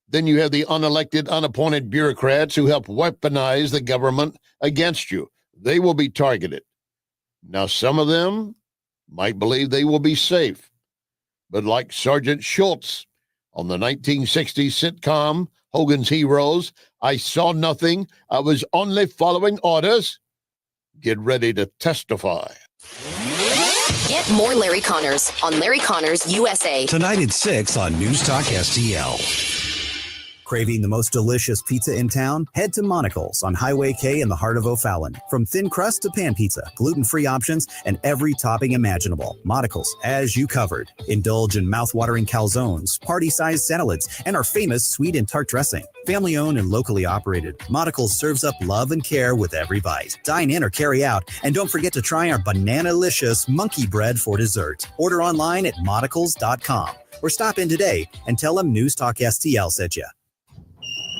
Then you have the unelected, unappointed bureaucrats who help weaponize the government against you. They will be targeted. Now, some of them might believe they will be safe. But like Sergeant Schultz on the 1960s sitcom Hogan's Heroes, I saw nothing. I was only following orders. Get ready to testify. Get more Larry Connors on Larry Connors USA. Tonight at 6 on News Talk STL. Craving the most delicious pizza in town? Head to Monocle's on Highway K in the heart of O'Fallon. From thin crust to pan pizza, gluten-free options, and every topping imaginable. Monocle's, as you covered. Indulge in mouth-watering calzones, party-sized salads, and our famous sweet and tart dressing. Family-owned and locally operated, Monocle's serves up love and care with every bite. Dine in or carry out, and don't forget to try our banana-licious monkey bread for dessert. Order online at monocles.com or stop in today and tell them News Talk STL sent you.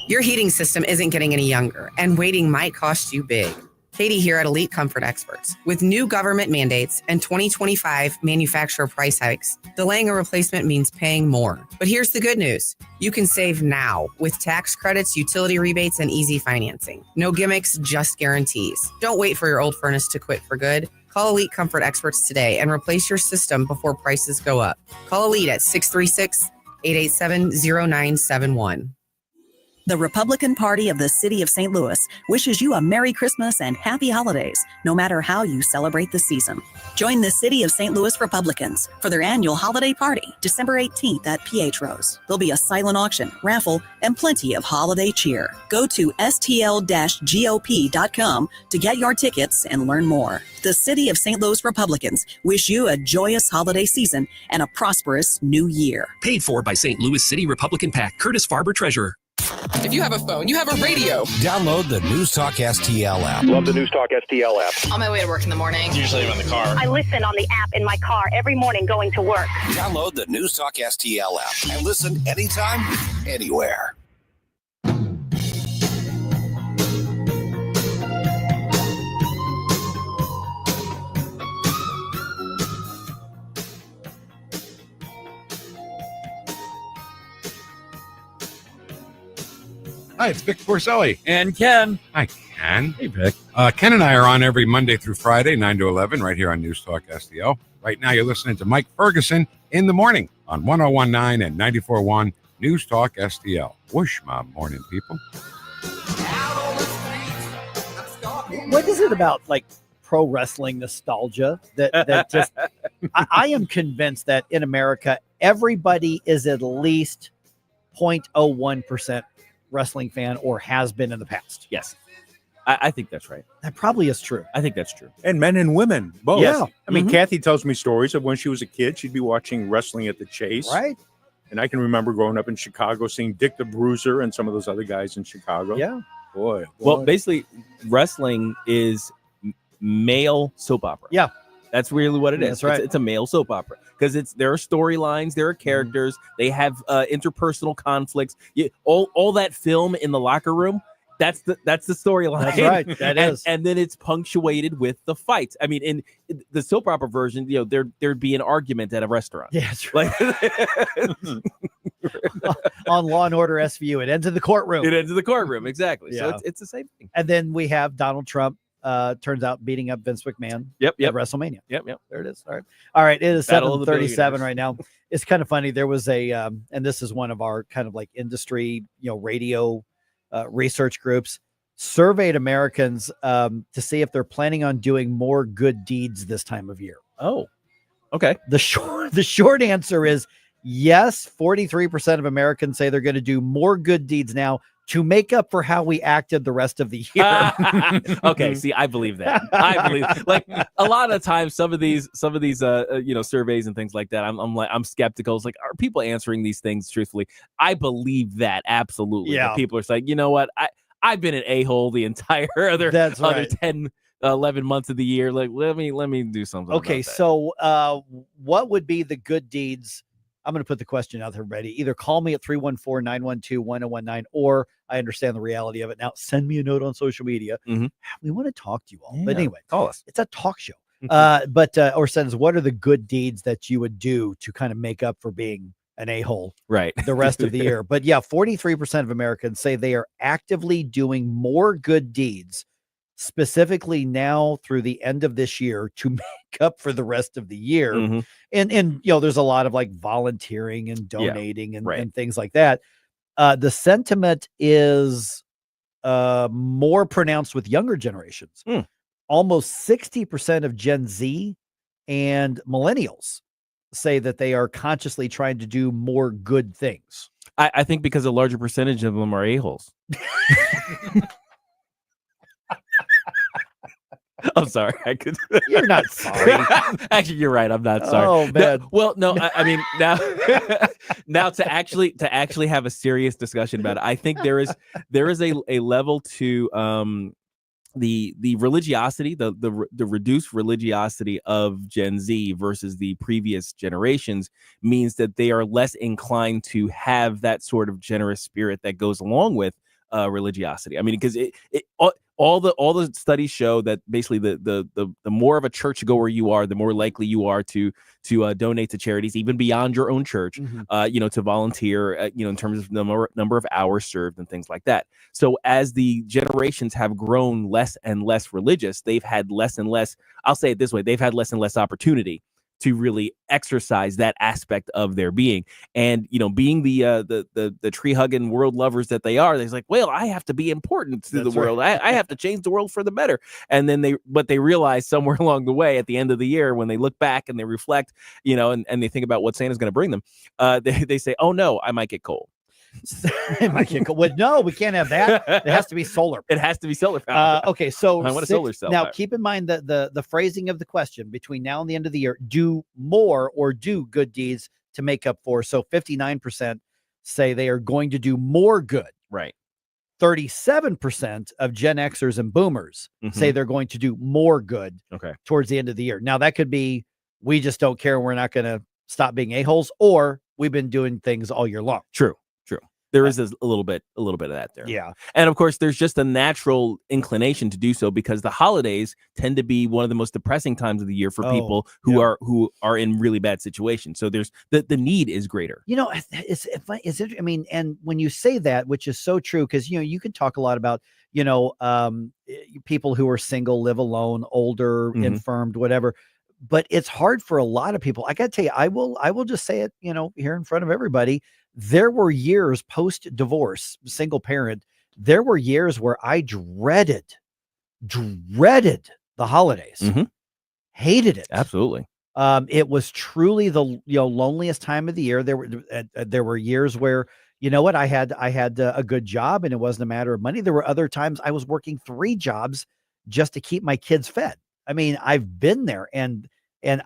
Your heating system isn't getting any younger, and waiting might cost you big. Katie here at Elite Comfort Experts. With new government mandates and 2025 manufacturer price hikes, delaying a replacement means paying more. But here's the good news. You can save now with tax credits, utility rebates, and easy financing. No gimmicks, just guarantees. Don't wait for your old furnace to quit for good. Call Elite Comfort Experts today and replace your system before prices go up. Call Elite at 636-887-0971. The Republican Party of the City of St. Louis wishes you a Merry Christmas and Happy Holidays, no matter how you celebrate the season. Join the City of St. Louis Republicans for their annual holiday party, December 18th at PH Rose. There'll be a silent auction, raffle, and plenty of holiday cheer. Go to stl-gop.com to get your tickets and learn more. The City of St. Louis Republicans wish you a joyous holiday season and a prosperous new year. Paid for by St. Louis City Republican PAC, Curtis Farber, Treasurer. If you have a phone, you have a radio. Download the News Talk STL app. Love the News Talk STL app. On my way to work in the morning. Usually I'm in the car. I listen on the app in my car every morning going to work. Download the News Talk STL app and listen anytime, anywhere. Hi, it's Vic Porcelli. And Ken. Hi, Ken. Hey, Vic. Ken and I are on every Monday through Friday, 9 to 11, right here on News Talk STL. Right now, you're listening to Mike Ferguson in the morning on 101.9 and 94.1 News Talk STL. Whoosh, my morning people. What is it about, like, pro wrestling nostalgia that just I am convinced that in America, everybody is at least 0.01% wrestling fan or has been in the past. Yes. I think that's right. That probably is true. I think that's true. And men and women, both. Yeah. I mean, Kathy tells me stories of when she was a kid, she'd be watching wrestling at the Chase. Right. And I can remember growing up in Chicago, seeing Dick the Bruiser and some of those other guys in Chicago. Yeah. Boy. Well, basically, wrestling is male soap opera. Yeah. That's really what it is. That's right. It's a male soap opera because there are storylines, there are characters, they have interpersonal conflicts. All that film in the locker room. That's the storyline. That's right. That is. And then it's punctuated with the fights. I mean, in the soap opera version, there'd be an argument at a restaurant. Yeah, that's right. On Law and Order SVU, it ends in the courtroom. It ends in the courtroom, exactly. Yeah. So it's the same thing. And then we have Donald Trump. Turns out beating up Vince McMahon. Yep. At WrestleMania. Yep. There it is. All right. It is Battle of the 7:37 right now. It's kind of funny. There was a, and this is one of our kind of like industry, radio research groups surveyed Americans to see if they're planning on doing more good deeds this time of year. Oh, okay. The short answer is yes. 43% of Americans say they're going to do more good deeds now to make up for how we acted the rest of the year. Okay, see, I believe that. I believe, like, a lot of times, some of these, surveys and things like that. I'm skeptical. It's like, are people answering these things truthfully? I believe that absolutely. Yeah. But people are saying, you know what, I've been an a-hole the entire other 10, 11 months of the year. Like, let me do something. Okay, about that. so what would be the good deeds? I'm going to put the question out there, everybody. Either call me at 314-912-1019, or I understand the reality of it now. Send me a note on social media. Mm-hmm. We want to talk to you all. Yeah, But anyway, call us. It's a talk show. Or send us, what are the good deeds that you would do to kind of make up for being an a-hole right the rest of the year? But yeah, 43% of Americans say they are actively doing more good deeds, specifically now through the end of this year, to make up for the rest of the year. Mm-hmm. And there's a lot of like volunteering and donating and things like that. The sentiment is more pronounced with younger generations. Almost 60% of Gen Z and millennials say that they are consciously trying to do more good things. I think because a larger percentage of them are a-holes. I'm sorry. You're not sorry. Actually, you're right. I'm not sorry. Oh man. No, I mean now to actually have a serious discussion about it. I think there is a level to the religiosity, the reduced religiosity of Gen Z versus the previous generations means that they are less inclined to have that sort of generous spirit that goes along with religiosity. I mean, because all the studies show that basically the more of a churchgoer you are, the more likely you are to donate to charities, even beyond your own church. To volunteer, in terms of number of hours served and things like that. So as the generations have grown less and less religious, they've had less and less. I'll say it this way: they've had less and less opportunity to really exercise that aspect of their being. And, being the tree hugging world lovers that they are, they're like, well, I have to be important to the world. I have to change the world for the better. And then they realize somewhere along the way at the end of the year, when they look back and they reflect, and they think about what Santa's going to bring them, they say, oh no, I might get cold. Well, no, we can't have that. It has to be solar. It has to be solar power. Okay, so I want a solar cell. Now, keep in mind that the phrasing of the question between now and the end of the year: do more or do good deeds to make up for. So 59% say they are going to do more good. Right. 37% of Gen Xers and Boomers say they're going to do more good. Okay. Towards the end of the year. Now that could be we just don't care and we're not going to stop being a-holes, or we've been doing things all year long. True. There is a little bit of that there. Yeah. And of course, there's just a natural inclination to do so because the holidays tend to be one of the most depressing times of the year for people who are in really bad situations. So there's the need is greater. Is it? I mean, and when you say that, which is so true, because you can talk a lot about people who are single, live alone, older, infirmed, whatever. But it's hard for a lot of people. I got to tell you, I will just say it, here in front of everybody. There were years post-divorce, single parent. There were years where I dreaded the holidays. Hated it. Absolutely. It was truly the loneliest time of the year. There were years where I had a good job and it wasn't a matter of money. There were other times I was working 3 jobs just to keep my kids fed. I mean, I've been there and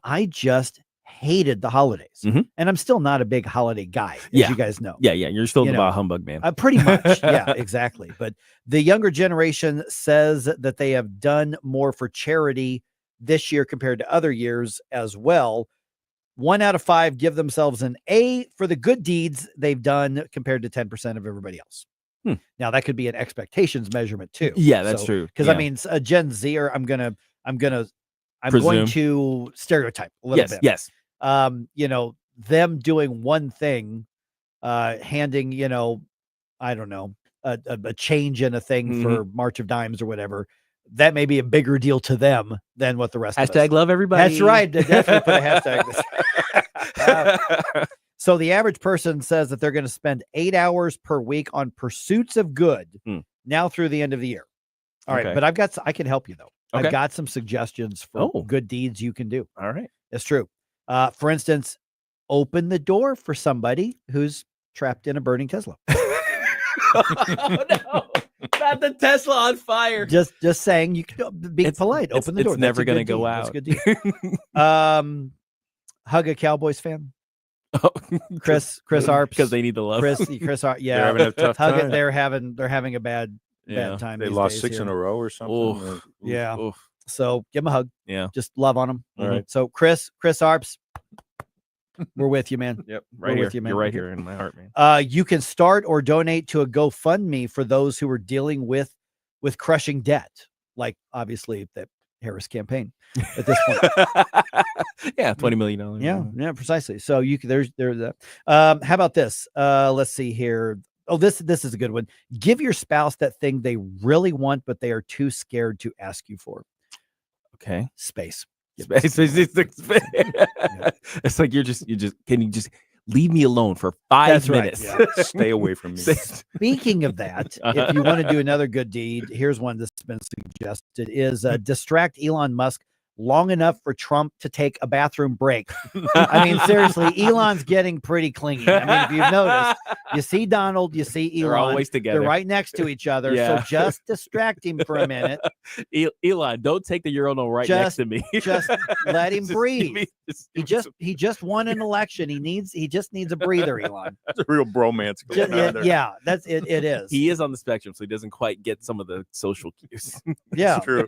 I just hated the holidays. And I'm still not a big holiday guy, as you guys know. Yeah. You're still the bah humbug man. Pretty much. Yeah, exactly. But the younger generation says that they have done more for charity this year compared to other years as well. 1 out of 5 give themselves an A for the good deeds they've done compared to 10% of everybody else. Now that could be an expectations measurement too. Yeah, that's true. Because I mean, a Gen Zer, I'm going to stereotype a little bit. Yes. Them doing one thing, handing, I don't know, a change in a thing for March of Dimes or whatever. That may be a bigger deal to them than what the rest of us. Hashtag love everybody. That's right. Definitely put a hashtag. So the average person says that they're going to spend 8 hours per week on pursuits of good now through the end of the year. All right. But I can help you though. Okay. I've got some suggestions for good deeds you can do. All right. It's true. For instance, open the door for somebody who's trapped in a burning Tesla. Oh no. Not the Tesla on fire. Just saying, you can be polite. Open the door. It's never going to go out. That's a good deal. Hug a Cowboys fan. Chris Arps, because they need the love. Chris Arps, yeah, they're having a tough time. It. They're having a bad time. They lost 6 in a row or something. Yeah. So give them a hug. Yeah. Just love on them. All right. So Chris Arps, we're with you, man. Yep. Right here. With you, man. You're right here in my heart, man. You can start or donate to a GoFundMe for those who are dealing with crushing debt, like obviously the Harris campaign at this point. Yeah, $20 million. Yeah, precisely. So there's that. How about this? Let's see here. Oh, this is a good one. Give your spouse that thing they really want, but they are too scared to ask you for. Okay. Space. It's like you're just can you just leave me alone for 5 minutes? Right. Yeah. Stay away from me. Speaking of that, if you want to do another good deed, here's one that's been suggested: is distract Elon Musk long enough for Trump to take a bathroom break. I mean, seriously, Elon's getting pretty clingy. I mean, if you've noticed, you see Donald, you see Elon. They're always together. They're right next to each other. Yeah. So just distract him for a minute. Elon, don't take the urinal next to me. Just let him breathe. He just won an election. He just needs a breather, Elon. That's a real bromance going on there. Yeah, that's it. It is. He is on the spectrum, so he doesn't quite get some of the social cues. Yeah, it's true.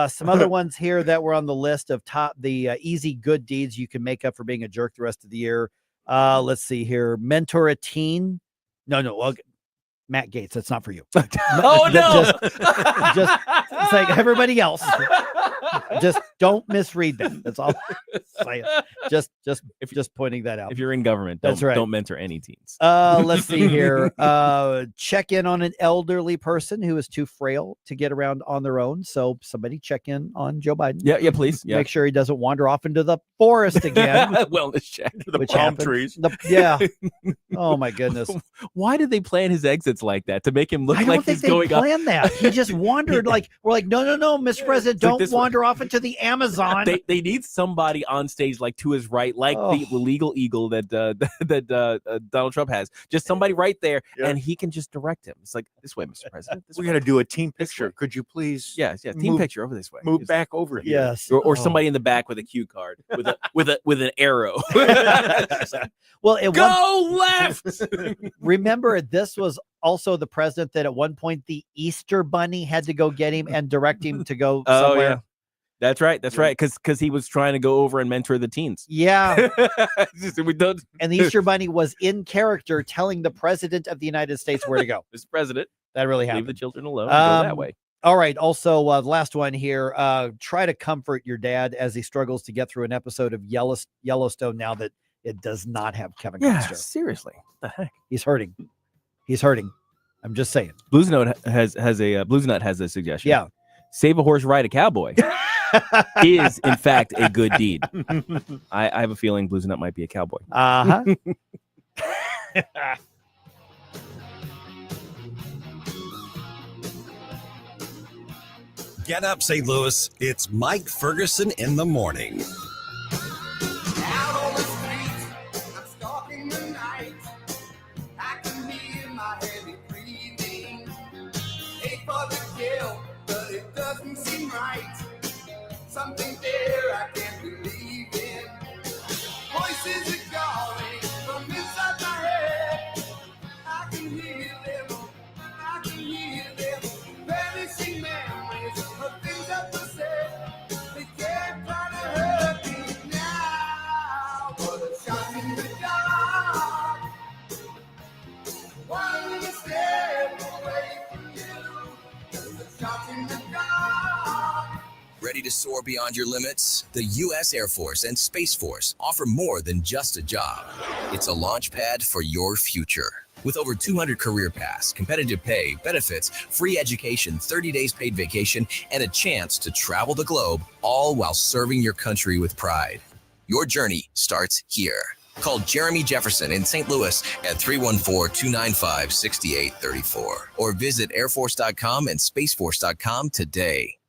Some other ones here that were on the list of the easy good deeds you can make up for being a jerk the rest of the year. Let's see here. Mentor a teen. No. Well, Matt Gaetz, that's not for you. Oh no! Just it's like everybody else. Just don't misread that. That's all I'm saying. Just pointing that out. If you're in government, That's right. Don't mentor any teens. Let's see here. Check in on an elderly person who is too frail to get around on their own. So somebody check in on Joe Biden. Yeah, please. Yeah. Make sure he doesn't wander off into the forest again. Wellness check. The palm trees. Yeah. Oh my goodness. Why did they plan his exits like that to make him look I don't like think he's going they up? planned that. He just wandered like we're like, no, Mr. President, don't wander off into the Amazon. They need somebody on stage like to his right, like the legal eagle that Donald Trump has. Just somebody right there, and he can just direct him. It's like this way, Mr. President. We got to do a team picture. Could you please? Yes, team picture over this way. Move back over here. Yes, or somebody in the back with a cue card with an arrow. Well, go left. Remember, this was also the president that at one point the Easter Bunny had to go get him and direct him to go somewhere. Yeah. That's right. Because he was trying to go over and mentor the teens. Yeah. We don't. And the Easter Bunny was in character telling the president of the United States where to go. Mr. President, that really happened. Leave the children alone. And go that way. All right. Also, the last one here. Try to comfort your dad as he struggles to get through an episode of Yellowstone now that it does not have Kevin Costner. Seriously. What the heck? He's hurting. I'm just saying. Blues Nut has a suggestion. Yeah. Save a horse, ride a cowboy is in fact a good deed. I have a feeling Blues Nut might be a cowboy. Uh-huh. Get up, St. Louis. It's Mike Ferguson in the morning. Something there I can't believe in. Voices are calling from inside my head. I can hear them. Vanishing memories of things that were said. They can't try to hurt me now. But a shot in the dark. One step away from you. Just a shot in the dark. Ready to soar beyond your limits? The U.S. Air Force and Space Force offer more than just a job. It's a launch pad for your future. With over 200 career paths, competitive pay, benefits, free education, 30 days paid vacation, and a chance to travel the globe, all while serving your country with pride. Your journey starts here. Call Jeremy Jefferson in St. Louis at 314-295-6834 or visit airforce.com and spaceforce.com today.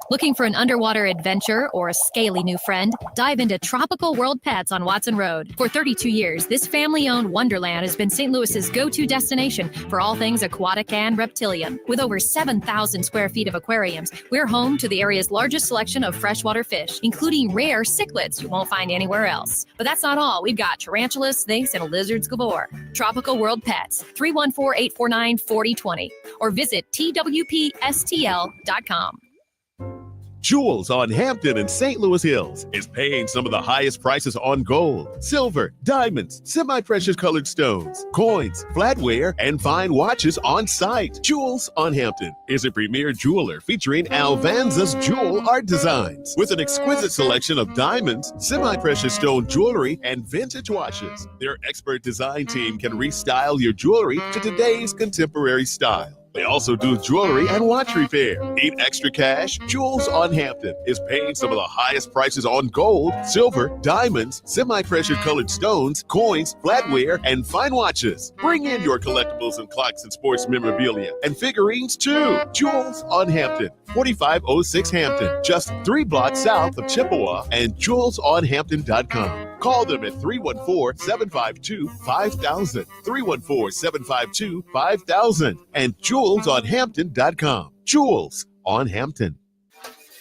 Looking for an underwater adventure or a scaly new friend? Dive into Tropical World Pets on Watson Road. For 32 years, this family-owned wonderland has been St. Louis's go-to destination for all things aquatic and reptilian. With over 7,000 square feet of aquariums, we're home to the area's largest selection of freshwater fish, including rare cichlids you won't find anywhere else. But that's not all. We've got tarantulas, snakes, and lizards galore. Tropical World Pets, 314-849-4020, or visit twpstl.com. Jewels on Hampton and St. Louis Hills is paying some of the highest prices on gold, silver, diamonds, semi-precious colored stones, coins, flatware, and fine watches on site. Jewels on Hampton is a premier jeweler featuring Alvanza's jewel art designs with an exquisite selection of diamonds, semi-precious stone jewelry, and vintage watches. Their expert design team can restyle your jewelry to today's contemporary style. They also do jewelry and watch repair. Need extra cash? Jewels on Hampton is paying some of the highest prices on gold, silver, diamonds, semi-precious colored stones, coins, flatware, and fine watches. Bring in your collectibles and clocks and sports memorabilia and figurines too. Jewels on Hampton, 4506 Hampton, just 3 blocks south of Chippewa, and jewelsonhampton.com. Call them at 314-752-5000, 314-752-5000, and jewelsonhampton.com. Jewels on Hampton.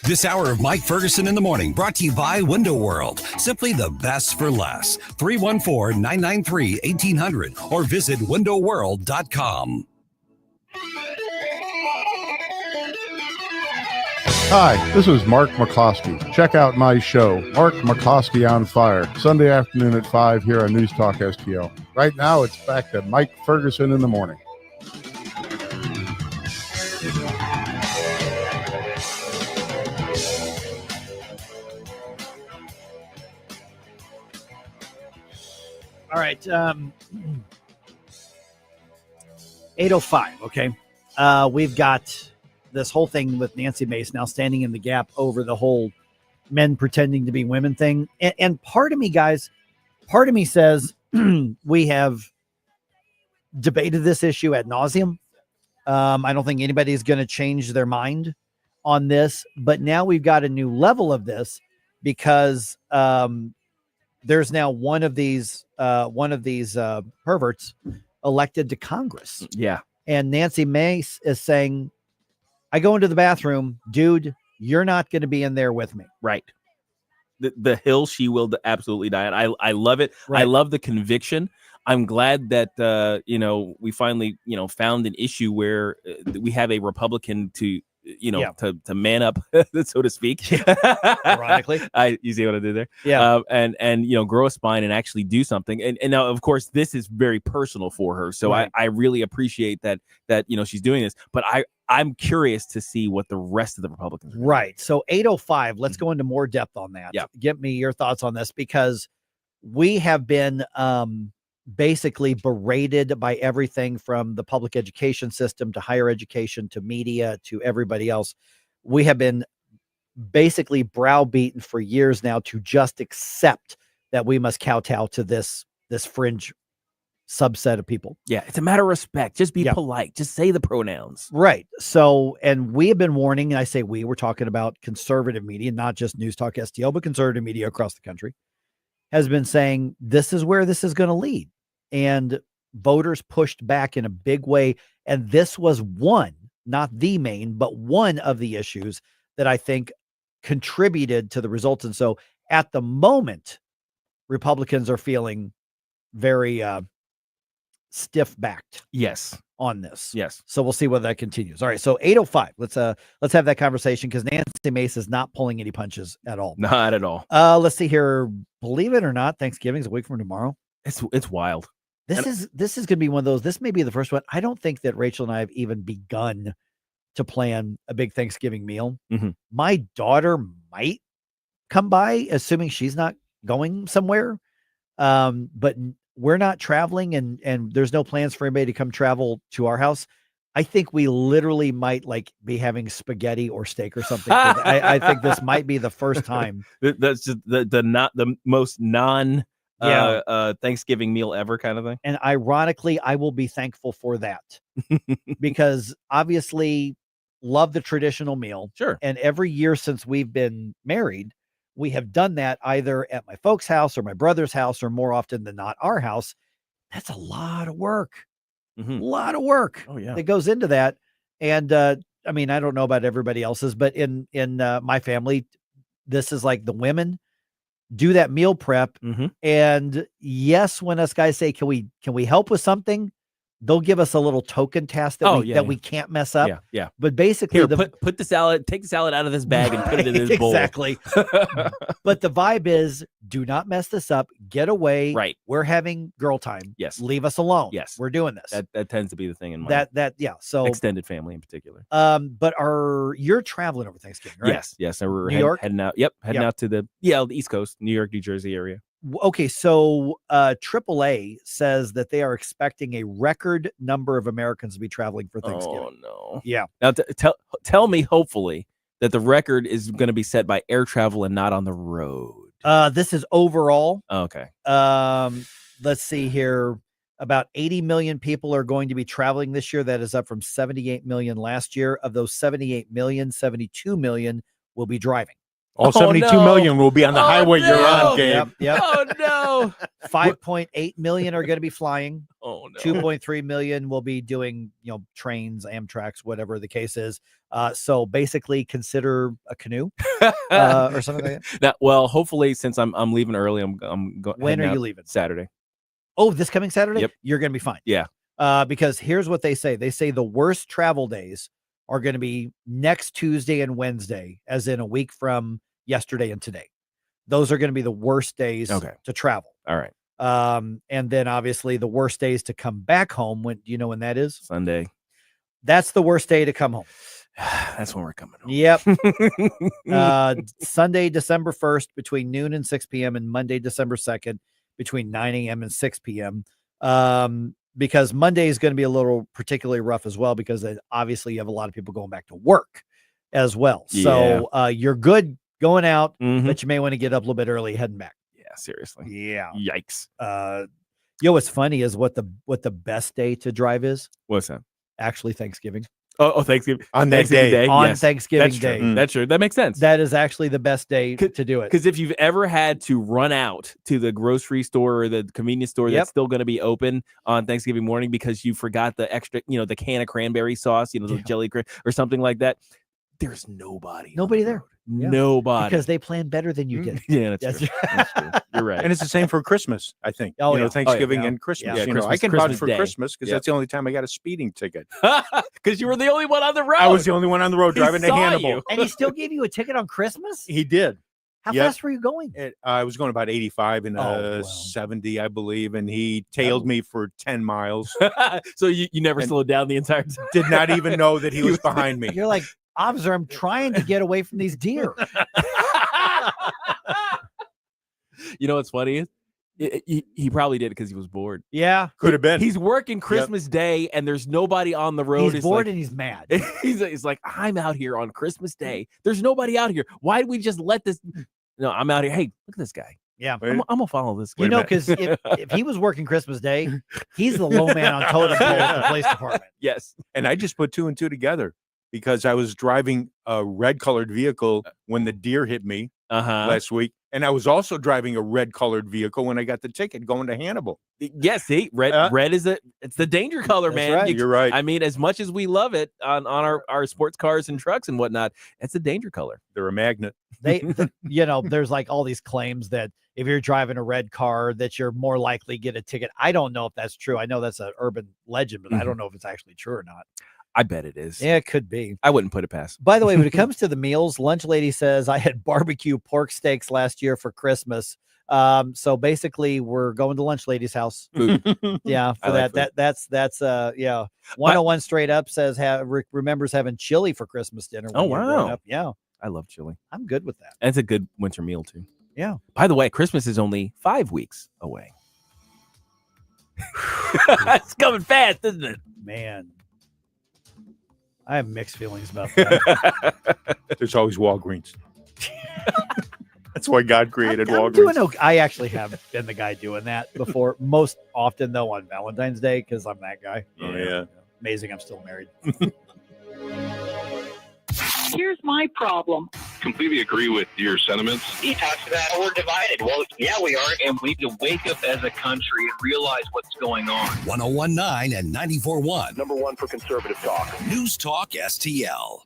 This hour of Mike Ferguson in the morning brought to you by Window World. Simply the best for less. 314-993-1800 or visit windowworld.com. Hi, this is Mark McCloskey. Check out my show, Mark McCloskey on Fire, Sunday afternoon at 5 here on News Talk STL. Right now, it's back to Mike Ferguson in the morning. All right. 8:05. Okay. We've got this whole thing with Nancy Mace now standing in the gap over the whole men pretending to be women thing. And part of me, guys, part of me says we have debated this issue ad nauseum. I don't think anybody's going to change their mind on this, but now we've got a new level of this because there's now one of these perverts elected to Congress. Yeah. And Nancy Mace is saying, I go into the bathroom, dude, you're not going to be in there with me. Right. The hill she will absolutely die. And I love it. Right. I love the conviction. I'm glad that, we finally, found an issue where we have a Republican to man up, so to speak. Ironically. You see what I did there? Yeah. And grow a spine and actually do something. And now, of course, this is very personal for her. So Right. I really appreciate that she's doing this. But I'm curious to see what the rest of the Republicans are doing. Right. So 8:05, let's go into more depth on that. Yeah. Get me your thoughts on this, because we have been basically berated by everything from the public education system to higher education to media to everybody else. We have been basically browbeaten for years now to just accept that we must kowtow to this fringe subset of people. Yeah, it's a matter of respect. Just be Yeah. polite. Just say the pronouns. Right. So, and we have been warning, and I say we're talking about conservative media, not just News Talk STL, but conservative media across the country, has been saying this is where this is going to lead. And voters pushed back in a big way. And this was one, not the main, but one of the issues that I think contributed to the results. And so at the moment, Republicans are feeling very stiff-backed. Yes. On this. Yes. So we'll see whether that continues. All right. So 8:05. Let's have that conversation, because Nancy Mace is not pulling any punches at all. Not at all. Let's see here. Believe it or not, Thanksgiving's a week from tomorrow. It's wild. This is going to be one of those. This may be the first one. I don't think that Rachel and I have even begun to plan a big Thanksgiving meal. Mm-hmm. My daughter might come by, assuming she's not going somewhere. But we're not traveling, and there's no plans for anybody to come travel to our house. I think we literally might be having spaghetti or steak or something. I think this might be the first time. That's just the most Thanksgiving meal ever kind of thing. And ironically, I will be thankful for that because obviously love the traditional meal. Sure. And every year since we've been married, we have done that either at my folks' house or my brother's house, or more often than not our house. That's a lot of work. Mm-hmm. A lot of work that goes into that. And I mean, I don't know about everybody else's, but in my family, this is like the women do that meal prep. Mm-hmm. And yes, when us guys say, can we help with something? They'll give us a little token task that we can't mess up. Yeah. But basically, here, put the salad, take the salad out of this bag and put it in this bowl. Exactly. But the vibe is, do not mess this up. Get away. Right. We're having girl time. Yes. Leave us alone. Yes. We're doing this. That tends to be the thing in my So extended family in particular. But you're traveling over Thanksgiving, right? Yes. So we're New York? heading out. Yep. Heading out to the East Coast, New York, New Jersey area. Okay, so AAA says that they are expecting a record number of Americans to be traveling for Thanksgiving. Oh no! Yeah. Now tell me, hopefully, that the record is going to be set by air travel and not on the road. This is overall. Okay. Let's see here. About 80 million people are going to be traveling this year. That is up from 78 million last year. Of those 78 million, 72 million will be driving. All 72 million will be on the highway you're on, Gabe. Yep. Oh, no. 5.8 million are going to be flying. Oh, no. 2.3 million will be doing, trains, Amtrak's, whatever the case is. So basically consider a canoe or something like that. Now, well, hopefully, since I'm leaving early, I'm going. When are you leaving? Saturday. Oh, this coming Saturday? Yep. You're going to be fine. Yeah. Because here's what they say. They say the worst travel days are going to be next Tuesday and Wednesday, as in a week from yesterday and today. Those are going to be the worst days to travel. All right. And then obviously the worst days to come back home. When do you know when that is? Sunday. That's the worst day to come home. That's when we're coming home. Yep. Sunday, December 1st between noon and 6 p.m. and Monday, December 2nd between 9 a.m. and 6 p.m. Because Monday is going to be a little particularly rough as well, because obviously you have a lot of people going back to work as well. So you're good going out, but you may want to get up a little bit early heading back. Yeah, seriously. Yeah. Yikes. What's funny is what the best day to drive is. What's that? Actually, Thanksgiving. Oh, Thanksgiving. On that Thanksgiving day. On yes. Thanksgiving That's Day. true. That's true. That makes sense. That is actually the best day to do it. Because if you've ever had to run out to the grocery store or the convenience store that's still going to be open on Thanksgiving morning because you forgot the extra, the can of cranberry sauce, the jelly or something like that, there's nobody there. Yeah. Nobody. Because they plan better than you did. Yeah, that's true. That's true. You're right. And it's the same for Christmas, I think. Thanksgiving and Christmas. Yeah, I can vouch Christmas for Day. Christmas because that's the only time I got a speeding ticket. Because you were the only one on the road. I was the only one on the road driving to Hannibal. you. And he still gave you a ticket on Christmas? He did. How fast were you going? I was going about 85 and 70, I believe, and he tailed me for 10 miles. So you never slowed down the entire time? Did not even know that he was behind me. You're like, officer, I'm trying to get away from these deer. You know what's funny is he probably did it because he was bored. Yeah, could have been. He's working Christmas Day and there's nobody on the road. He's bored and he's mad. He's like, I'm out here on Christmas Day. There's nobody out here. Why did we just let this? No, I'm out here. Hey, look at this guy. Yeah, I'm gonna follow this guy. Because if he was working Christmas Day, he's the low man on totem pole at the police department. Yes, and I just put two and two together because I was driving a red-colored vehicle when the deer hit me last week, and I was also driving a red-colored vehicle when I got the ticket going to Hannibal. Yes, see, red is it's the danger color, man. Right. You're right. I mean, as much as we love it on our sports cars and trucks and whatnot, it's a danger color. They're a magnet. There's like all these claims that if you're driving a red car, that you're more likely to get a ticket. I don't know if that's true. I know that's an urban legend, but I don't know if it's actually true or not. I bet it is. Yeah, it could be. I wouldn't put it past. By the way, when it comes to the meals, Lunch Lady says I had barbecue pork steaks last year for Christmas. So basically we're going to Lunch Lady's house. Yeah, for that's 101 straight up says remembers having chili for Christmas dinner. Oh wow. Yeah. I love chili. I'm good with that. And it's a good winter meal too. Yeah. By the way, Christmas is only 5 weeks away. It's coming fast, isn't it? Man. I have mixed feelings about that. There's always Walgreens. That's why God created Walgreens. I actually have been the guy doing that before. Most often, though, on Valentine's Day, because I'm that guy. Oh, yeah. Amazing. I'm still married. Here's my problem. Completely agree with your sentiments. He talks about we're divided. Well, yeah, we are. And we need to wake up as a country and realize what's going on. 101.9 and 94.1. Number one for conservative talk. News Talk STL.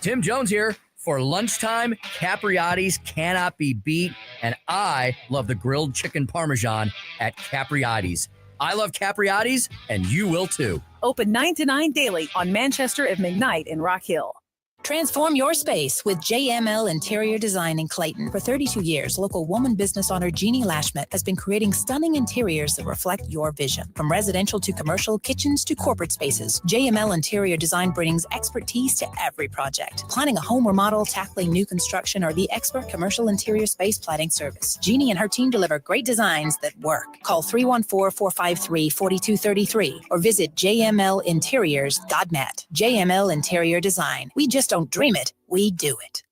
Tim Jones here. For lunchtime, Capriotti's cannot be beat, and I love the grilled chicken parmesan at Capriotti's. I love Capriotti's, and you will too. Open 9 to 9 daily on Manchester and McKnight in Rock Hill. Transform your space with JML Interior Design in Clayton. For 32 years, local woman business owner Jeannie Lashmet has been creating stunning interiors that reflect your vision. From residential to commercial, kitchens to corporate spaces, JML Interior Design brings expertise to every project. Planning a home remodel, tackling new construction, or the expert commercial interior space planning service. Jeannie and her team deliver great designs that work. Call 314-453-4233 or visit jmlinteriors.net. JML Interior Design. We just don't dream it, we do it.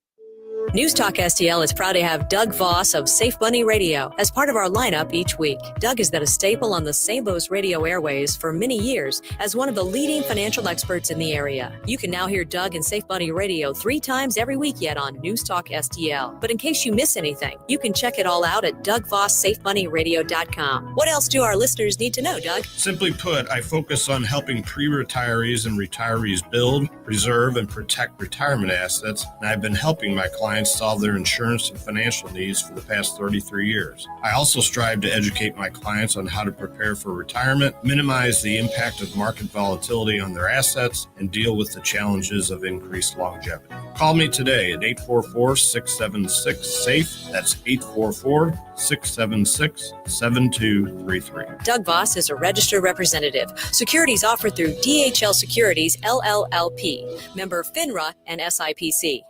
News Talk STL is proud to have Doug Voss of Safe Bunny Radio as part of our lineup each week. Doug has been a staple on the St. Louis radio airways for many years as one of the leading financial experts in the area. You can now hear Doug and Safe Bunny Radio 3 times every week yet on News Talk STL. But in case you miss anything, you can check it all out at DougVossSafeBunnyRadio.com. What else do our listeners need to know, Doug? Simply put, I focus on helping pre-retirees and retirees build, preserve, and protect retirement assets, and I've been helping my clients solve their insurance and financial needs for the past 33 years. I also strive to educate my clients on how to prepare for retirement, minimize the impact of market volatility on their assets, and deal with the challenges of increased longevity. Call me today at 844-676-SAFE. That's 844-676-7233. Doug Voss is a registered representative. Securities offered through DHL Securities, LLLP. Member FINRA and SIPC.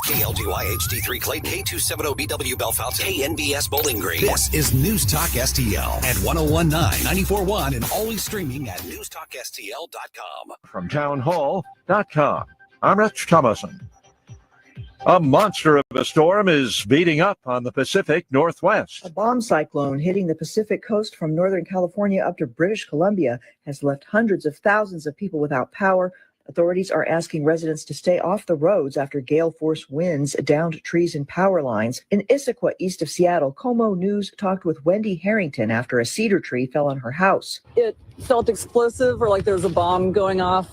KLGY HD3 Clayton, K270BW Bellefonte, KNBS Bowling Green. This is News Talk STL at 1019, 94.1, and always streaming at newstalkstl.com. From townhall.com, I'm Rich Thomason. A monster of a storm is beating up on the Pacific Northwest. A bomb cyclone hitting the Pacific coast from Northern California up to British Columbia has left hundreds of thousands of people without power. Authorities are asking residents to stay off the roads after gale force winds downed trees and power lines. In Issaquah, east of Seattle, Como News talked with Wendy Harrington after a cedar tree fell on her house. It felt explosive, or like there was a bomb going off,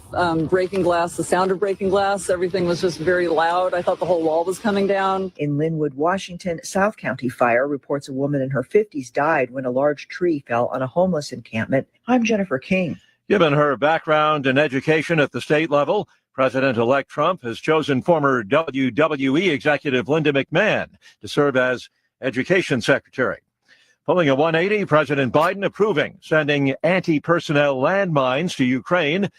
breaking glass, the sound of breaking glass. Everything was just very loud. I thought the whole wall was coming down. In Linwood, Washington, South County Fire reports a woman in her 50s died when a large tree fell on a homeless encampment. I'm Jennifer King. Given her background in education at the state level, President-elect Trump has chosen former WWE executive Linda McMahon to serve as education secretary. Pulling a 180, President Biden approving sending anti-personnel landmines to Ukraine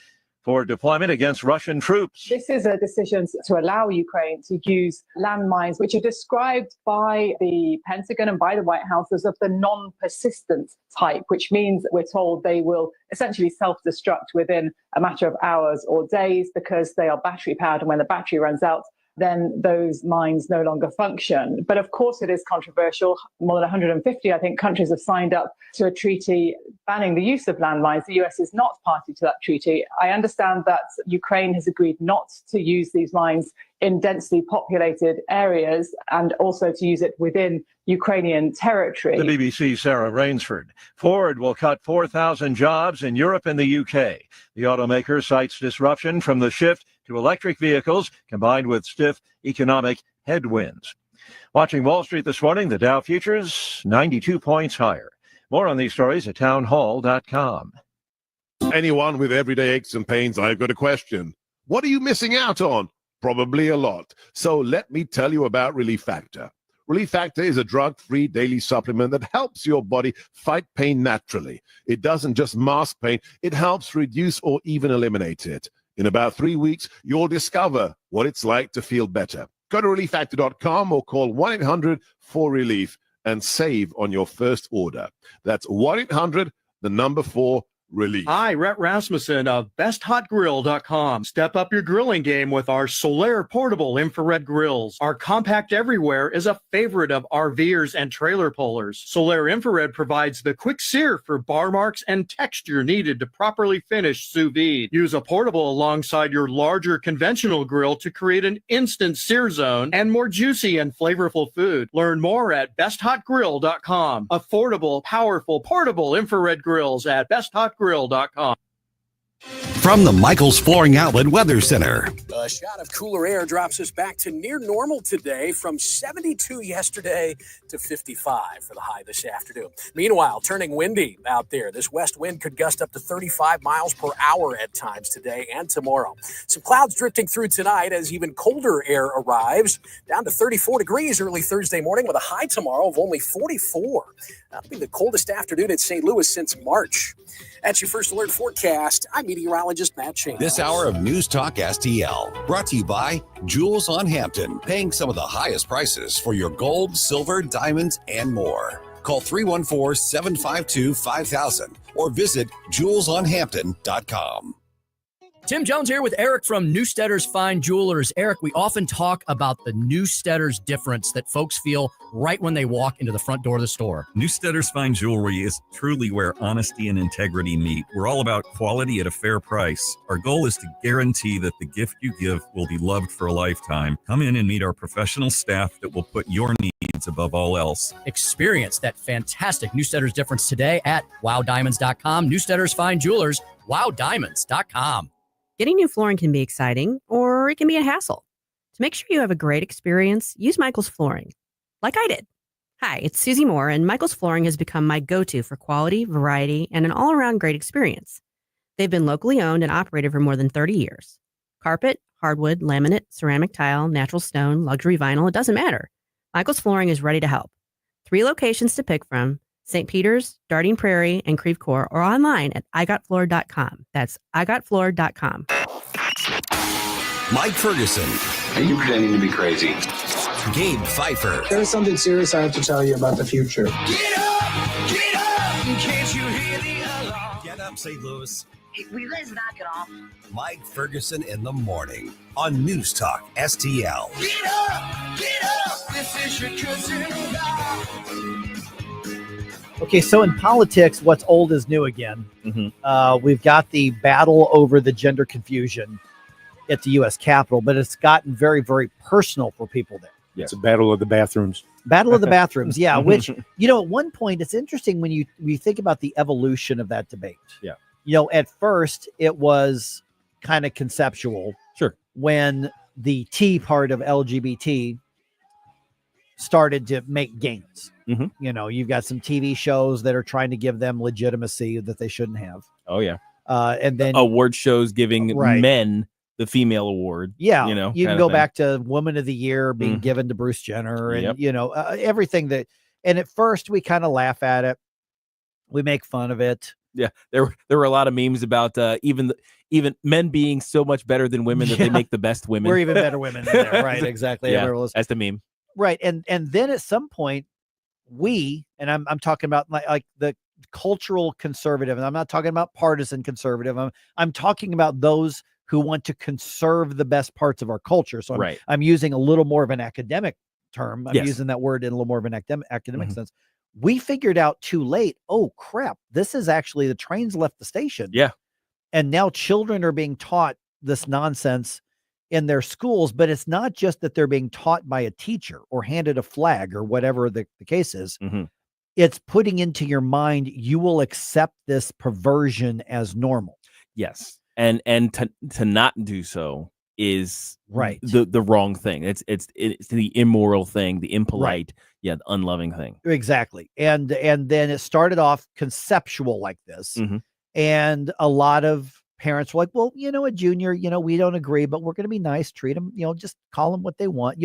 for deployment against Russian troops. This is a decision to allow Ukraine to use landmines, which are described by the Pentagon and by the White House as of the non-persistent type, which means we're told they will essentially self-destruct within a matter of hours or days because they are battery powered, and when the battery runs out, then those mines no longer function. But of course it is controversial. More than 150, I think, countries have signed up to a treaty banning the use of landmines. The US is not party to that treaty. I understand that Ukraine has agreed not to use these mines in densely populated areas and also to use it within Ukrainian territory. The BBC's Sarah Rainsford. Ford will cut 4,000 jobs in Europe and the UK. The automaker cites disruption from the shift to electric vehicles combined with stiff economic headwinds. Watching Wall Street this morning, the Dow futures 92 points higher. More on these stories at townhall.com. Anyone with everyday aches and pains, I've got a question. What are you missing out on? Probably a lot. So let me tell you about Relief Factor. Relief Factor is a drug-free daily supplement that helps your body fight pain naturally. It doesn't just mask pain, it helps reduce or even eliminate it. In about 3 weeks, you'll discover what it's like to feel better. Go to relieffactor.com or call 1-800-4RELIEF and save on your first order. That's 1-800-4RELIEF. Hi, Rhett Rasmussen of BestHotGrill.com. Step up your grilling game with our Solaire portable infrared grills. Our compact everywhere is a favorite of RVers and trailer pullers. Solaire infrared provides the quick sear for bar marks and texture needed to properly finish sous vide. Use a portable alongside your larger conventional grill to create an instant sear zone and more juicy and flavorful food. Learn more at BestHotGrill.com. Affordable, powerful, portable infrared grills at BestHotGrill.com. From the Michael's Flooring Outlet Weather Center. A shot of cooler air drops us back to near normal today, from 72 yesterday to 55 for the high this afternoon. Meanwhile, turning windy out there. This west wind could gust up to 35 miles per hour at times today and tomorrow. Some clouds drifting through tonight as even colder air arrives, down to 34 degrees early Thursday morning with a high tomorrow of only 44. That'll be the coldest afternoon in St. Louis since March. That's your first alert forecast. I'm meteorologist Matt Shane. This hour of News Talk STL, brought to you by Jewels on Hampton, paying some of the highest prices for your gold, silver, diamonds, and more. Call 314-752-5000 or visit jewelsonhampton.com. Tim Jones here with Eric from Newstetter's Fine Jewelers. Eric, we often talk about the Newstetter's difference that folks feel right when they walk into the front door of the store. Newstetter's Fine Jewelry is truly where honesty and integrity meet. We're all about quality at a fair price. Our goal is to guarantee that the gift you give will be loved for a lifetime. Come in and meet our professional staff that will put your needs above all else. Experience that fantastic Newstetter's difference today at wowdiamonds.com. Newstetter's Fine Jewelers, wowdiamonds.com. Getting new flooring can be exciting, or it can be a hassle. To make sure you have a great experience, use Michael's Flooring, like I did. Hi, it's Susie Moore, and Michael's Flooring has become my go-to for quality, variety, and an all-around great experience. They've been locally owned and operated for more than 30 years. Carpet, hardwood, laminate, ceramic tile, natural stone, luxury vinyl, it doesn't matter. Michael's Flooring is ready to help. 3 locations to pick from: St. Peter's, Darting Prairie, and Creve Coeur, or online at igotfloor.com. That's igotfloor.com. Mike Ferguson Are you pretending to be crazy? Gabe Pfeiffer. There's something serious I have to tell you about the future. Get up, in case you hear the alarm. Get up, St. Louis. Will you guys knock it off? Mike Ferguson in the morning on News Talk STL. Get up, this is your cousin. Okay, so in politics, what's old is new again. We've got the battle over the gender confusion at the U.S. Capitol, but it's gotten very, very personal for people there. Yeah. It's a battle of the bathrooms. Battle of the bathrooms, yeah. Which, at one point, it's interesting when you think about the evolution of that debate. Yeah. At first, it was kind of conceptual. Sure. When the T part of LGBT started to make gains. You've got some TV shows that are trying to give them legitimacy that they shouldn't have. Oh, yeah. And then award shows giving men the female award. Yeah. You can go back to Woman of the Year being given to Bruce Jenner and, everything that. And at first we kind of laugh at it. We make fun of it. Yeah. There were a lot of memes about even men being so much better than women that they make the best women. We're even better women than there. Right. Exactly. Yeah, that's the meme. Right. And then at some point I'm talking about like the cultural conservative, and I'm not talking about partisan conservative. I'm talking about those who want to conserve the best parts of our culture. So I'm using a little more of an academic term. I'm using that word in a little more of an academic sense. We figured out too late, oh crap, this is actually the train's left the station. Yeah. And now children are being taught this nonsense in their schools, but it's not just that they're being taught by a teacher or handed a flag or whatever the case is. It's putting into your mind, you will accept this perversion as normal. Yes. And to not do so is the wrong thing. It's the immoral thing, the impolite, the unloving thing. Exactly. And then it started off conceptual like this. And a lot of parents were like, well, a junior, we don't agree, but we're going to be nice, treat them, just call them what they want,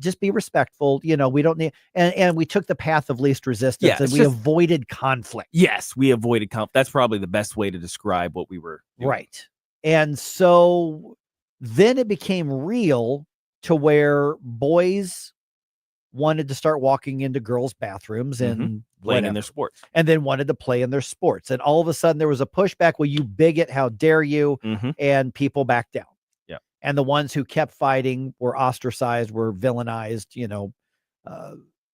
just be respectful. We don't need, and we took the path of least resistance and we avoided conflict. Yes. We avoided conflict. That's probably the best way to describe what we were doing. Right. And so then it became real to where boys wanted to start walking into girls' bathrooms and playing in their sports, and then wanted to play in their sports. And all of a sudden there was a pushback. Well, you bigot, how dare you? And people backed down. Yeah. And the ones who kept fighting were ostracized, were villainized,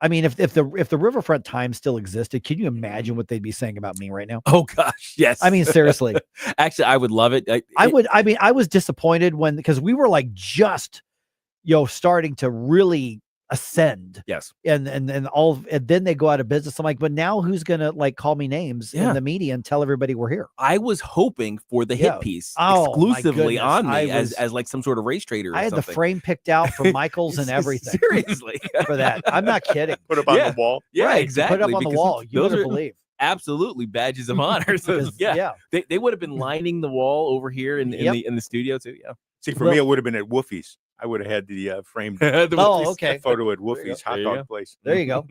I mean, if the Riverfront Times still existed, can you imagine what they'd be saying about me right now? Oh gosh, yes. I mean, seriously. Actually, I would love it. I was disappointed because we were like just, starting to really ascend. Yes. And then they go out of business. I'm like, but now who's gonna call me names in the media and tell everybody we're here? I was hoping for the hit piece exclusively on me as like some sort of race trader. I had the frame picked out for Michaels and everything. Seriously. For that. I'm not kidding. Put up on the wall. Yeah, exactly. Put it up on the wall. You better believe. Absolutely badges of honor. So, they would have been lining the wall over here in the studio too. Yeah. See, for me, it would have been at Woofie's. I would have had the framed photo at Woofie's hot dog place. There you go.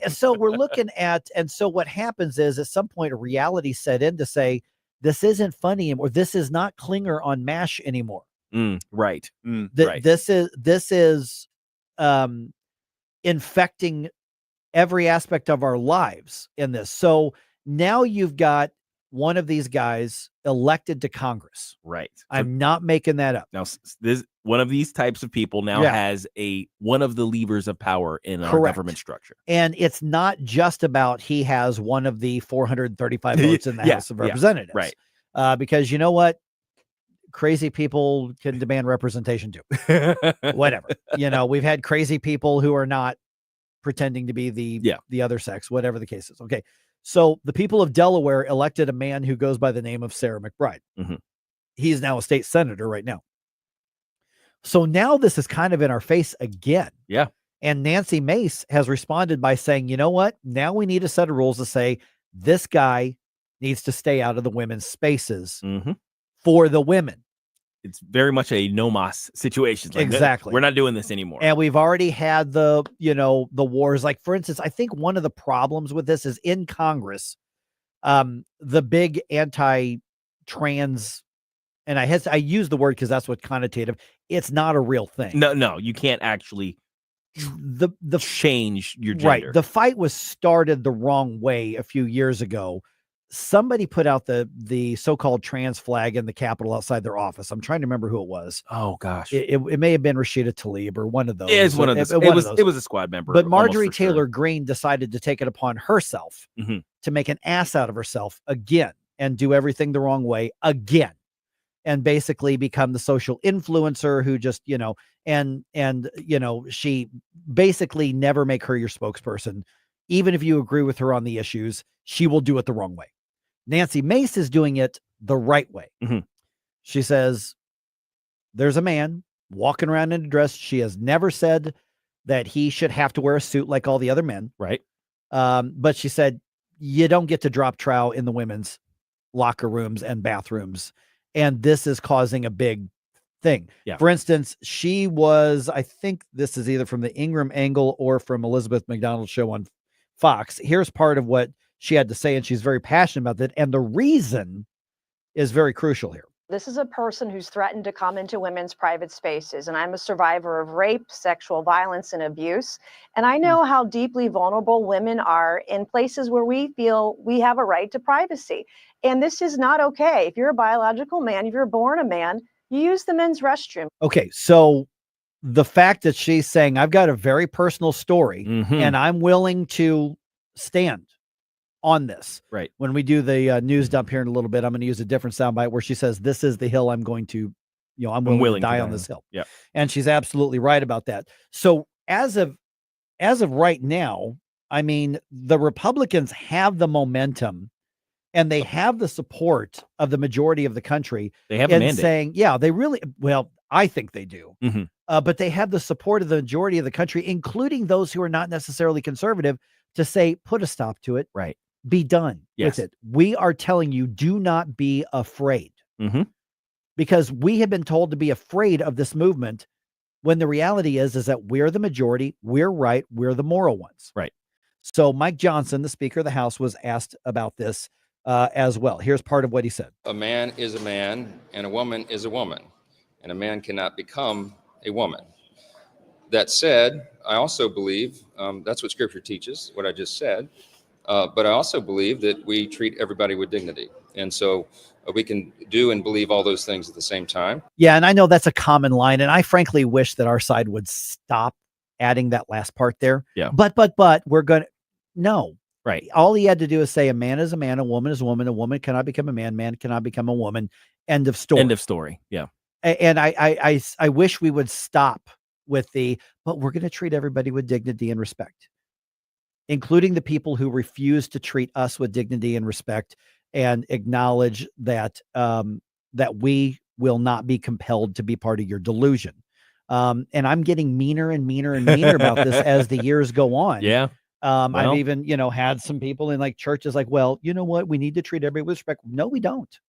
And so we're looking at, and so what happens is at some point a reality set in to say, this isn't funny anymore. This is not Klinger on MASH anymore. Right. This is infecting every aspect of our lives in this. So now you've got one of these guys elected to Congress. Right. I'm not making that up. Now, this one of these types of people now has one of the levers of power in our government structure. And it's not just about he has one of the 435 votes in the House of Representatives. Right. Because you know what? Crazy people can demand representation too. Whatever. We've had crazy people who are not pretending to be the other sex, whatever the case is. Okay. So the people of Delaware elected a man who goes by the name of Sarah McBride. He's now a state senator right now. So now this is kind of in our face again. Yeah. And Nancy Mace has responded by saying, you know what? Now we need a set of rules to say this guy needs to stay out of the women's spaces for the women. It's very much a no mas situation. Like, exactly. We're not doing this anymore. And we've already had the wars. Like, for instance, I think one of the problems with this is in Congress, the big anti-trans and I use the word because that's what connotative. It's not a real thing. No, you can't actually the change your gender. Right. The fight was started the wrong way a few years ago. Somebody put out the so-called trans flag in the Capitol outside their office. I'm trying to remember who it was. Oh gosh, it may have been Rashida Tlaib or one of those. Yeah, it's one of those. It was a squad member. But Marjorie Taylor Greene decided to take it upon herself Mm-hmm. to make an ass out of herself again and do everything the wrong way again, and basically become the social influencer who just and she basically never make her your spokesperson, even if you agree with her on the issues. She will do it the wrong way. Nancy Mace is doing it the right way. Mm-hmm. She says, there's a man walking around in a dress. She has never said that he should have to wear a suit like all the other men. Right. But she said, you don't get to drop trow in the women's locker rooms and bathrooms. And this is causing a big thing. Yeah. For instance, she was, I think this is either from the Ingram angle or from Elizabeth McDonald's show on Fox. Here's part of what she had to say, and she's very passionate about that. And the reason is very crucial here. This is a person who's threatened to come into women's private spaces, and I'm a survivor of rape, sexual violence, and abuse. And I know how deeply vulnerable women are in places where we feel we have a right to privacy. And this is not okay. If you're a biological man, if you're born a man, you use the men's restroom. Okay, so the fact that she's saying, I've got a very personal story, and I'm willing to stand on this. Right. When we do the news dump here in a little bit, I'm going to use a different soundbite where she says, this is the hill I'm going to, I'm willing to die on this hill. Yeah. And she's absolutely right about that. So as of right now, I mean, the Republicans have the momentum and they have the support of the majority of the country. They have a mandate. Saying, yeah, they really, well, I think they do. Mm-hmm. But they have the support of the majority of the country, including those who are not necessarily conservative, to say, put a stop to it. Right. Be done Yes. with it. We are telling you, do not be afraid. Mm-hmm. Because we have been told to be afraid of this movement when the reality is that we're the majority, we're right, we're the moral ones. Right. So Mike Johnson, the Speaker of the House, was asked about this as well. Here's part of what he said. A man is a man and a woman is a woman, and a man cannot become a woman. That said, I also believe that's what Scripture teaches, what I just said. But I also believe that we treat everybody with dignity. And so we can do and believe all those things at the same time. Yeah, and I know that's a common line, and I frankly wish that our side would stop adding that last part there. Yeah. But we're going to, no. Right. All he had to do is say a man is a man, a woman is a woman cannot become a man cannot become a woman. End of story. End of story. Yeah. And I wish we would stop with but we're going to treat everybody with dignity and respect, including the people who refuse to treat us with dignity and respect and acknowledge that that we will not be compelled to be part of your delusion. And I'm getting meaner and meaner and meaner about this as the years go on. Yeah. I've even, had some people in like churches like, well, you know what? We need to treat everybody with respect. No, we don't.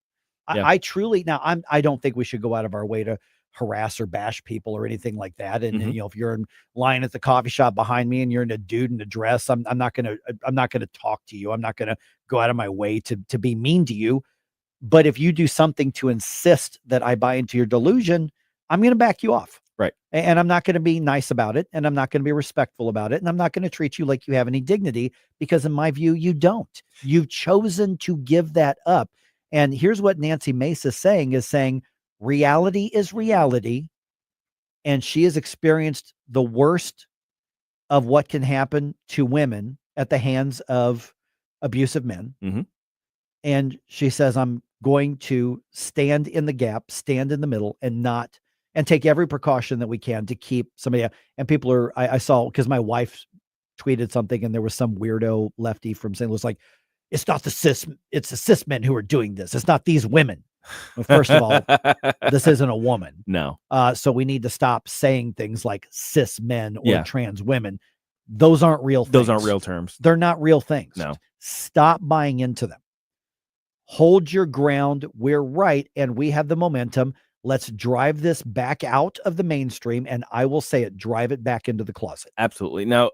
Yeah. I truly, I don't think we should go out of our way to harass or bash people or anything like that. And, if you're in line at the coffee shop behind me and you're in a dude in a dress, I'm not going to talk to you. I'm not going to go out of my way to be mean to you. But if you do something to insist that I buy into your delusion, I'm going to back you off. Right. And I'm not going to be nice about it. And I'm not going to be respectful about it. And I'm not going to treat you like you have any dignity, because in my view, you don't. You've chosen to give that up. And here's what Nancy Mace is saying reality is reality. And she has experienced the worst of what can happen to women at the hands of abusive men. Mm-hmm. And she says, I'm going to stand in the gap, stand in the middle, and take every precaution that we can to keep somebody out. And people are, I saw, because my wife tweeted something and there was some weirdo lefty from St. Louis like, it's not it's the cis men who are doing this. It's not these women. Well, first of all, this isn't a woman. No. So we need to stop saying things like cis men or trans women. Those aren't real things. Those aren't real terms. They're not real things. No. Stop buying into them. Hold your ground. We're right. And we have the momentum. Let's drive this back out of the mainstream. And I will say it, drive it back into the closet. Absolutely. Now,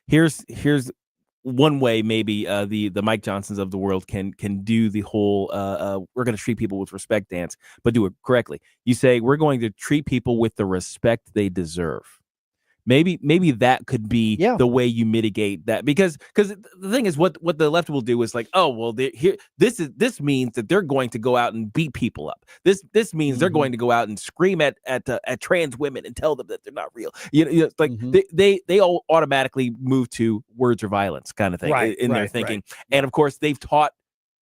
here's one way maybe the Mike Johnsons of the world can do the whole we're going to treat people with respect dance, but do it correctly. You say we're going to treat people with the respect they deserve. Maybe that could be the way you mitigate that, because the thing is what the left will do is like, oh well, this means that they're going to go out and beat people up. This means they're going to go out and scream at trans women and tell them that they're not real. Like they all automatically move to words or violence kind of thing in their thinking, and of course they've taught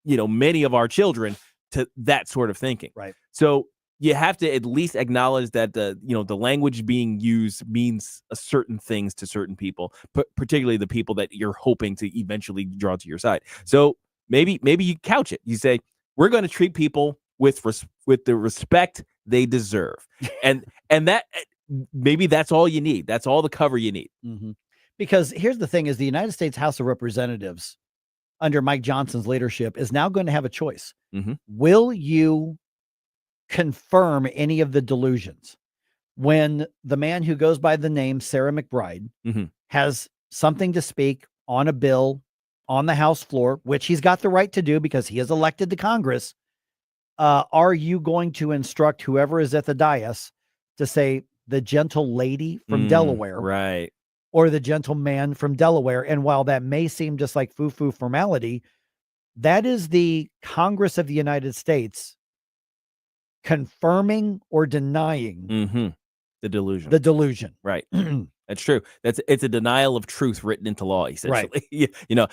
many of our children to that sort of thinking. Right. So you have to at least acknowledge that the language being used means certain things to certain people, particularly the people that you're hoping to eventually draw to your side. So maybe you couch it. You say we're going to treat people with the respect they deserve, and that maybe that's all you need. That's all the cover you need. Mm-hmm. Because here's the thing: is the United States House of Representatives under Mike Johnson's leadership is now going to have a choice. Will you confirm any of the delusions when the man who goes by the name Sarah McBride has something to speak on a bill on the House floor, which he's got the right to do because he is elected to Congress? Are you going to instruct whoever is at the dais to say the gentle lady from Delaware, right, or the gentleman from Delaware? And while that may seem just like foo-foo formality, that is the Congress of the United States confirming or denying the delusion. Right. That's true. It's a denial of truth written into law, essentially. Right.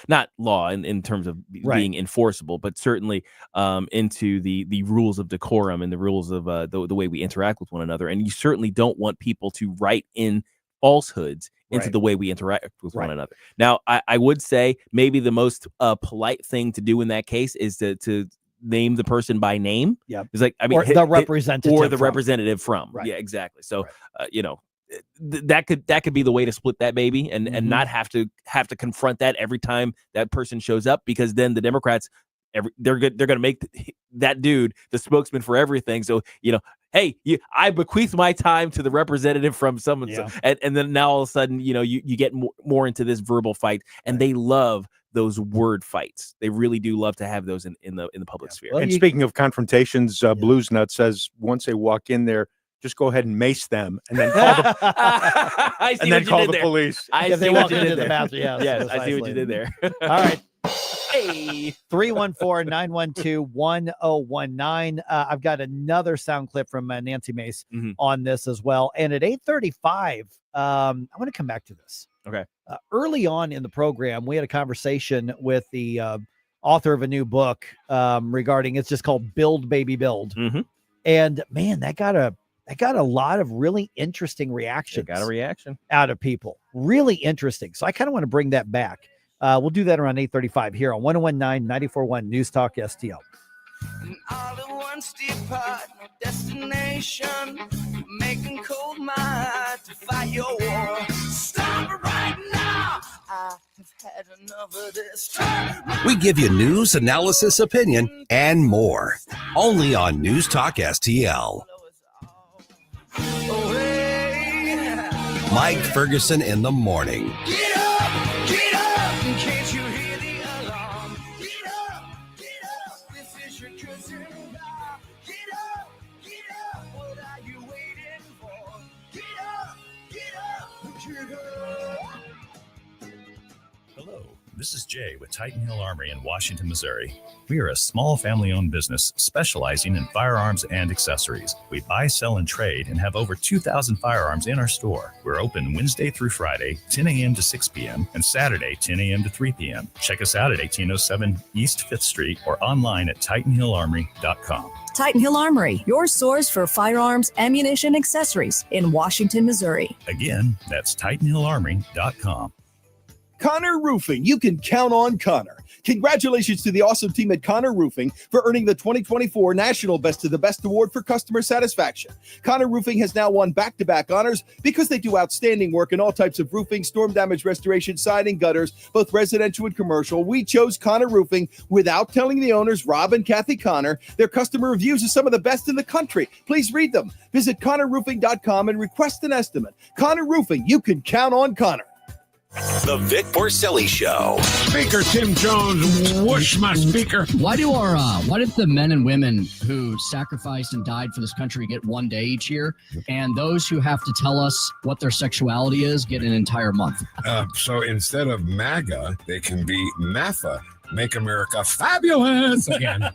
Not law in terms of being enforceable, but certainly into the rules of decorum and the rules of the way we interact with one another. And you certainly don't want people to write in falsehoods into the way we interact with one another. Now, I would say maybe the most polite thing to do in that case is to name the person by name. Yeah. It's like, I mean, or the representative representative from. Right. Yeah, exactly. So, that could be the way to split that baby and not have to confront that every time that person shows up, because then the Democrats, they're going to make that dude the spokesman for everything. So, hey, I bequeath my time to the representative from someone. So, and then now all of a sudden, you get more into this verbal fight, and they love those word fights. They really do love to have those in the public sphere. Well, and speaking of confrontations, Blues Nut says once they walk in there, just go ahead and mace them, and then call the police. I see what you did there. Yes, I see what you did there. All right. Hey, 314-912-1019. I've got another sound clip from Nancy Mace on this as well. And at 8:35, I want to come back to this. Okay. Early on in the program, we had a conversation with the author of a new book regarding, it's just called Build Baby Build. And man, that got a lot of really interesting reactions. It got a reaction out of people. Really interesting. So I kind of want to bring that back. We'll do that around 8:35 here on 101.9 94.1 News Talk STL. All at once depart, no destination, making cold my heart to fight your war. Stop it right now. I have had enough of this. We give you news, analysis, opinion, and more. Only on News Talk STL. Mike Ferguson in the morning. Get up, can't you hear the alarm? Get up, this is your cousin. Get up, what are you waiting for? Get up, get up. Hello, this is Jay with Titan Hill Armory in Washington, Missouri. We are a small family-owned business specializing in firearms and accessories. We buy, sell, and trade and have over 2,000 firearms in our store. We're open Wednesday through Friday, 10 a.m. to 6 p.m., and Saturday, 10 a.m. to 3 p.m. Check us out at 1807 East 5th Street or online at TitanHillArmory.com. Titan Hill Armory, your source for firearms, ammunition, accessories in Washington, Missouri. Again, that's TitanHillArmory.com. Connor Roofing. You can count on Connor. Congratulations to the awesome team at Connor Roofing for earning the 2024 National Best of the Best Award for Customer Satisfaction. Connor Roofing has now won back-to-back honors because they do outstanding work in all types of roofing, storm damage restoration, siding, gutters, both residential and commercial. We chose Connor Roofing without telling the owners, Rob and Kathy Connor. Their customer reviews are some of the best in the country. Please read them. Visit ConnorRoofing.com and request an estimate. Connor Roofing, you can count on Connor. The Vic Porcelli Show. Speaker Tim Jones, whoosh my speaker. Why did the men and women who sacrificed and died for this country get one day each year, and those who have to tell us what their sexuality is get an entire month? So instead of MAGA, they can be MAFA. Make America fabulous again. Vic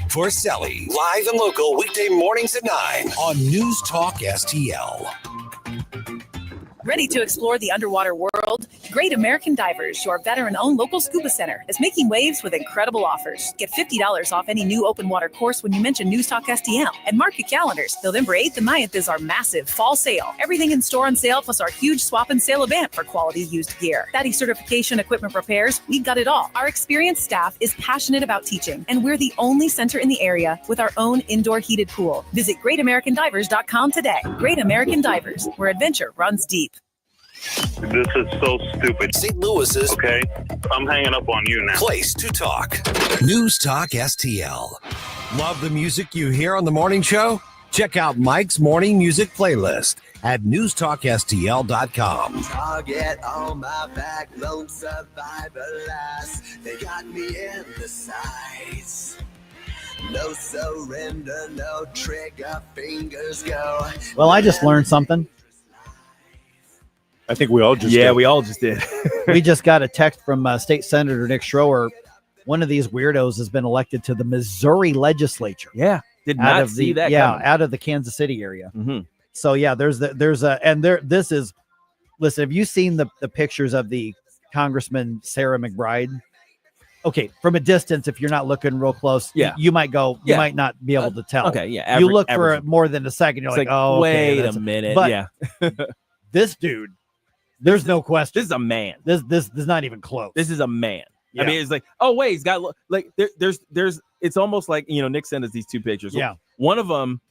Porcelli, live and local weekday mornings at 9 on News Talk STL. Ready to explore the underwater world? Great American Divers, your veteran-owned local scuba center, is making waves with incredible offers. Get $50 off any new open water course when you mention News Talk STL. And mark your calendars. November 8th and 9th is our massive fall sale. Everything in store on sale, plus our huge swap and sale event for quality used gear. Daddy certification, equipment repairs, we got it all. Our experienced staff is passionate about teaching, and we're the only center in the area with our own indoor heated pool. Visit GreatAmericanDivers.com today. Great American Divers, where adventure runs deep. This is so stupid. St. Louis's. Okay, I'm hanging up on you now. Place to talk. News Talk STL. Love the music you hear on the morning show? Check out Mike's morning music playlist at newstalkstl.com. Target on my back, lone survivor last. They got me in the sights. No surrender, no trigger, fingers go. Well, I just learned something. I think we all just did. we all just did. We just got a text from State Senator Nick Schroer. One of these weirdos has been elected to the Missouri legislature. Yeah, did not see that. Yeah, out of the Kansas City area. Mm-hmm. So yeah, this is. Listen, have you seen the pictures of the Congressman Sarah McBride? Okay, from a distance, if you're not looking real close, you might go. You might not be able to tell. Okay, yeah. You look for more than a second. You're like, oh, wait okay, a minute. But yeah, this dude. There's no question. This is a man. This is not even close. This is a man. Yeah. I mean, it's like, oh wait, he's got like there's. It's almost like Nick sent us these two pictures. Yeah. One of them,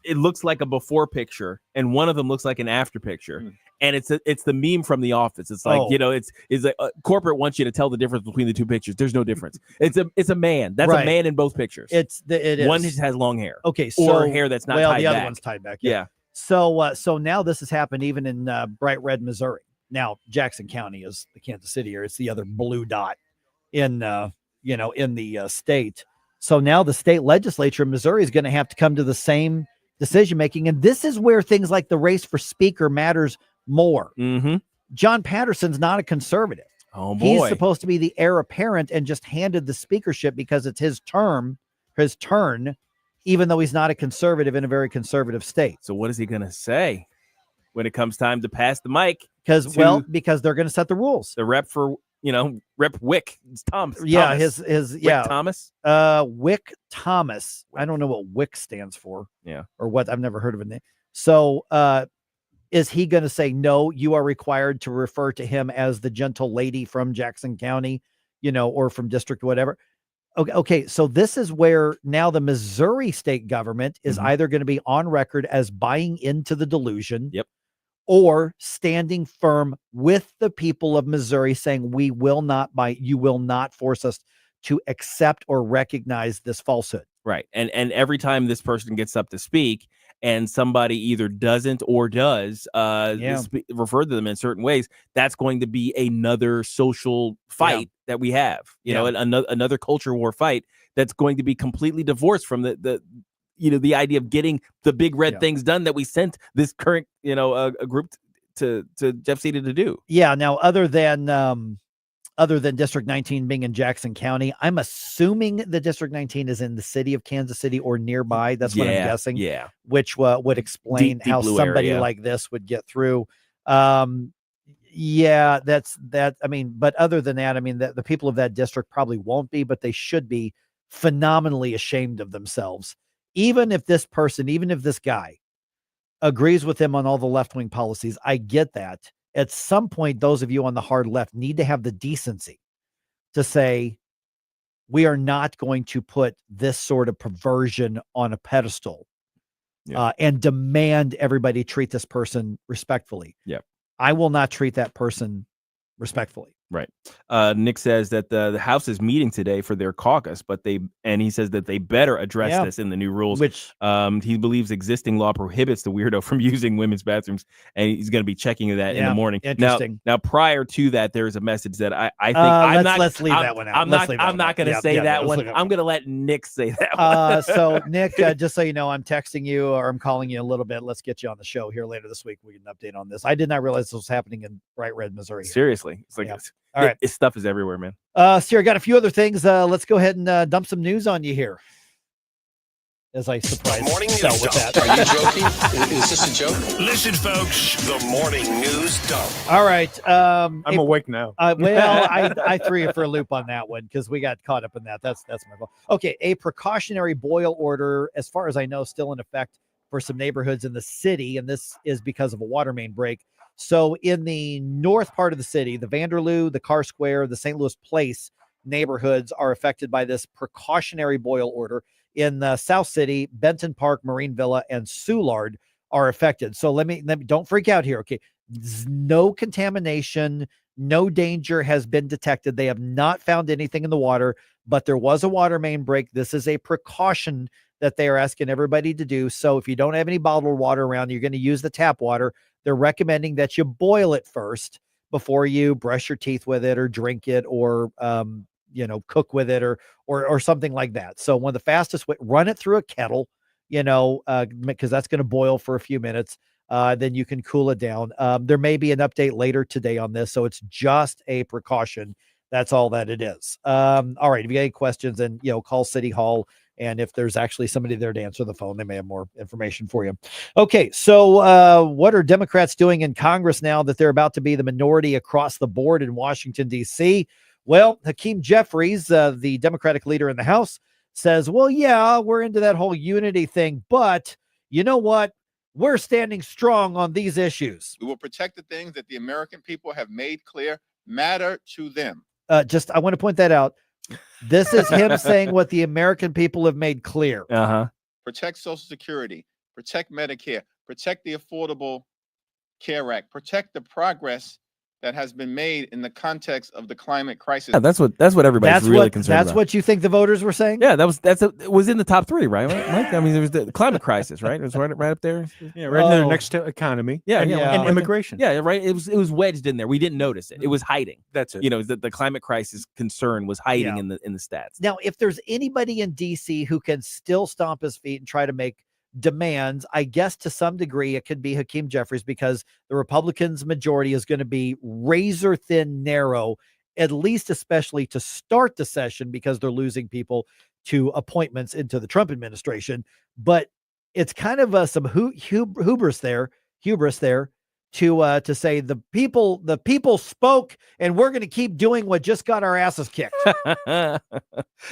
it looks like a before picture, and one of them looks like an after picture. And it's the meme from The Office. It's like it's like corporate wants you to tell the difference between the two pictures. There's no difference. It's a man. That's a man in both pictures. It is. One just has long hair. Okay, so or hair that's not tied the other back. one's tied back. Yeah. So now this has happened even in bright red Missouri. Now Jackson County is the Kansas City area. It's the other blue dot in in the state. So now the state legislature in Missouri is going to have to come to the same decision making, and this is where things like the race for speaker matters more. Mm-hmm. John Patterson's not a conservative. Oh boy, he's supposed to be the heir apparent and just handed the speakership because it's his turn, even though he's not a conservative in a very conservative state. So what is he going to say when it comes time to pass the mic? Because they're going to set the rules. The rep for Rep Wick Thomas. Yeah, Thomas. his Wick Thomas. Wick Thomas. I don't know what Wick stands for. Yeah, or what. I've never heard of a name. So is he going to say no? You are required to refer to him as the gentle lady from Jackson County, or from district whatever. Okay, so this is where now the Missouri state government is either going to be on record as buying into the delusion, or standing firm with the people of Missouri saying, we will not buy, you will not force us to accept or recognize this falsehood. Right. And every time this person gets up to speak and somebody either doesn't or does refer to them in certain ways, that's going to be another social fight that we have, another culture war fight that's going to be completely divorced from the idea of getting the big red things done that we sent this current, a group to Jeff Seaton to do. Yeah. Now, other than District 19 being in Jackson County, I'm assuming the District 19 is in the city of Kansas City or nearby. That's what I'm guessing. Yeah. Which would explain deep how blue somebody area. like this would get through. That's that. I mean, but other than that, I mean, the people of that district probably won't be, but they should be phenomenally ashamed of themselves. Even if this guy agrees with him on all the left-wing policies, I get that. At some point, those of you on the hard left need to have the decency to say, we are not going to put this sort of perversion on a pedestal and demand everybody treat this person respectfully. Yep. I will not treat that person respectfully. Right. Nick says that the House is meeting today for their caucus, he says that they better address this in the new rules. Which he believes existing law prohibits the weirdo from using women's bathrooms, and he's going to be checking that in the morning. Interesting. Now, prior to that, there's a message that I think let's leave that one out. I'm not going to say that one. I'm going to let Nick say that one. So Nick, just so you know, I'm texting you or I'm calling you a little bit. Let's get you on the show here later this week. We can update on this. I did not realize this was happening in Bright Red, Missouri. Seriously, it's like all right. This stuff is everywhere, man. Sierra, got a few other things. Let's go ahead and dump some news on you here. As I surprised Morning Sal news with dump. that. Are you joking? Is this a joke? Listen, folks, the morning news dump. All right. I'm awake now. Well, I threw you for a loop on that one because we got caught up in that. That's my fault. Okay, a precautionary boil order, as far as I know, still in effect for some neighborhoods in the city, and this is because of a water main break. So in the north part of the city, the Vanderloo, the Carr Square, the St. Louis Place neighborhoods are affected by this precautionary boil order. In the South City, Benton Park, Marine Villa, and Soulard are affected. So let me don't freak out here. Okay. No contamination, no danger has been detected. They have not found anything in the water, but there was a water main break. This is a precaution that they are asking everybody to do. So if you don't have any bottled water around, you're going to use the tap water. They're recommending that you boil it first before you brush your teeth with it or drink it or, cook with it or something like that. So one of the fastest way, run it through a kettle, because that's going to boil for a few minutes. Then you can cool it down. There may be an update later today on this. So it's just a precaution. That's all that it is. All right. If you got any questions, then, call City Hall. And if there's actually somebody there to answer the phone, they may have more information for you. Okay, so what are Democrats doing in Congress now that they're about to be the minority across the board in Washington, D.C.? Well, Hakeem Jeffries, the Democratic leader in the House, says, well, yeah, we're into that whole unity thing, but you know what? We're standing strong on these issues. We will protect the things that the American people have made clear matter to them. I want to point that out. This is him saying what the American people have made clear. Protect Social Security, protect Medicare, protect the Affordable Care Act, protect the progress that has been made in the context of the climate crisis. Yeah, that's what everybody's really concerned about. That's what you think the voters were saying? Yeah, it was in the top three, right, Mike? I mean, there was the climate crisis, right? It was right up there. Yeah, right there next to economy. And immigration. Yeah, right. It was wedged in there. We didn't notice it. It was hiding. That's it. The climate crisis concern was hiding in the stats. Now, if there's anybody in DC who can still stomp his feet and try to make demands, I guess to some degree it could be Hakeem Jeffries, because the Republicans' majority is going to be razor thin narrow, at least especially to start the session, because they're losing people to appointments into the Trump administration. But it's kind of some hubris there to say the people spoke and we're going to keep doing what just got our asses kicked.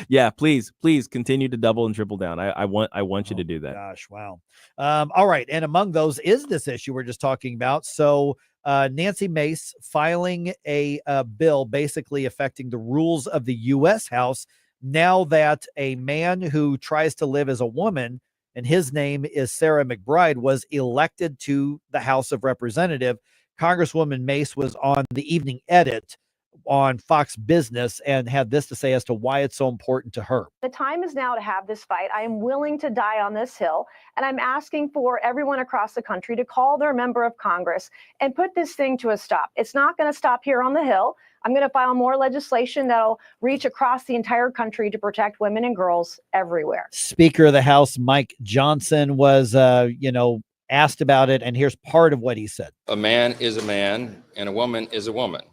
Yeah, please continue to double and triple down. I want you to do that. Gosh, wow. All right, and among those is this issue we're just talking about. So Nancy Mace filing a bill basically affecting the rules of the U.S. House now that a man who tries to live as a woman, and his name is Sarah McBride, was elected to the House of Representatives. Congresswoman Mace was on the evening edit on Fox Business and had this to say as to why it's so important to her. The time is now to have this fight. I am willing to die on this hill, and I'm asking for everyone across the country to call their member of Congress and put this thing to a stop. It's not going to stop here on the Hill. I'm going to file more legislation that'll reach across the entire country to protect women and girls everywhere. Speaker of the House Mike Johnson was, asked about it, and here's part of what he said. A man is a man and a woman is a woman,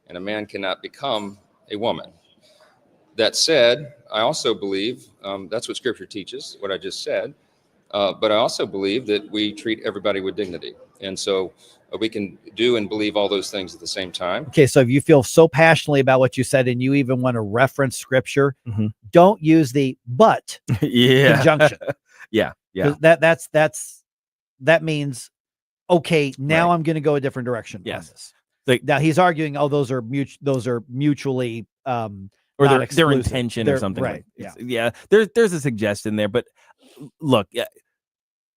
and a man cannot become a woman. That said, I also believe, that's what Scripture teaches, what I just said, but I also believe that we treat everybody with dignity. And so we can do and believe all those things at the same time. Okay, so if you feel so passionately about what you said and you even want to reference Scripture, don't use the but conjunction. Yeah. That means, okay, now I'm going to go a different direction. Yes. Now he's arguing, those are mutually or their intention or something. Right. Yeah. There's a suggestion there, but look,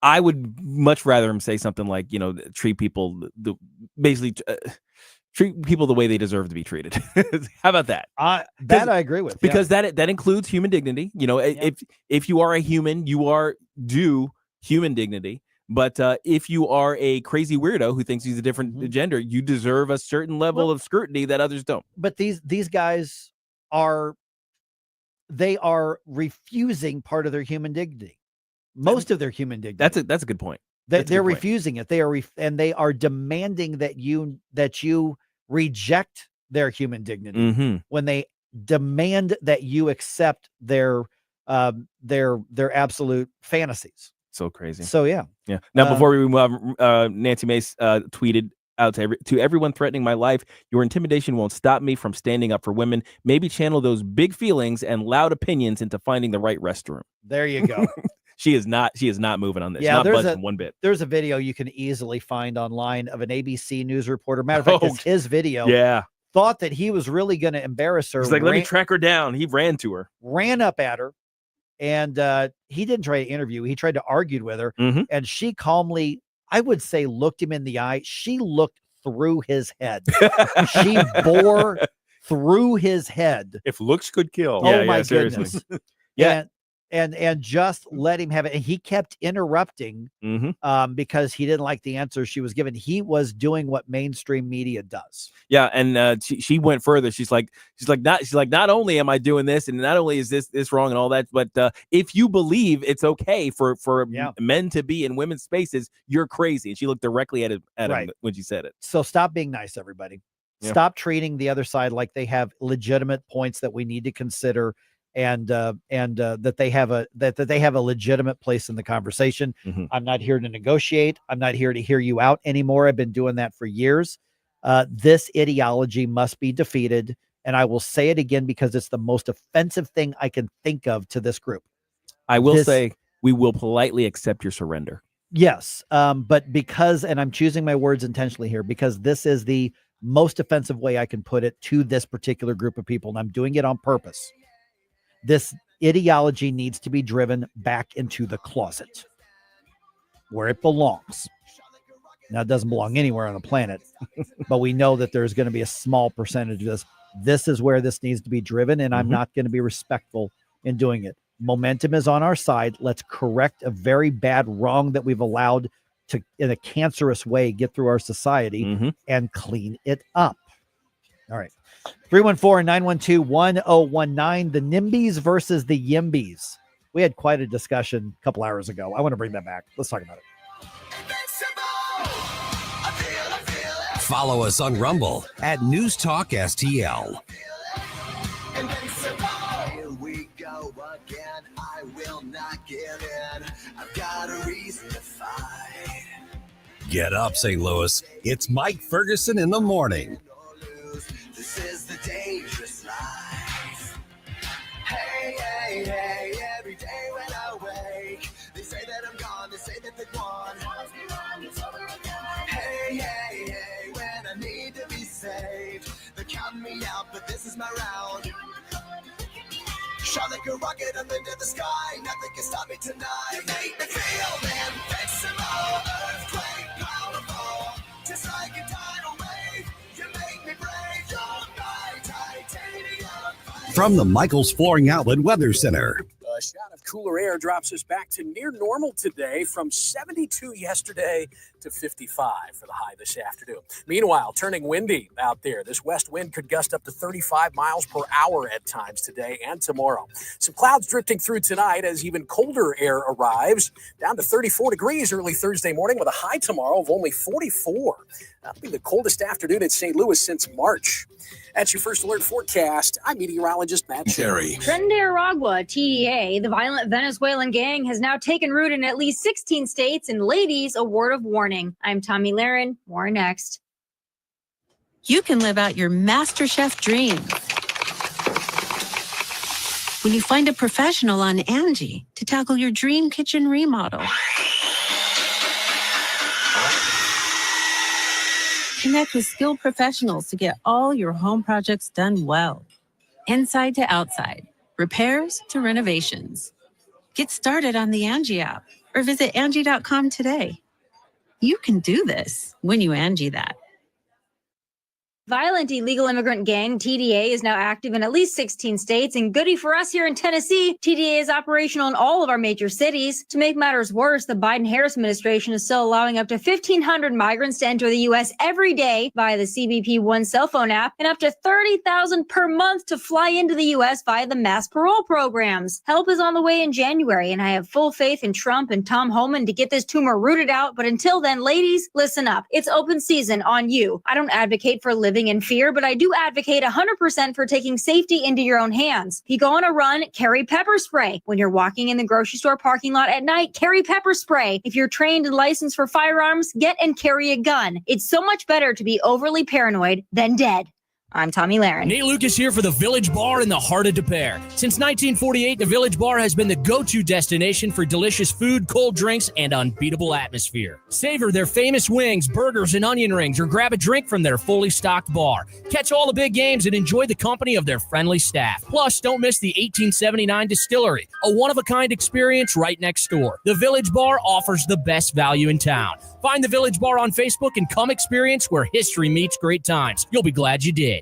I would much rather him say something like, treat people basically treat people the way they deserve to be treated. How about that? That I agree with. Because that includes human dignity. You know, if you are a human, you are due human dignity. But if you are a crazy weirdo who thinks he's a different gender, you deserve a certain level of scrutiny that others don't. But these guys are refusing part of their human dignity. Most of their human dignity. That's a good point. They're refusing it. They are demanding that you reject their human dignity when they demand that you accept their absolute fantasies. So crazy. So yeah. Now, before we move on, Nancy Mace tweeted out to everyone threatening my life, your intimidation won't stop me from standing up for women. Maybe channel those big feelings and loud opinions into finding the right restroom. There you go. She is not moving on this. Yeah, not budging one bit. There's a video you can easily find online of an ABC News reporter. Matter of fact, it's his video. Yeah. Thought that he was really going to embarrass her. He's like, let me track her down. He ran to her. Ran up at her. And he didn't try to interview. He tried to argue with her. And she calmly, I would say, looked him in the eye. She looked through his head. She bore through his head. If looks could kill. Oh, my goodness. Yeah. And just let him have it. And he kept interrupting because he didn't like the answer she was given. He was doing what mainstream media does. Yeah, and she went further. She's like, not only am I doing this, and not only is this wrong and all that, but if you believe it's okay for men to be in women's spaces, you're crazy. And she looked directly at him when she said it. So stop being nice, everybody. Yeah. Stop treating the other side like they have legitimate points that we need to consider. And that they have a legitimate place in the conversation. I'm not here to negotiate. I'm not here to hear you out anymore. I've been doing that for years. This ideology must be defeated. And I will say it again because it's the most offensive thing I can think of to this group. I will say we will politely accept your surrender. Yes. But because, and I'm choosing my words intentionally here, because this is the most offensive way I can put it to this particular group of people. And I'm doing it on purpose. This ideology needs to be driven back into the closet where it belongs. Now, it doesn't belong anywhere on the planet, but we know that there's going to be a small percentage of this. This is where this needs to be driven, and I'm not going to be respectful in doing it. Momentum is on our side. Let's correct a very bad wrong that we've allowed to, in a cancerous way, get through our society and clean it up. All right. 314-912-1019, the NIMBYs versus the YIMBYs. We had quite a discussion a couple hours ago. I want to bring that back. Let's talk about it. Follow us on Rumble at News Talk STL. Here we go again. I will not give in. I've got a reason to fight. Get up, St. Louis. It's Mike Ferguson in the morning. This is the dangerous life. Hey, hey, hey, every day when I wake, they say that I'm gone, they say that they're gone. Hey, hey, hey, when I need to be saved, they're counting me out, but this is my round. Shot like a rocket up into the sky, nothing can stop me tonight. You make me feel invincible, earthquake, powerful, just like a tidal wave. You make me brave, you're my titanium. From the Michaels Flooring Outlet Weather Center. A shot of cooler air drops us back to near normal today, from 72 yesterday to 55 for the high this afternoon. Meanwhile, turning windy out there. This west wind could gust up to 35 miles per hour at times today and tomorrow. Some clouds drifting through tonight as even colder air arrives, down to 34 degrees early Thursday morning with a high tomorrow of only 44. That'll be the coldest afternoon in St. Louis since March. That's your first alert forecast. I'm meteorologist Matt Cherry. Tren de Aragua, TDA, the violent Venezuelan gang, has now taken root in at least 16 states, and ladies, a word of warning. I'm Tommy Laren. More next. You can live out your MasterChef dream when you find a professional on Angie to tackle your dream kitchen remodel. Connect with skilled professionals to get all your home projects done well. Inside to outside, repairs to renovations. Get started on the Angie app or visit Angie.com today. You can do this when you Angie that. Violent illegal immigrant gang, TDA, is now active in at least 16 states, and goody for us here in Tennessee, TDA is operational in all of our major cities. To make matters worse, the Biden-Harris administration is still allowing up to 1,500 migrants to enter the U.S. every day via the CBP One cell phone app, and up to 30,000 per month to fly into the U.S. via the mass parole programs. Help is on the way in January, and I have full faith in Trump and Tom Homan to get this tumor rooted out, but until then, ladies, listen up. It's open season on you. I don't advocate for living in fear, but I do advocate 100% for taking safety into your own hands. If you go on a run, carry pepper spray. When you're walking in the grocery store parking lot at night, carry pepper spray. If you're trained and licensed for firearms, get and carry a gun. It's so much better to be overly paranoid than dead. I'm Tommy Laren. Nate Lucas here for the Village Bar in the heart of Des Peres. Since 1948, the Village Bar has been the go-to destination for delicious food, cold drinks, and unbeatable atmosphere. Savor their famous wings, burgers, and onion rings, or grab a drink from their fully stocked bar. Catch all the big games and enjoy the company of their friendly staff. Plus, don't miss the 1879 Distillery, a one-of-a-kind experience right next door. The Village Bar offers the best value in town. Find the Village Bar on Facebook and come experience where history meets great times. You'll be glad you did.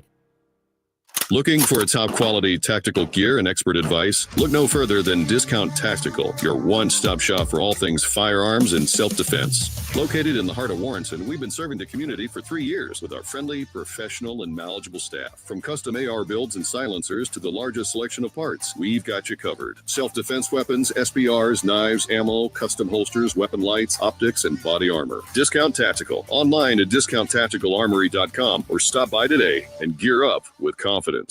Looking for a top-quality tactical gear and expert advice? Look no further than Discount Tactical, your one-stop shop for all things firearms and self-defense. Located in the heart of Warrenton, we've been serving the community for 3 years with our friendly, professional, and knowledgeable staff. From custom AR builds and silencers to the largest selection of parts, we've got you covered. Self-defense weapons, SBRs, knives, ammo, custom holsters, weapon lights, optics, and body armor. Discount Tactical. Online at discounttacticalarmory.com or stop by today and gear up with confidence.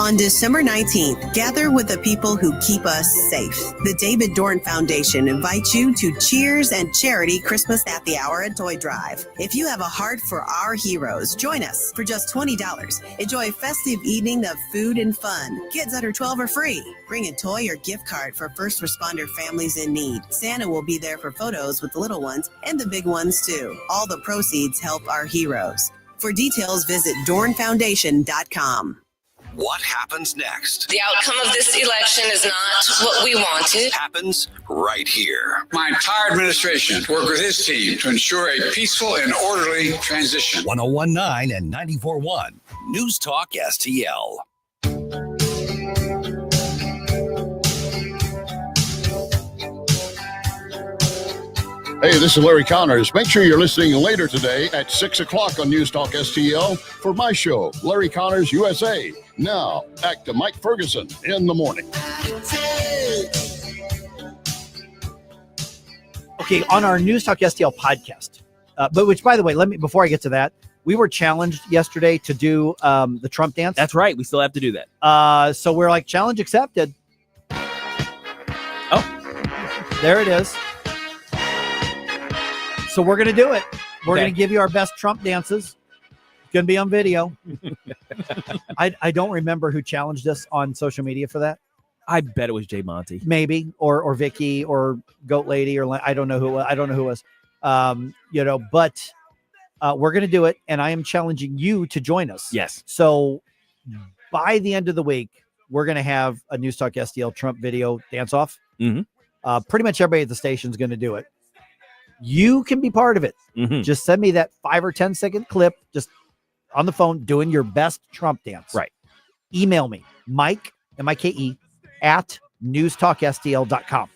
On December 19th, gather with the people who keep us safe. The David Dorn Foundation invites you to Cheers and Charity Christmas at the Hour and Toy Drive. If you have a heart for our heroes, join us for just $20. Enjoy a festive evening of food and fun. Kids under 12 are free. Bring a toy or gift card for first responder families in need. Santa will be there for photos with the little ones and the big ones too. All the proceeds help our heroes. For details, visit dornfoundation.com. What happens next? The outcome of this election is not what we wanted. Happens right here. My entire administration worked with his team to ensure a peaceful and orderly transition. 1019 and 94.1 News Talk STL. Hey, this is Larry Connors. Make sure you're listening later today at 6 o'clock on News Talk STL for my show, Larry Connors USA. Now, back to Mike Ferguson in the morning. Okay, on our News Talk STL podcast, but which, by the way, before I get to that, we were challenged yesterday to do the Trump dance. That's right. We still have to do that. So we're like, challenge accepted. Oh, there it is. So we're going to do it. We're going to give you our best Trump dances. It's going to be on video. I don't remember who challenged us on social media for that. I bet it was Jay Monty. Maybe, or Vicky, or Goat Lady, or I don't know who. I don't know who it was. But we're going to do it, and I am challenging you to join us. Yes. So by the end of the week, we're going to have a News Talk STL Trump video dance off. Mm-hmm. Pretty much everybody at the station is going to do it. You can be part of it. Mm-hmm. Just send me that 5 or 10 second clip just on the phone doing your best Trump dance. Right. Email me, Mike, M-I-K-E, at newstalkstl.com.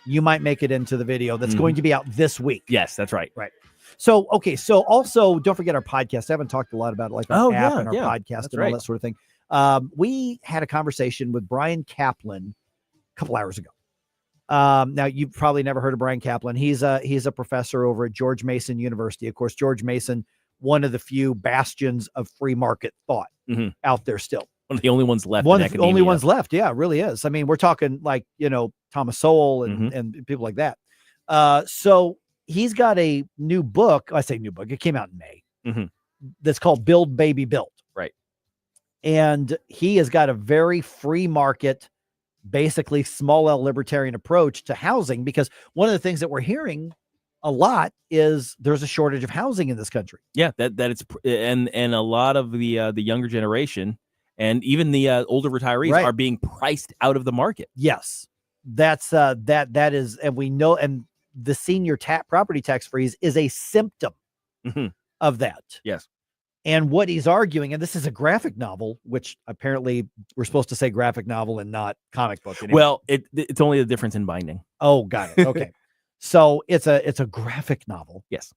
You might make it into the video that's going to be out this week. Yes, that's right. Right. So, okay. So also don't forget our podcast. I haven't talked a lot about it, like our app and our podcast and all that sort of thing. We had a conversation with Bryan Caplan a couple hours ago. Now you've probably never heard of Bryan Caplan. He's a professor over at George Mason University. Of course, George Mason, one of the few bastions of free market thought out there still. One of the only ones left. One of the only ones left. Yeah, it really is. I mean, we're talking like, Thomas Sowell and people like that. So he's got a new book. I say new book. It came out in May. That's called Build, Baby, Build. Right. And he has got a very free market, basically small L libertarian approach to housing, because one of the things that we're hearing a lot is there's a shortage of housing in this country. Yeah, that it's and a lot of the younger generation and even the older retirees are being priced out of the market. Yes, that's that is, and we know, and the senior property tax freeze is a symptom of that. Yes. And what he's arguing, and this is a graphic novel, which apparently we're supposed to say graphic novel and not comic book anymore. Well, it's only the difference in binding. Oh, got it. Okay. So it's a graphic novel. Yes.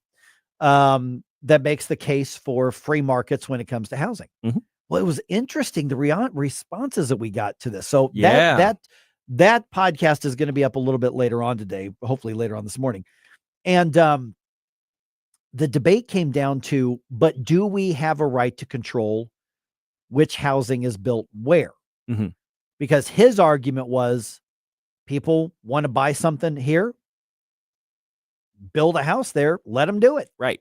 That makes the case for free markets when it comes to housing. Mhm. Well, it was interesting, the responses that we got to this. So Yeah. that podcast is going to be up a little bit later on today, hopefully later on this morning. And the debate came down to, but do we have a right to control which housing is built where? Mhm. Because his argument was, people want to buy something here, build a house there, let them do it. Right.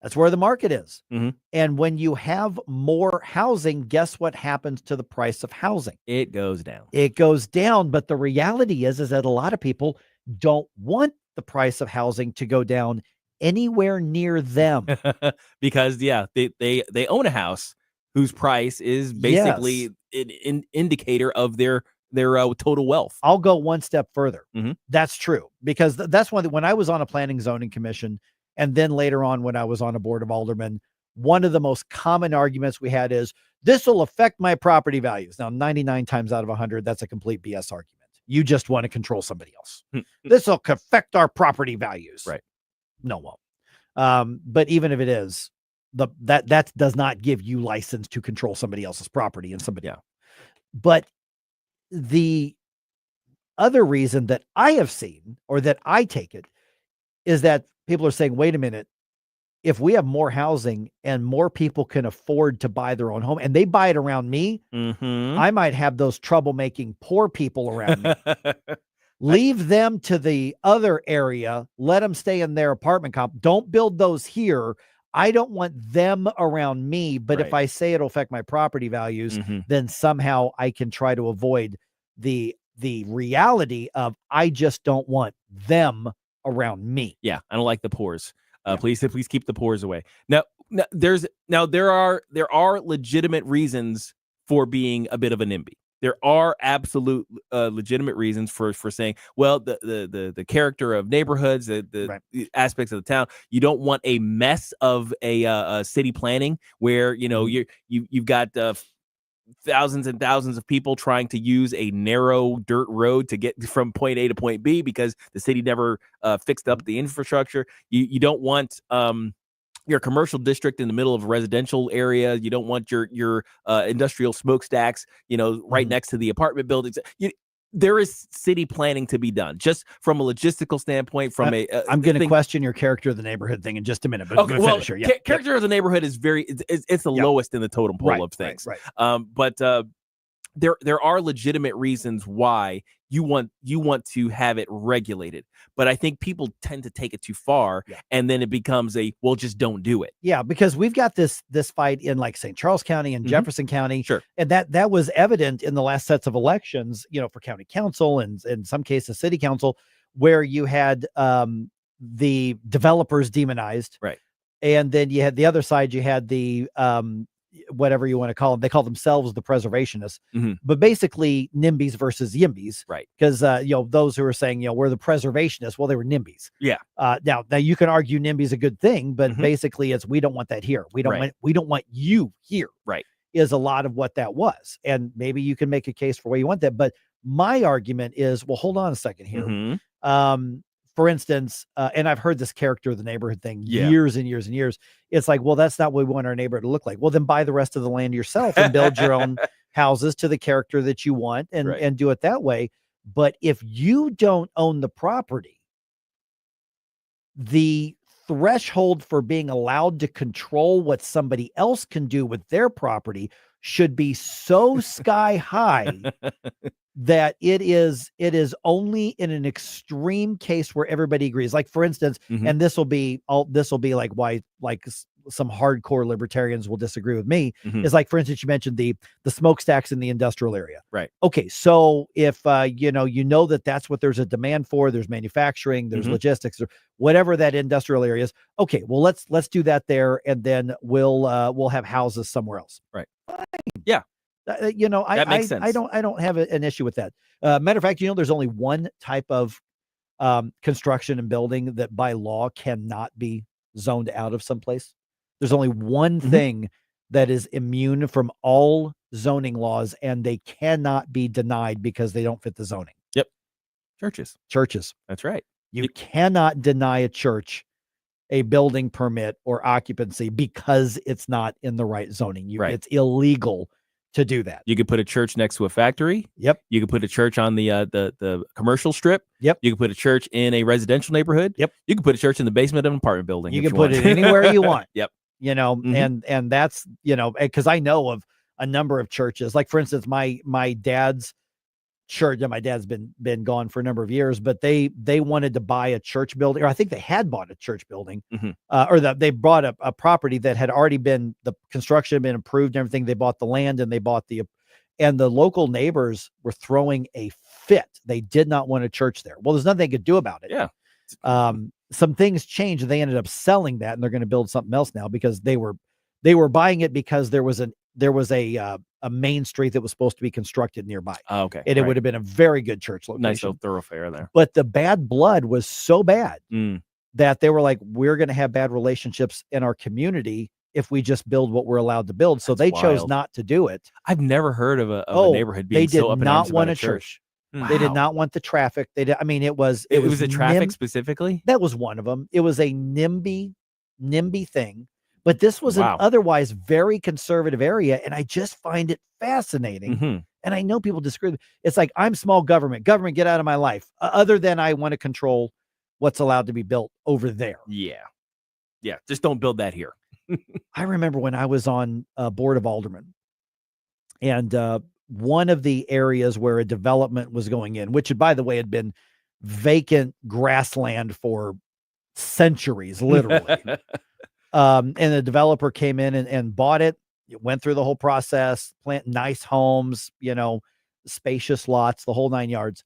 That's where the market is. Mhm. And when you have more housing, guess what happens to the price of housing? It goes down. It goes down. But the reality is that a lot of people don't want the price of housing to go down anywhere near them. Because they own a house whose price is basically an indicator of their total wealth. I'll go one step further. Mhm. That's true, because that's one that when I was on a planning zoning commission, and then later on when I was on a board of aldermen, one of the most common arguments we had is, this will affect my property values. Now, 99 times out of 100, that's a complete BS argument. You just want to control somebody else. This will affect our property values. Right. No, it won't. But even if it is, that does not give you license to control somebody else's property and somebody else. But the other reason that I have seen, or that I take it, is that people are saying, wait a minute, if we have more housing and more people can afford to buy their own home and they buy it around me, I might have those troublemaking poor people around me. Leave them to the other area. Let them stay in their apartment complex. Don't build those here. I don't want them around me. But if Right. I say it'll affect my property values, then somehow I can try to avoid the reality of, I just don't want them around me. Yeah, I don't like the pores. Please keep the pores away. Now there are legitimate reasons for being a bit of a NIMBY. There are absolute legitimate reasons for saying, well, the character of neighborhoods, the aspects of the town. You don't want a mess of a city planning where you've got thousands and thousands of people trying to use a narrow dirt road to get from point A to point B because the city never fixed up the infrastructure. You don't want your commercial district in the middle of a residential area. You don't want your industrial smokestacks, right next to the apartment buildings. There is city planning to be done, just from a logistical standpoint. I'm going to question your character of the neighborhood thing in just a minute, but okay, well, finish here. Yeah, character of the neighborhood is it's the lowest in the totem pole of things. Right. But there are legitimate reasons why you want to have it regulated, but I think people tend to take it too far, and then it becomes just don't do it. Yeah, because we've got this fight in like St. Charles County and Jefferson County. Sure. And that was evident in the last sets of elections, for county council and in some cases city council, where you had the developers demonized. Right. And then you had the other side, you had the whatever you want to call them. They call themselves the preservationists, but basically NIMBYs versus YIMBYs. Right. Because those who are saying, we're the preservationists, well, they were NIMBYs. Yeah. Now you can argue NIMBY is a good thing, but basically it's, we don't want that here. We don't want you here. Right. Is a lot of what that was. And maybe you can make a case for why you want that. But my argument is, well, hold on a second here. For instance, and I've heard this character of the neighborhood thing years and years and years. It's like, well, that's not what we want our neighborhood to look like. Well, then buy the rest of the land yourself and build your own houses to the character that you want and do it that way. But if you don't own the property, the threshold for being allowed to control what somebody else can do with their property should be so sky high that it is only in an extreme case where everybody agrees. Like, for instance, and this will be like why some hardcore libertarians will disagree with me, is like, for instance, you mentioned the smokestacks in the industrial area. Right. Okay. So if that's what there's a demand for, there's manufacturing, there's logistics, or whatever that industrial area is. Okay. Well, let's do that there. And then we'll have houses somewhere else. Right. Yeah. That makes sense. I don't have an issue with that. Matter of fact, there's only one type of construction and building that by law cannot be zoned out of someplace. There's only one thing that is immune from all zoning laws, and they cannot be denied because they don't fit the zoning. Yep. Churches. That's right. You cannot deny a church a building permit or occupancy because it's not in the right zoning. Right. It's illegal to do that. You could put a church next to a factory. Yep. You could put a church on the commercial strip. Yep. You could put a church in a residential neighborhood. Yep. You could put a church in the basement of an apartment building. You if can put want. it anywhere you want. Yep. You know, and that's, you know, because I know of a number of churches, like for instance, my dad's church, and my dad's been gone for a number of years, but they wanted to buy a church building, or I think they had bought a church building, or that they bought a property that had already been, the construction had been approved and everything. They bought the land and they bought and the local neighbors were throwing a fit. They did not want a church there. Well, there's nothing they could do about it. Yeah. Some things changed and they ended up selling that, and they're going to build something else now because they were buying it because there was a main street that was supposed to be constructed nearby. Oh, okay. And it would have been a very good church location. Nice little thoroughfare there. But the bad blood was so bad that they were like, we're going to have bad relationships in our community if we just build what we're allowed to build. So they chose wild. not to do it. I've never heard of a neighborhood being so up in arms about want a a church. They did not want the traffic. They did. I mean, it was a traffic specifically. That was one of them. It was a NIMBY thing, but this was an otherwise very conservative area. And I just find it fascinating. And I know people disagree. It's like, I'm small government, get out of my life. Other than I want to control what's allowed to be built over there. Yeah. Yeah. Just don't build that here. I remember when I was on a board of aldermen, and one of the areas where a development was going in, which by the way had been vacant grassland for centuries, literally. And the developer came in and bought it. It went through the whole process, plant nice homes, you know, spacious lots, the whole 9 yards.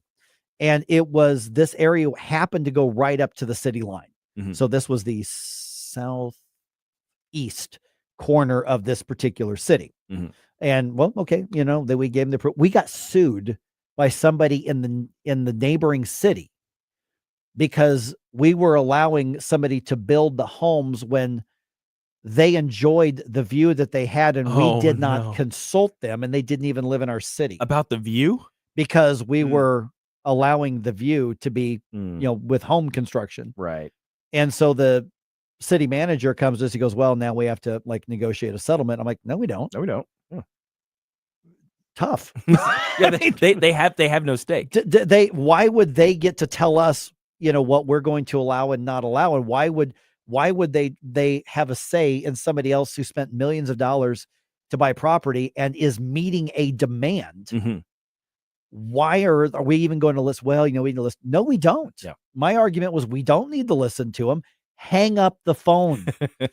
And this area happened to go right up to the city line. So this was the southeast corner of this particular city. And well, okay, you know, that we gave them we got sued by somebody in the neighboring city because we were allowing somebody to build the homes when they enjoyed the view that they had, and we did not consult them, and they didn't even live in our city. About the view? Because we were allowing the view to be, you know, with home construction. Right. And so the city manager comes to us, he goes, well, now we have to like negotiate a settlement. I'm like, no, we don't. No, we don't. Tough. Yeah, they have no stake. Why would they get to tell us, you know, what we're going to allow and not allow? And why would they have a say in somebody else who spent millions of dollars to buy property and is meeting a demand? Why are we even going to listen? Well, you know, we need to listen. No, we don't. Yeah. My argument was we don't need to listen to them. Hang up the phone.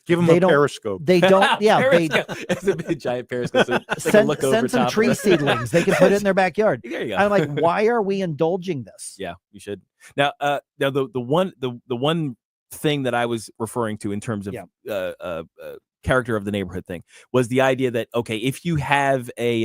Give them a periscope. They don't. Yeah. It's a big giant periscope. So send some tree seedlings. They can put it in their backyard. There you go. I'm like, why are we indulging this? Yeah, you should. Now, the one thing that I was referring to in terms of character of the neighborhood thing was the idea that, okay, if you have a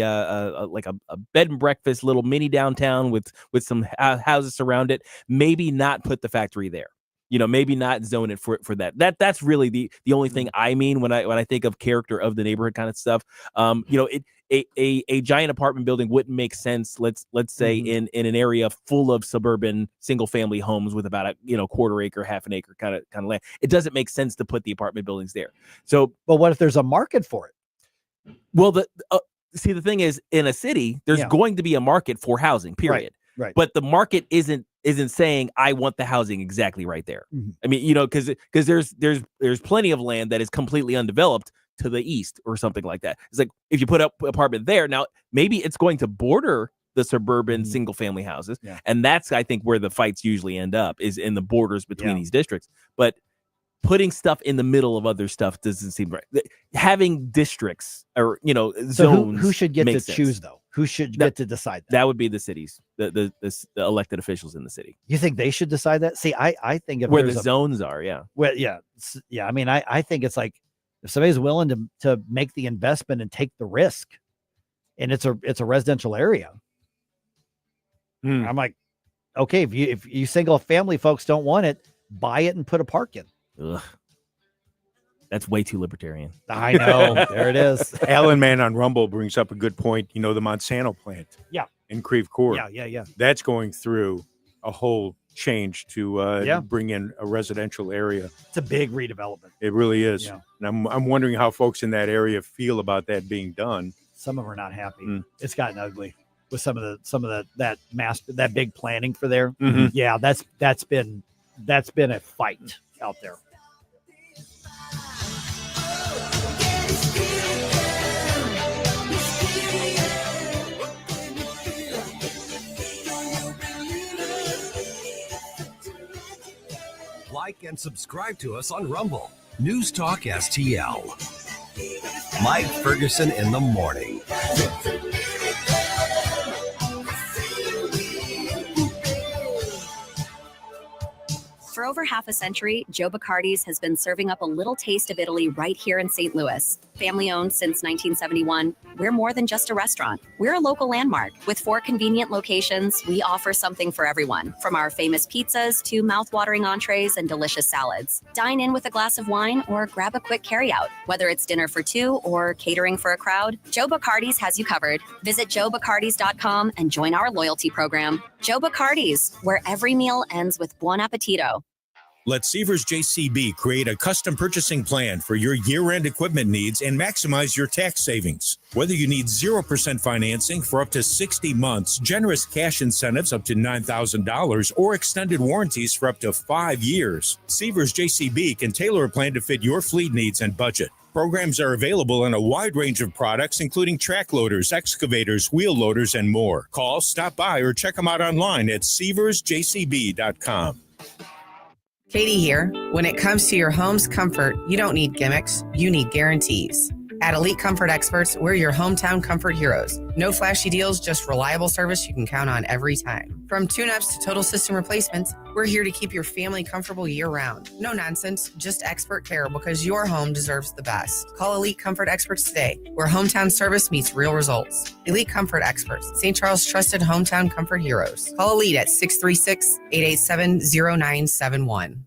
bed and breakfast little mini downtown with some houses around it, maybe not put the factory there. You know, maybe not zone it for that. That's really the only thing I mean when I think of character of the neighborhood kind of stuff. You know, a giant apartment building wouldn't make sense. Let's say in an area full of suburban single family homes with about a quarter acre, half an acre kind of land. It doesn't make sense to put the apartment buildings there. So, but what if there's a market for it? Well, the thing is, in a city, there's going to be a market for housing. Period. Right. But the market isn't saying I want the housing exactly right there. I mean, you know, because there's plenty of land that is completely undeveloped to the east or something like that. It's like if you put up an apartment there, now maybe it's going to border the suburban single family houses, and that's I think where the fights usually end up is in the borders between these districts. But putting stuff in the middle of other stuff doesn't seem right. Having districts or zones. Who should get to sense. choose though? Who should get to decide that? That would be the cities, the elected officials in the city. You think they should decide that? See, I think if where the zones are, well, yeah. I mean, I think it's like if somebody's willing to make the investment and take the risk, and it's a residential area. I'm like, okay, if you single family folks don't want it, buy it and put a park in. Ugh. That's way too libertarian. I know. There it is. Alan Man on Rumble brings up a good point. You know, the Monsanto plant. Yeah. In Creve Coeur. Yeah. That's going through a whole change to bring in a residential area. It's a big redevelopment. It really is. Yeah. And I'm wondering how folks in that area feel about that being done. Some of them are not happy. It's gotten ugly with some of that big planning for there. Mhm. Yeah, that's been a fight out there. Like and subscribe to us on Rumble. News Talk STL. Mike Ferguson in the morning. For over half a century, Joe Bacardi's has been serving up a little taste of Italy right here in St. Louis. Family owned since 1971, we're more than just a restaurant. We're a local landmark. With 4 convenient locations, we offer something for everyone, from our famous pizzas to mouth-watering entrees and delicious salads. Dine in with a glass of wine or grab a quick carryout. Whether it's dinner for 2 or catering for a crowd, Joe Bacardi's has you covered. Visit joebacardis.com and join our loyalty program. Joe Bacardi's, where every meal ends with buon appetito. Let Severs JCB create a custom purchasing plan for your year-end equipment needs and maximize your tax savings. Whether you need 0% financing for up to 60 months, generous cash incentives up to $9,000, or extended warranties for up to 5 years, Severs JCB can tailor a plan to fit your fleet needs and budget. Programs are available on a wide range of products, including track loaders, excavators, wheel loaders, and more. Call, stop by, or check them out online at seversjcb.com. Katie here. When it comes to your home's comfort, you don't need gimmicks, you need guarantees. At Elite Comfort Experts, we're your hometown comfort heroes. No flashy deals, just reliable service you can count on every time. From tune-ups to total system replacements, we're here to keep your family comfortable year-round. No nonsense, just expert care because your home deserves the best. Call Elite Comfort Experts today, where hometown service meets real results. Elite Comfort Experts, St. Charles' trusted hometown comfort heroes. Call Elite at 636-887-0971.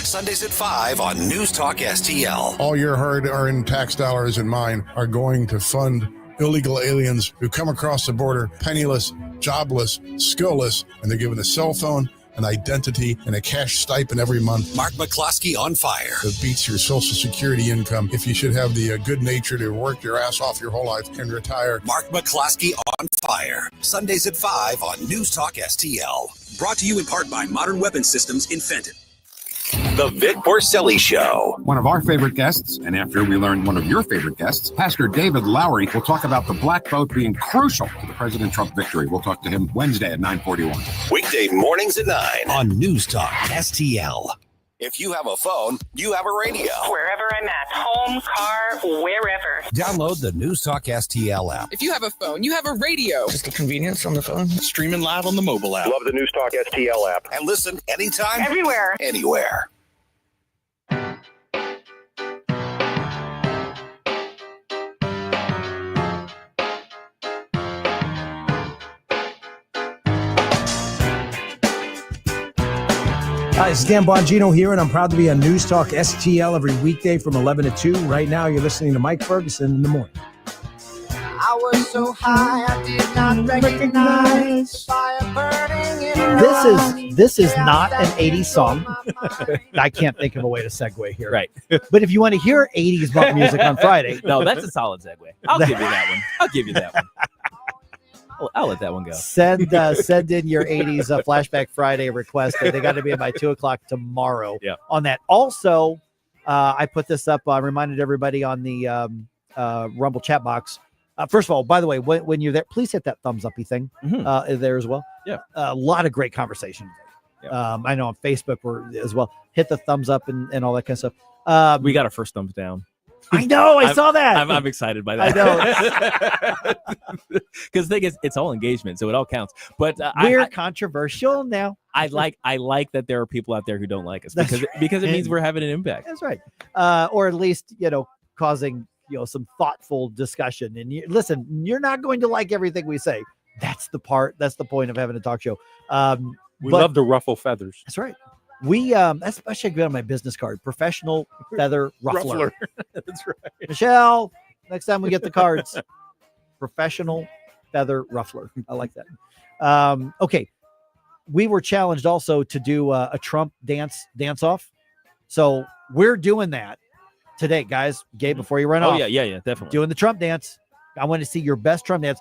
Sundays at 5 on News Talk STL. All your hard-earned tax dollars and mine are going to fund illegal aliens who come across the border penniless, jobless, skillless, and they're given a cell phone, an identity, and a cash stipend every month. Mark McCloskey on fire. That beats your Social Security income if you should have the good nature to work your ass off your whole life and retire. Mark McCloskey on fire. Sundays at 5 on News Talk STL. Brought to you in part by Modern Weapon Systems in Fenton. The Vic Borselli Show. One of our favorite guests, and after we learned one of your favorite guests, Pastor David Lowery, will talk about the black vote being crucial to the President Trump victory. We'll talk to him Wednesday at 9:41. Weekday mornings at 9 on News Talk STL. If you have a phone, you have a radio. Wherever I'm at, home, car, wherever. Download the News Talk STL app. If you have a phone, you have a radio. Just the convenience on the phone. Streaming live on the mobile app. Love the News Talk STL app. And listen anytime. Everywhere. Anywhere. Hi, it's Dan Bongino here, and I'm proud to be on News Talk STL every weekday from 11 to 2. Right now, you're listening to Mike Ferguson in the morning. I was so high, I did not recognize fire burning in This is not an 80s song. I can't think of a way to segue here. Right. But if you want to hear 80s rock music on Friday. No, that's a solid segue. I'll give you that one. I'll let that one go. Send in your 80s Flashback Friday request. They got to be by 2:00 tomorrow on that. Also, I put this up. I reminded everybody on the Rumble chat box. First of all, by the way, when you're there, please hit that thumbs uppy thing there as well. Yeah. A lot of great conversation. Yeah. I know on Facebook as well. Hit the thumbs up and all that kind of stuff. We got our first thumbs down. I know. I saw that. I'm excited by that. I know. Because the thing is, it's all engagement, so it all counts. But we're controversial now. I like that there are people out there who don't like us because it means we're having an impact. That's right. Or at least causing some thoughtful discussion. And listen, you're not going to like everything we say. That's the point of having a talk show. We love to ruffle feathers. That's right. That should be on my business card. Professional feather ruffler. That's right. Michelle, next time we get the cards, professional feather ruffler. I like that. Okay. We were challenged also to do a Trump dance off. So we're doing that today, guys. Gabe, before you run off. Yeah, definitely. Doing the Trump dance. I want to see your best Trump dance.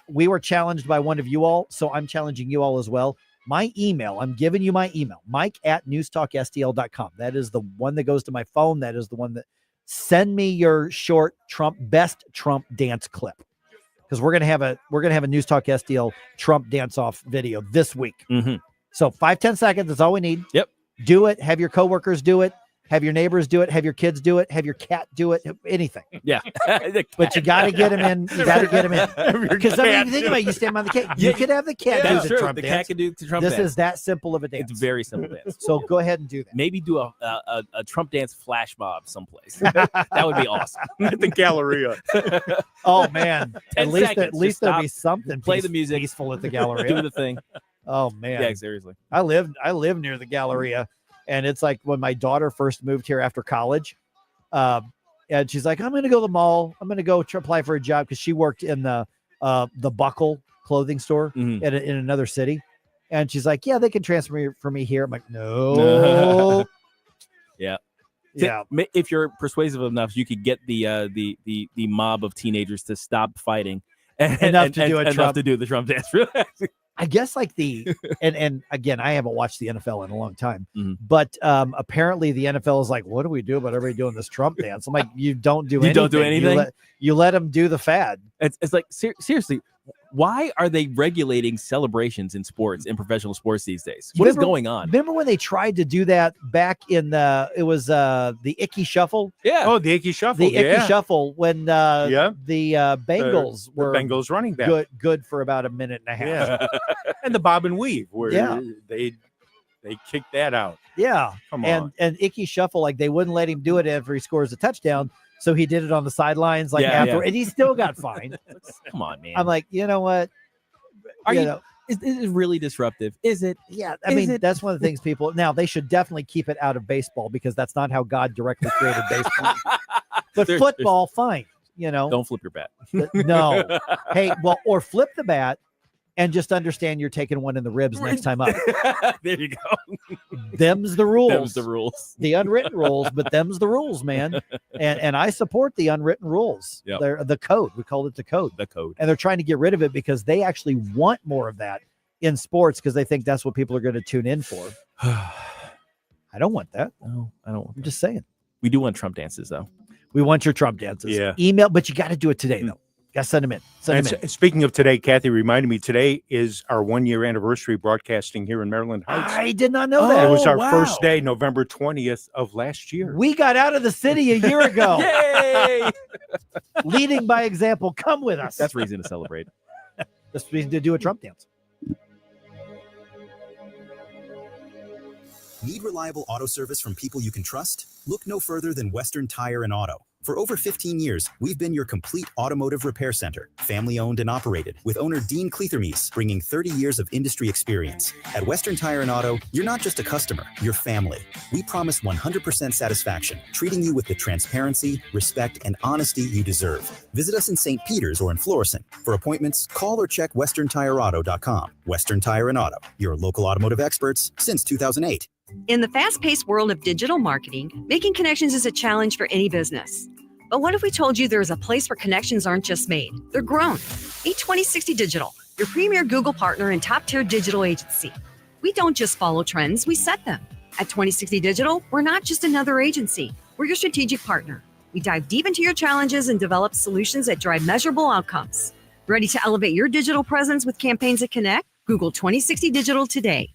We were challenged by one of you all, so I'm challenging you all as well. My email, I'm giving you my email, mike@newstalkstl.com. That is the one that goes to my phone. That is the one that send me your short best Trump dance clip. Because we're gonna have a News Talk STL Trump dance off video this week. Mm-hmm. So 5-10 seconds, that's all we need. Yep. Do it. Have your coworkers do it. Have your neighbors do it. Have your kids do it. Have your cat do it. Anything. Yeah. But you got to get them in. You got to get them in. Because I mean, think about it, you stand by the cat. You could have the cat do the Trump dance. The cat can do the Trump dance. dance. This is that simple of a dance. It's very simple dance. So go ahead and do that. Maybe do a Trump dance flash mob someplace. That would be awesome. At the Galleria. Oh man. At least Just there'll stop, be something. Play the music. Peaceful at the Galleria. Do the thing. Oh man. Yeah, seriously. I live near the Galleria. And it's like when my daughter first moved here after college, and she's like, I'm going to go to the mall. I'm going to go apply for a job because she worked in the Buckle clothing store in another city. And she's like, yeah, they can transfer for me here. I'm like, no. Yeah. Yeah. If you're persuasive enough, you could get the mob of teenagers to stop fighting enough to do the Trump dance. I guess like and again, I haven't watched the NFL in a long time, but apparently the NFL is like, what do we do about everybody doing this Trump dance? I'm like, you don't do anything. Don't do anything. You let them do the fad. It's like seriously, why are they regulating celebrations in sports, in professional sports these days? What is going on? Remember when they tried to do that back in the Icky Shuffle? Yeah. Oh, the Icky Shuffle. Icky Shuffle when the Bengals were the Bengals running back. Good for about a minute and a half. Yeah. And the bob and weave where they kicked that out. Yeah. Come on. And Icky Shuffle, like they wouldn't let him do it after he scores a touchdown. So he did it on the sidelines after, and he still got fined. Come on, man. I'm like, you know what? Is it really disruptive? Is it? Yeah. I mean, that's one of the things people, now they should definitely keep it out of baseball because that's not how God directly created baseball. But football, fine. Don't flip your bat. No. Hey, well, or flip the bat and just understand you're taking one in the ribs next time up. There you go. Them's the rules. Them's the rules. The unwritten rules, but them's the rules, man. And I support the unwritten rules. Yep. They're the code. We call it the code. The code. And they're trying to get rid of it because they actually want more of that in sports because they think that's what people are going to tune in for. I don't want that. No, I don't want I'm just saying. We do want Trump dances, though. We want your Trump dances. Yeah. Email, but you got to do it today, though. Got to send them in. Speaking of today, Kathy reminded me today is our 1-year anniversary broadcasting here in Maryland Heights. I did not know that. It was our first day, November 20th of last year. We got out of the city a year ago. Yay! Leading by example. Come with us. That's reason to celebrate. That's reason to do a Trump dance. Need reliable auto service from people you can trust? Look no further than Western Tire and Auto. For over 15 years, we've been your complete automotive repair center, family owned and operated, with owner Dean Cleathermes bringing 30 years of industry experience. At Western Tire and Auto, you're not just a customer, you're family. We promise 100% satisfaction, treating you with the transparency, respect, and honesty you deserve. Visit us in St. Peters or in Florissant. For appointments, call or check westerntireauto.com. Western Tire and Auto, your local automotive experts since 2008. In the fast-paced world of digital marketing, making connections is a challenge for any business. But what if we told you there is a place where connections aren't just made, they're grown? Meet 2060 Digital, your premier Google partner and top-tier digital agency. We don't just follow trends, we set them. At 2060 Digital, we're not just another agency, we're your strategic partner. We dive deep into your challenges and develop solutions that drive measurable outcomes. Ready to elevate your digital presence with campaigns that connect? Google 2060 Digital today.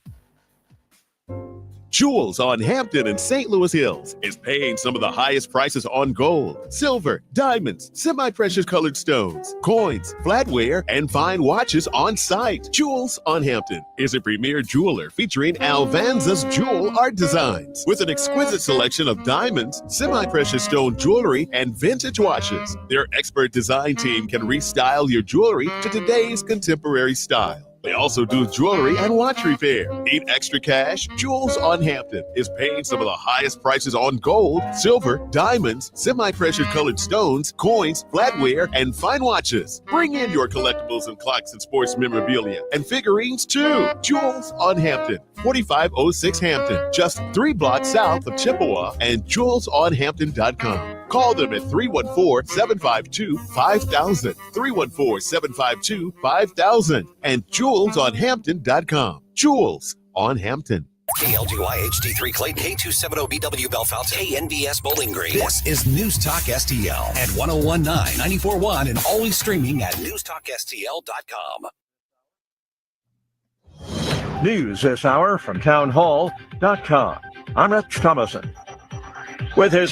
Jewels on Hampton and St. Louis Hills is paying some of the highest prices on gold, silver, diamonds, semi-precious colored stones, coins, flatware, and fine watches on site. Jewels on Hampton is a premier jeweler featuring Alvanza's jewel art designs with an exquisite selection of diamonds, semi-precious stone jewelry, and vintage watches. Their expert design team can restyle your jewelry to today's contemporary style. They also do jewelry and watch repair. Need extra cash? Jewels on Hampton is paying some of the highest prices on gold, silver, diamonds, semi-precious colored stones, coins, flatware, and fine watches. Bring in your collectibles and clocks and sports memorabilia and figurines too. Jewels on Hampton, 4506 Hampton, just 3 blocks south of Chippewa, and jewelsonhampton.com. Call them at 314-752-5000, 314-752-5000, and jewelsonhampton.com. Jewels on Hampton. KLGY HD3 Clayton, K270BW Bellefonte, KNBS Bowling Green. This is News Talk STL at 1019, 94.1, and always streaming at newstalkstl.com. News this hour from townhall.com. I'm Rich Thomason. With his